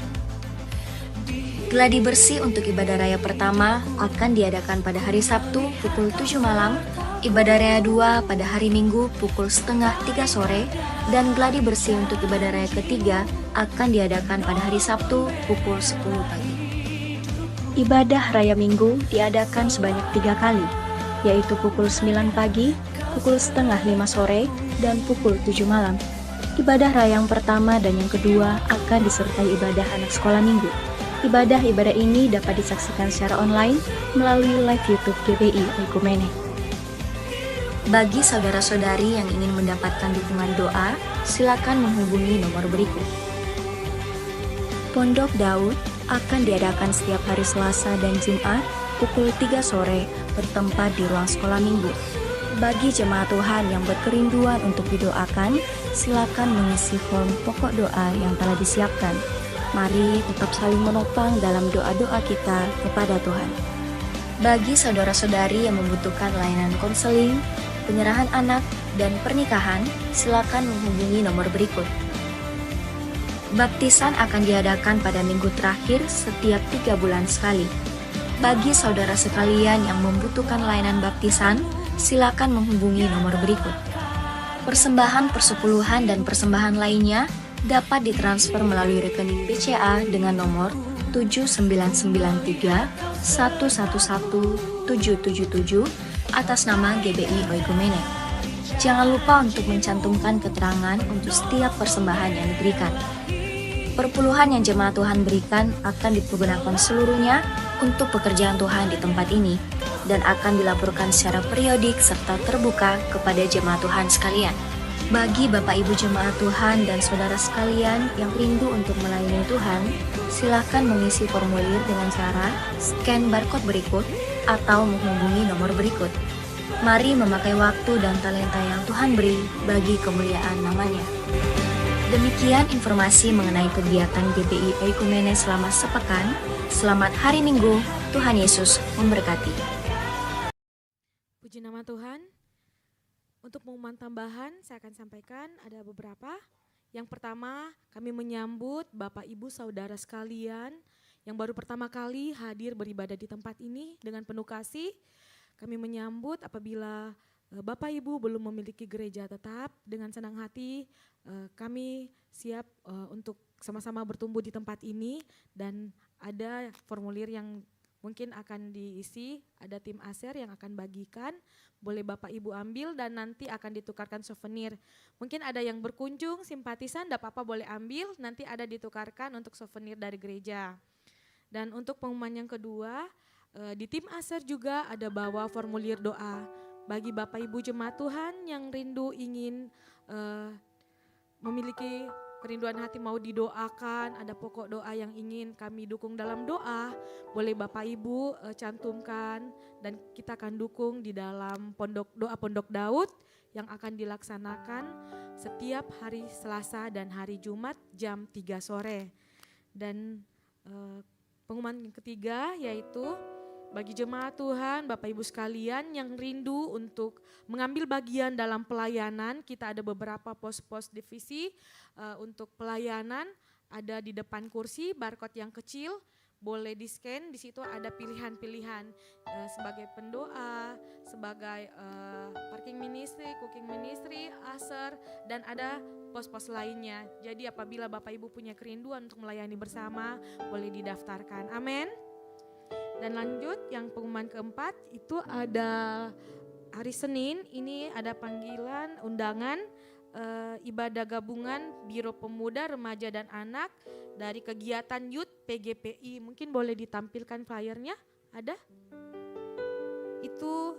Gladi bersih untuk ibadah raya pertama akan diadakan pada hari Sabtu pukul 7 malam, ibadah raya 2 pada hari Minggu pukul setengah 3 sore, dan gladi bersih untuk ibadah raya ketiga akan diadakan pada hari Sabtu pukul 10 pagi. Ibadah raya Minggu diadakan sebanyak 3 kali, yaitu pukul 9 pagi, pukul setengah 5 sore, dan pukul 7 malam. Ibadah raya yang pertama dan yang kedua akan disertai ibadah anak sekolah minggu. Ibadah-ibadah ini dapat disaksikan secara online melalui live YouTube GBI Oikumene. Bagi saudara-saudari yang ingin mendapatkan dukungan doa, silakan menghubungi nomor berikut. Pondok Daud akan diadakan setiap hari Selasa dan Jumat pukul 3 sore bertempat di ruang sekolah minggu. Bagi jemaat Tuhan yang berkerinduan untuk didoakan, silakan mengisi form pokok doa yang telah disiapkan. Mari tetap saling menopang dalam doa-doa kita kepada Tuhan. Bagi saudara-saudari yang membutuhkan layanan konseling, penyerahan anak, dan pernikahan, silakan menghubungi nomor berikut. Baptisan akan diadakan pada minggu terakhir setiap 3 bulan sekali. Bagi saudara sekalian yang membutuhkan layanan baptisan, silakan menghubungi nomor berikut. Persembahan persepuluhan dan persembahan lainnya dapat ditransfer melalui rekening BCA dengan nomor 7993 111 777 atas nama GBI Oikumene. Jangan lupa untuk mencantumkan keterangan untuk setiap persembahan yang diberikan. Perpuluhan yang jemaat Tuhan berikan akan dipergunakan seluruhnya untuk pekerjaan Tuhan di tempat ini dan akan dilaporkan secara periodik serta terbuka kepada jemaat Tuhan sekalian. Bagi Bapak Ibu jemaat Tuhan dan saudara sekalian yang rindu untuk melayani Tuhan, silakan mengisi formulir dengan cara scan barcode berikut atau menghubungi nomor berikut. Mari memakai waktu dan talenta yang Tuhan beri bagi kemuliaan namanya. Demikian informasi mengenai kegiatan GBI Oikumene selama sepekan. Selamat hari Minggu, Tuhan Yesus memberkati. Puji nama Tuhan. Untuk pengumuman tambahan saya akan sampaikan ada beberapa. Yang pertama, kami menyambut Bapak Ibu Saudara sekalian yang baru pertama kali hadir beribadah di tempat ini dengan penuh kasih. Kami menyambut apabila Bapak Ibu belum memiliki gereja tetap, dengan senang hati kami siap untuk sama-sama bertumbuh di tempat ini, dan ada formulir yang mungkin akan diisi, ada tim ASER yang akan bagikan, boleh Bapak Ibu ambil dan nanti akan ditukarkan souvenir. Mungkin ada yang berkunjung, simpatisan, tidak apa-apa boleh ambil, nanti ada ditukarkan untuk souvenir dari gereja. Dan untuk pengumuman yang kedua, di tim ASER juga ada bawa formulir doa. Bagi Bapak Ibu jemaat Tuhan yang rindu ingin memiliki kerinduan hati mau didoakan, ada pokok doa yang ingin kami dukung dalam doa, boleh Bapak Ibu cantumkan dan kita akan dukung di dalam doa Pondok Daud yang akan dilaksanakan setiap hari Selasa dan hari Jumat jam 3 sore. Dan pengumuman yang ketiga yaitu bagi jemaat Tuhan, Bapak Ibu sekalian yang rindu untuk mengambil bagian dalam pelayanan, kita ada beberapa pos-pos divisi untuk pelayanan, ada di depan kursi barcode yang kecil, boleh di-scan, di situ ada pilihan-pilihan sebagai pendoa, sebagai parking ministry, cooking ministry, ASER, dan ada pos-pos lainnya. Jadi apabila Bapak Ibu punya kerinduan untuk melayani bersama, boleh didaftarkan. Amin. Dan lanjut yang pengumuman keempat itu ada hari Senin, ini ada panggilan undangan ibadah gabungan Biro Pemuda, Remaja dan Anak dari kegiatan Youth PGPI. Mungkin boleh ditampilkan flyernya, ada? Itu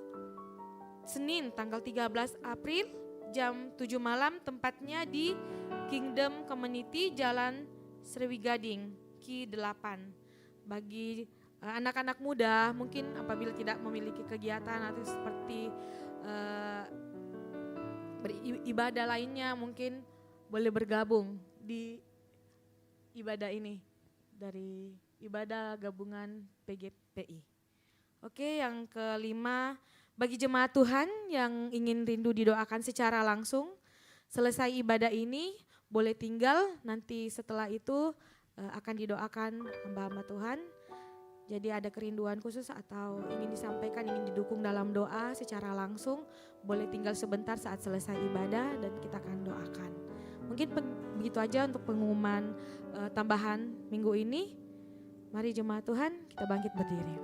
Senin tanggal 13 April jam 7 malam, tempatnya di Kingdom Community Jalan Sriwigading Ki8. Bagi anak-anak muda mungkin apabila tidak memiliki kegiatan atau seperti beribadah lainnya, mungkin boleh bergabung di ibadah ini dari ibadah gabungan PGPI. Oke, yang kelima, bagi jemaat Tuhan yang ingin rindu didoakan secara langsung, selesai ibadah ini boleh tinggal, nanti setelah itu akan didoakan hamba-hamba Tuhan. Jadi ada kerinduan khusus atau ingin disampaikan, ingin didukung dalam doa secara langsung, boleh tinggal sebentar saat selesai ibadah dan kita akan doakan. Mungkin begitu aja untuk pengumuman tambahan minggu ini. Mari jemaat Tuhan, kita bangkit berdiri.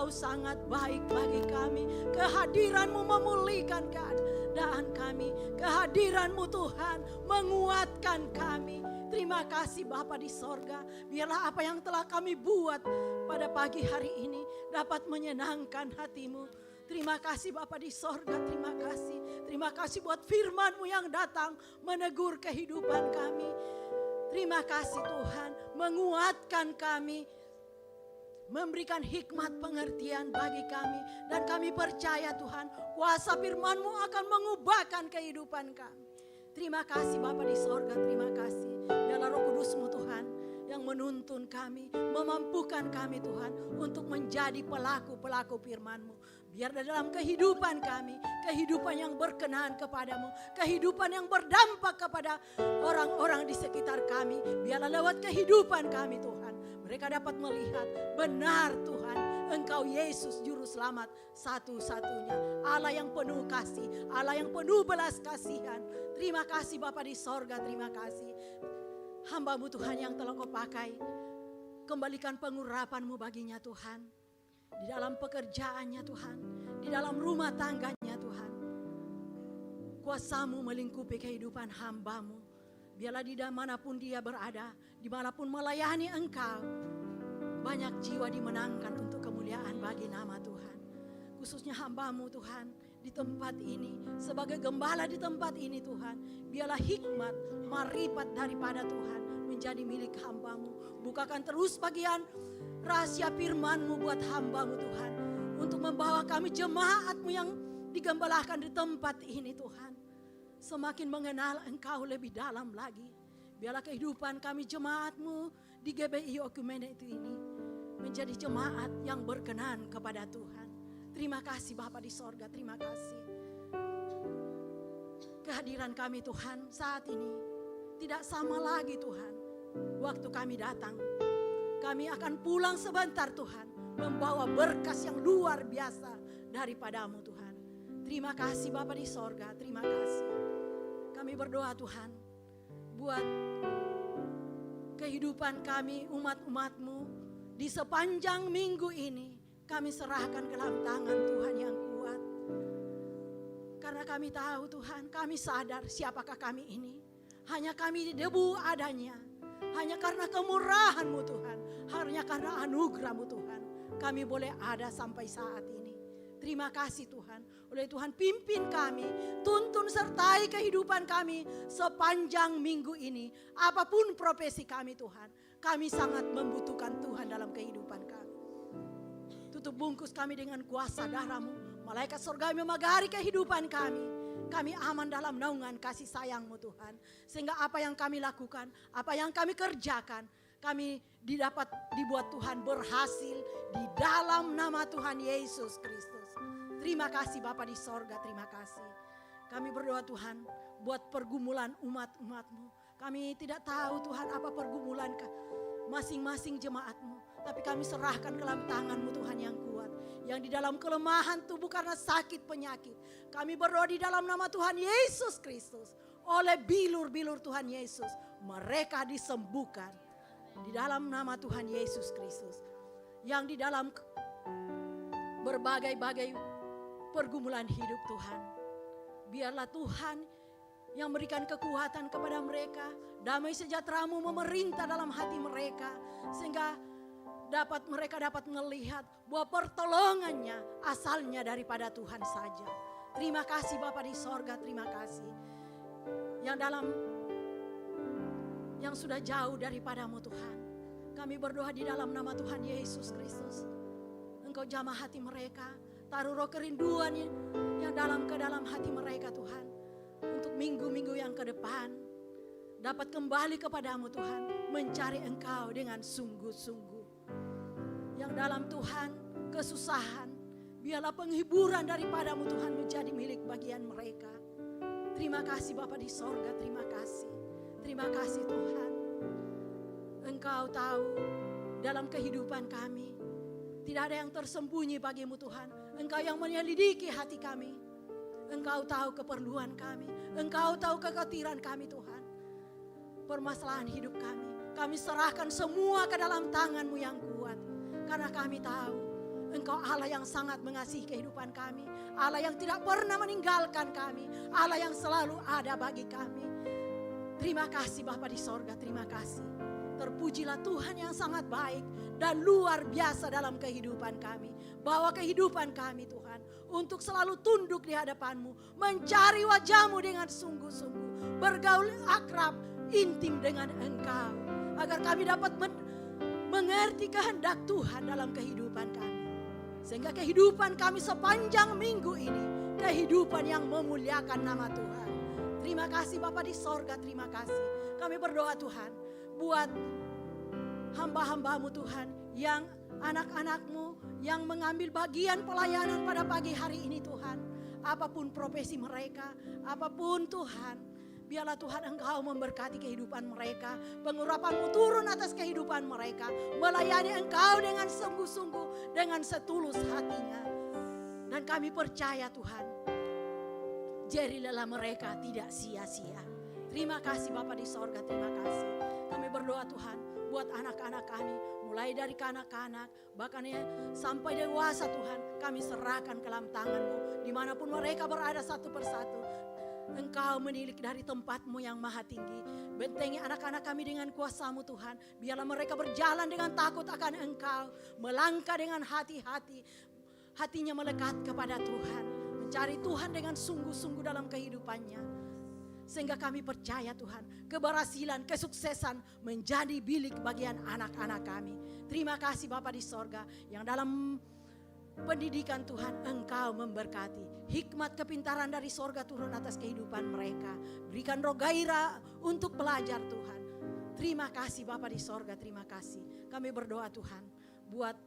Sangat baik bagi kami. Kehadiran-Mu memulihkan keadaan kami. Kehadiran-Mu Tuhan menguatkan kami. Terima kasih Bapa di sorga. Biarlah apa yang telah kami buat pada pagi hari ini dapat menyenangkan hati-Mu. Terima kasih Bapa di sorga, terima kasih. Terima kasih buat firman-Mu yang datang menegur kehidupan kami. Terima kasih Tuhan, menguatkan kami, memberikan hikmat pengertian bagi kami. Dan kami percaya Tuhan, kuasa firman-Mu akan mengubahkan kehidupan kami. Terima kasih Bapa di sorga, terima kasih. Dalam Roh Kudus-Mu Tuhan yang menuntun kami, memampukan kami Tuhan untuk menjadi pelaku-pelaku firman-Mu. Biar dalam kehidupan kami, kehidupan yang berkenan kepadamu, kehidupan yang berdampak kepada orang-orang di sekitar kami. Biarlah lewat kehidupan kami Tuhan, mereka dapat melihat benar Tuhan, Engkau Yesus Juru Selamat satu-satunya. Allah yang penuh kasih, Allah yang penuh belas kasihan. Terima kasih Bapa di sorga, terima kasih. Hamba-Mu Tuhan yang telah Kau pakai, kembalikan pengurapan-Mu baginya Tuhan. Di dalam pekerjaannya Tuhan, di dalam rumah tangganya Tuhan. Kuasa-Mu melingkupi kehidupan hamba-Mu. Biarlah di manapun dia berada, dimanapun melayani Engkau, banyak jiwa dimenangkan untuk kemuliaan bagi nama Tuhan. Khususnya hamba-Mu Tuhan di tempat ini, sebagai gembala di tempat ini Tuhan, biarlah hikmat, marifat daripada Tuhan menjadi milik hamba-Mu. Bukakan terus bagian rahasia firman-Mu buat hamba-Mu Tuhan, untuk membawa kami jemaat-Mu yang digembalakan di tempat ini Tuhan. Semakin mengenal Engkau lebih dalam lagi. Biarlah kehidupan kami jemaat-Mu di GBI Oikumene itu ini menjadi jemaat yang berkenan kepada Tuhan. Terima kasih Bapa di sorga, terima kasih. Kehadiran kami Tuhan saat ini tidak sama lagi Tuhan. Waktu kami datang, kami akan pulang sebentar Tuhan, membawa berkas yang luar biasa daripada-Mu Tuhan. Terima kasih Bapa di sorga, terima kasih. Kami berdoa Tuhan, buat kehidupan kami umat-umat-Mu di sepanjang minggu ini, kami serahkan ke dalam tangan Tuhan yang kuat. Karena kami tahu Tuhan, kami sadar siapakah kami ini. Hanya kami debu adanya. Hanya karena kemurahan-Mu Tuhan. Hanya karena anugerah-Mu Tuhan. Kami boleh ada sampai saat ini. Terima kasih Tuhan. Oleh Tuhan pimpin kami. Tuntun sertai kehidupan kami sepanjang minggu ini. Apapun profesi kami Tuhan. Kami sangat membutuhkan Tuhan dalam kehidupan kami. Tutup bungkus kami dengan kuasa darah-Mu. Malaikat surga memagari kehidupan kami. Kami aman dalam naungan kasih sayang-Mu Tuhan. Sehingga apa yang kami lakukan, apa yang kami kerjakan, kami dibuat Tuhan berhasil di dalam nama Tuhan Yesus Kristus. Terima kasih Bapa di sorga, terima kasih. Kami berdoa Tuhan buat pergumulan umat-umat-Mu. Kami tidak tahu Tuhan apa pergumulan masing-masing jemaat-Mu. Tapi kami serahkan ke dalam tangan-Mu Tuhan yang kuat. Yang di dalam kelemahan tubuh karena sakit penyakit. Kami berdoa di dalam nama Tuhan Yesus Kristus. Oleh bilur-bilur Tuhan Yesus. Mereka disembuhkan. Di dalam nama Tuhan Yesus Kristus. Yang di dalam berbagai-bagai pergumulan hidup Tuhan. Biarlah Tuhan yang berikan kekuatan kepada mereka. Damai sejahtera-Mu memerintah dalam hati mereka. Sehingga mereka dapat melihat bahwa pertolongannya asalnya daripada Tuhan saja. Terima kasih Bapa di sorga, terima kasih. Yang sudah jauh daripada-Mu Tuhan. Kami berdoa di dalam nama Tuhan Yesus Kristus. Engkau jamah hati mereka. Taruh roh kerinduan yang ke dalam hati mereka Tuhan. Untuk minggu-minggu yang ke depan. Dapat kembali kepada-Mu Tuhan. Mencari Engkau dengan sungguh-sungguh. Yang dalam Tuhan kesusahan, biarlah penghiburan daripada-Mu Tuhan menjadi milik bagian mereka. Terima kasih Bapa di sorga, terima kasih. Terima kasih Tuhan. Engkau tahu dalam kehidupan kami, tidak ada yang tersembunyi bagi-Mu Tuhan. Engkau yang menyelidiki hati kami. Engkau tahu keperluan kami. Engkau tahu kekhawatiran kami Tuhan. Permasalahan hidup kami serahkan semua ke dalam tangan-Mu yang kuat. Karena kami tahu Engkau Allah yang sangat mengasihi kehidupan kami. Allah yang tidak pernah meninggalkan kami. Allah yang selalu ada bagi kami. Terima kasih Bapa di sorga, terima kasih. Terpujilah Tuhan yang sangat baik dan luar biasa dalam kehidupan kami. Bawa kehidupan kami Tuhan untuk selalu tunduk di hadapan-Mu. Mencari wajah-Mu dengan sungguh-sungguh. Bergaul akrab, intim dengan Engkau. Agar kami dapat mengerti kehendak Tuhan dalam kehidupan kami. Sehingga kehidupan kami sepanjang minggu ini. Kehidupan yang memuliakan nama Tuhan. Terima kasih Bapa di sorga, terima kasih. Kami berdoa Tuhan. Buat hamba-hamba-Mu Tuhan. Yang anak-anak-Mu yang mengambil bagian pelayanan pada pagi hari ini Tuhan. Apapun profesi mereka. Apapun Tuhan. Biarlah Tuhan Engkau memberkati kehidupan mereka. Pengurapan-Mu turun atas kehidupan mereka. Melayani Engkau dengan sungguh-sungguh. Dengan setulus hatinya. Dan kami percaya Tuhan. Jeri lelah mereka tidak sia-sia. Terima kasih Bapa di sorga, terima kasih. Kami berdoa Tuhan buat anak-anak kami. Mulai dari kanak-kanak bahkan sampai dewasa Tuhan. Kami serahkan ke dalam tangan-Mu. Dimanapun mereka berada satu persatu. Engkau menilik dari tempat-Mu yang maha tinggi. Bentengi anak-anak kami dengan kuasa-Mu Tuhan. Biarlah mereka berjalan dengan takut akan Engkau. Melangkah dengan hati-hati. Hatinya melekat kepada Tuhan. Mencari Tuhan dengan sungguh-sungguh dalam kehidupannya. Sehingga kami percaya Tuhan. Keberhasilan, kesuksesan menjadi bilik bagian anak-anak kami. Terima kasih Bapa di sorga. Yang dalam pendidikan Tuhan Engkau memberkati. Hikmat kepintaran dari sorga turun atas kehidupan mereka. Berikan roh gairah untuk belajar Tuhan. Terima kasih Bapa di sorga, terima kasih. Kami berdoa Tuhan buat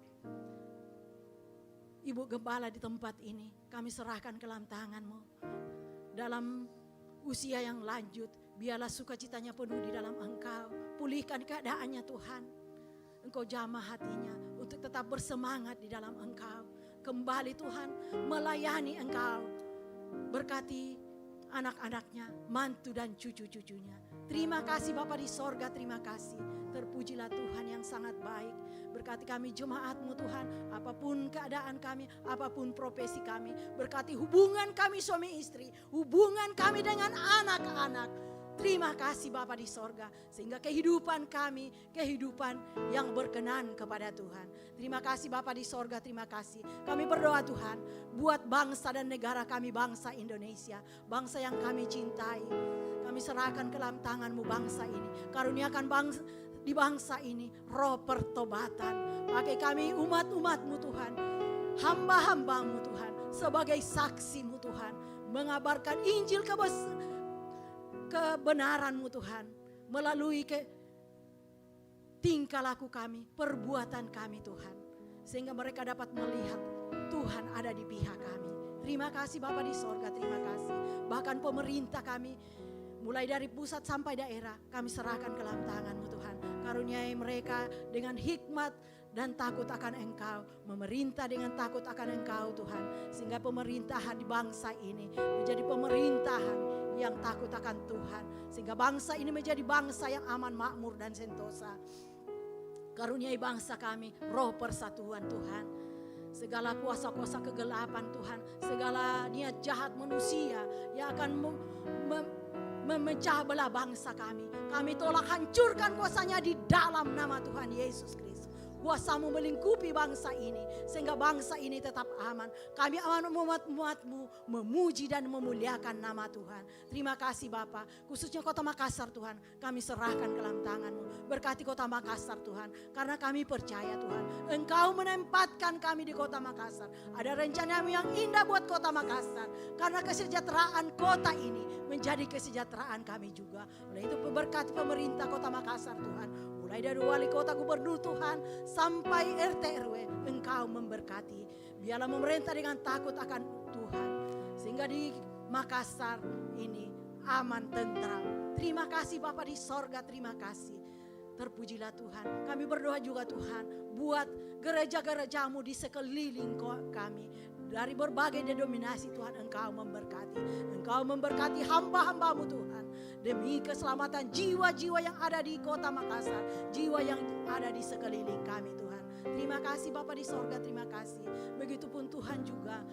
Ibu Gembala di tempat ini. Kami serahkan ke dalam tangan-Mu. Dalam usia yang lanjut, biarlah sukacitanya penuh di dalam Engkau. Pulihkan keadaannya Tuhan. Engkau jamah hatinya untuk tetap bersemangat di dalam Engkau. Kembali Tuhan melayani Engkau. Berkati anak-anaknya, mantu dan cucu-cucunya. Terima kasih Bapa di sorga, terima kasih. Terpujilah Tuhan yang sangat baik. Berkati kami jemaat-Mu Tuhan, apapun keadaan kami, apapun profesi kami. Berkati hubungan kami suami istri, hubungan kami dengan anak-anak. Terima kasih Bapa di sorga, sehingga kehidupan kami, kehidupan yang berkenan kepada Tuhan. Terima kasih Bapa di sorga, terima kasih. Kami berdoa Tuhan, buat bangsa dan negara kami, bangsa Indonesia, bangsa yang kami cintai. Kami serahkan ke dalam tangan-Mu bangsa ini. Karuniakan di bangsa ini roh pertobatan. Pakai kami umat-umat-Mu Tuhan, hamba-hamba-Mu Tuhan, sebagai saksi-Mu Tuhan, mengabarkan Injil kebenaran-Mu Tuhan, melalui tingkah laku kami, perbuatan kami Tuhan, sehingga mereka dapat melihat Tuhan ada di pihak kami. Terima kasih Bapa di sorga, terima kasih. Bahkan pemerintah kami, mulai dari pusat sampai daerah, kami serahkan ke dalam tangan-Mu Tuhan. Karuniai mereka dengan hikmat dan takut akan Engkau, memerintah dengan takut akan Engkau Tuhan, sehingga pemerintahan di bangsa ini menjadi pemerintahan yang takut akan Tuhan, sehingga bangsa ini menjadi bangsa yang aman, makmur dan sentosa. Karuniai bangsa kami roh persatuan Tuhan. Segala kuasa-kuasa kegelapan Tuhan, segala niat jahat manusia yang akan memecah belah bangsa kami, kami tolak, hancurkan kuasanya di dalam nama Tuhan Yesus Kristus. Kuasa-Mu melingkupi bangsa ini, sehingga bangsa ini tetap aman. Kami aman umat-umat-Mu, memuji dan memuliakan nama Tuhan. Terima kasih Bapa, khususnya Kota Makassar Tuhan, kami serahkan ke dalam tangan-Mu. Berkati Kota Makassar Tuhan, karena kami percaya Tuhan, Engkau menempatkan kami di Kota Makassar. Ada rencana-Mu yang indah buat Kota Makassar, karena kesejahteraan kota ini menjadi kesejahteraan kami juga. Oleh itu berkati pemerintah Kota Makassar Tuhan, mulai dari wali kota, gubernur Tuhan, sampai RT RW, Engkau memberkati. Biarlah memerintah dengan takut akan Tuhan, sehingga di Makassar ini aman, tentram. Terima kasih Bapa di sorga, terima kasih. Terpujilah Tuhan. Kami berdoa juga Tuhan, buat gereja-gereja-Mu di sekeliling kami. Dari berbagai denominasi Tuhan, Engkau memberkati. Engkau memberkati hamba-hamba-Mu Tuhan. Demi keselamatan jiwa-jiwa yang ada di Kota Makassar, jiwa yang ada di sekeliling kami Tuhan. Terima kasih Bapa di sorga, terima kasih. Begitupun Tuhan juga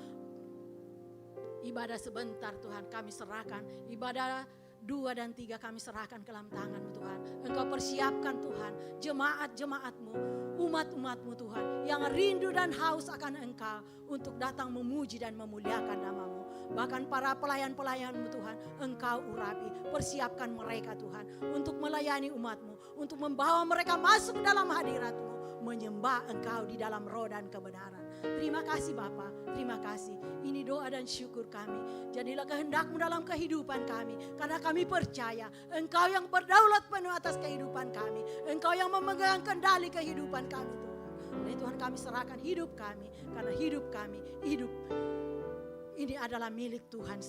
ibadah sebentar Tuhan kami serahkan. Ibadah 2 dan 3 kami serahkan ke dalam tangan-Mu Tuhan. Engkau persiapkan Tuhan jemaat-jemaat-Mu, umat-umat-Mu Tuhan, yang rindu dan haus akan Engkau untuk datang memuji dan memuliakan nama-Mu. Bahkan para pelayan-pelayan-Mu Tuhan, Engkau urapi, persiapkan mereka Tuhan untuk melayani umat-Mu, untuk membawa mereka masuk dalam hadirat-Mu, menyembah Engkau di dalam roh dan kebenaran. Terima kasih Bapa, terima kasih. Ini doa dan syukur kami. Jadilah kehendak-Mu dalam kehidupan kami, karena kami percaya Engkau yang berdaulat penuh atas kehidupan kami. Engkau yang memegang kendali kehidupan kami Tuhan. Oleh Tuhan kami serahkan hidup kami, karena hidup kami, hidup ini adalah milik Tuhan.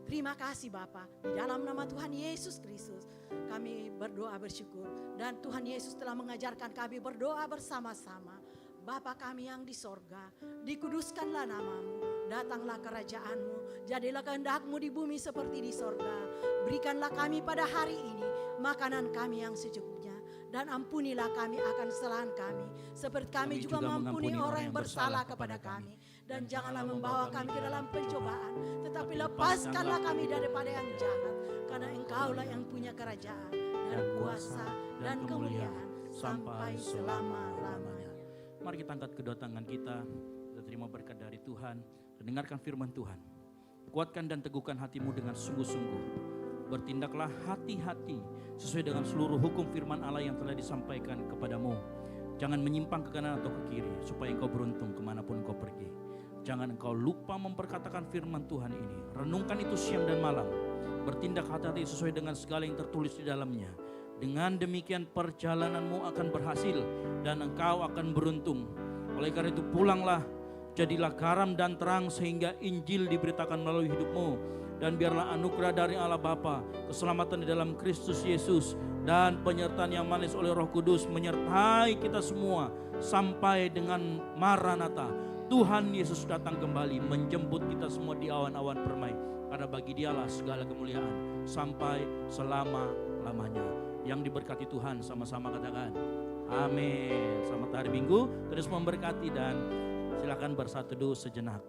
Terima kasih Bapa, di dalam nama Tuhan Yesus Kristus kami berdoa bersyukur. Dan Tuhan Yesus telah mengajarkan kami berdoa bersama-sama. Bapa kami yang di sorga, dikuduskanlah nama-Mu, datanglah kerajaan-Mu, jadilah kehendak-Mu di bumi seperti di sorga. Berikanlah kami pada hari ini makanan kami yang secukupnya, dan ampunilah kami akan kesalahan kami, seperti kami juga mengampuni orang yang bersalah kepada kami. Dan janganlah membawa kami ke dalam pencobaan, tetapi lepaskanlah kami daripada yang jahat, karena Engkaulah yang punya kerajaan dan kuasa dan kemuliaan sampai selama-lamanya. Mari kita angkat kedua tangan kita terima berkat dari Tuhan, dan dengarkan firman Tuhan. Kuatkan dan teguhkan hatimu dengan sungguh-sungguh. Bertindaklah hati-hati sesuai dengan seluruh hukum firman Allah yang telah disampaikan kepadamu. Jangan menyimpang ke kanan atau ke kiri, supaya engkau beruntung kemanapun engkau pergi. Jangan engkau lupa memperkatakan firman Tuhan ini. Renungkan itu siang dan malam. Bertindak hati-hati sesuai dengan segala yang tertulis di dalamnya. Dengan demikian perjalananmu akan berhasil dan engkau akan beruntung. Oleh karena itu pulanglah, jadilah garam dan terang sehingga Injil diberitakan melalui hidupmu. Dan biarlah anugerah dari Allah Bapa, keselamatan di dalam Kristus Yesus, dan penyertaan yang manis oleh Roh Kudus menyertai kita semua sampai dengan Maranatha. Tuhan Yesus datang kembali menjemput kita semua di awan-awan permai. Karena bagi Dialah segala kemuliaan sampai selama-lamanya. Yang diberkati Tuhan sama-sama katakan amin. Selamat hari Minggu, terus memberkati dan silakan bersatu dulu sejenak.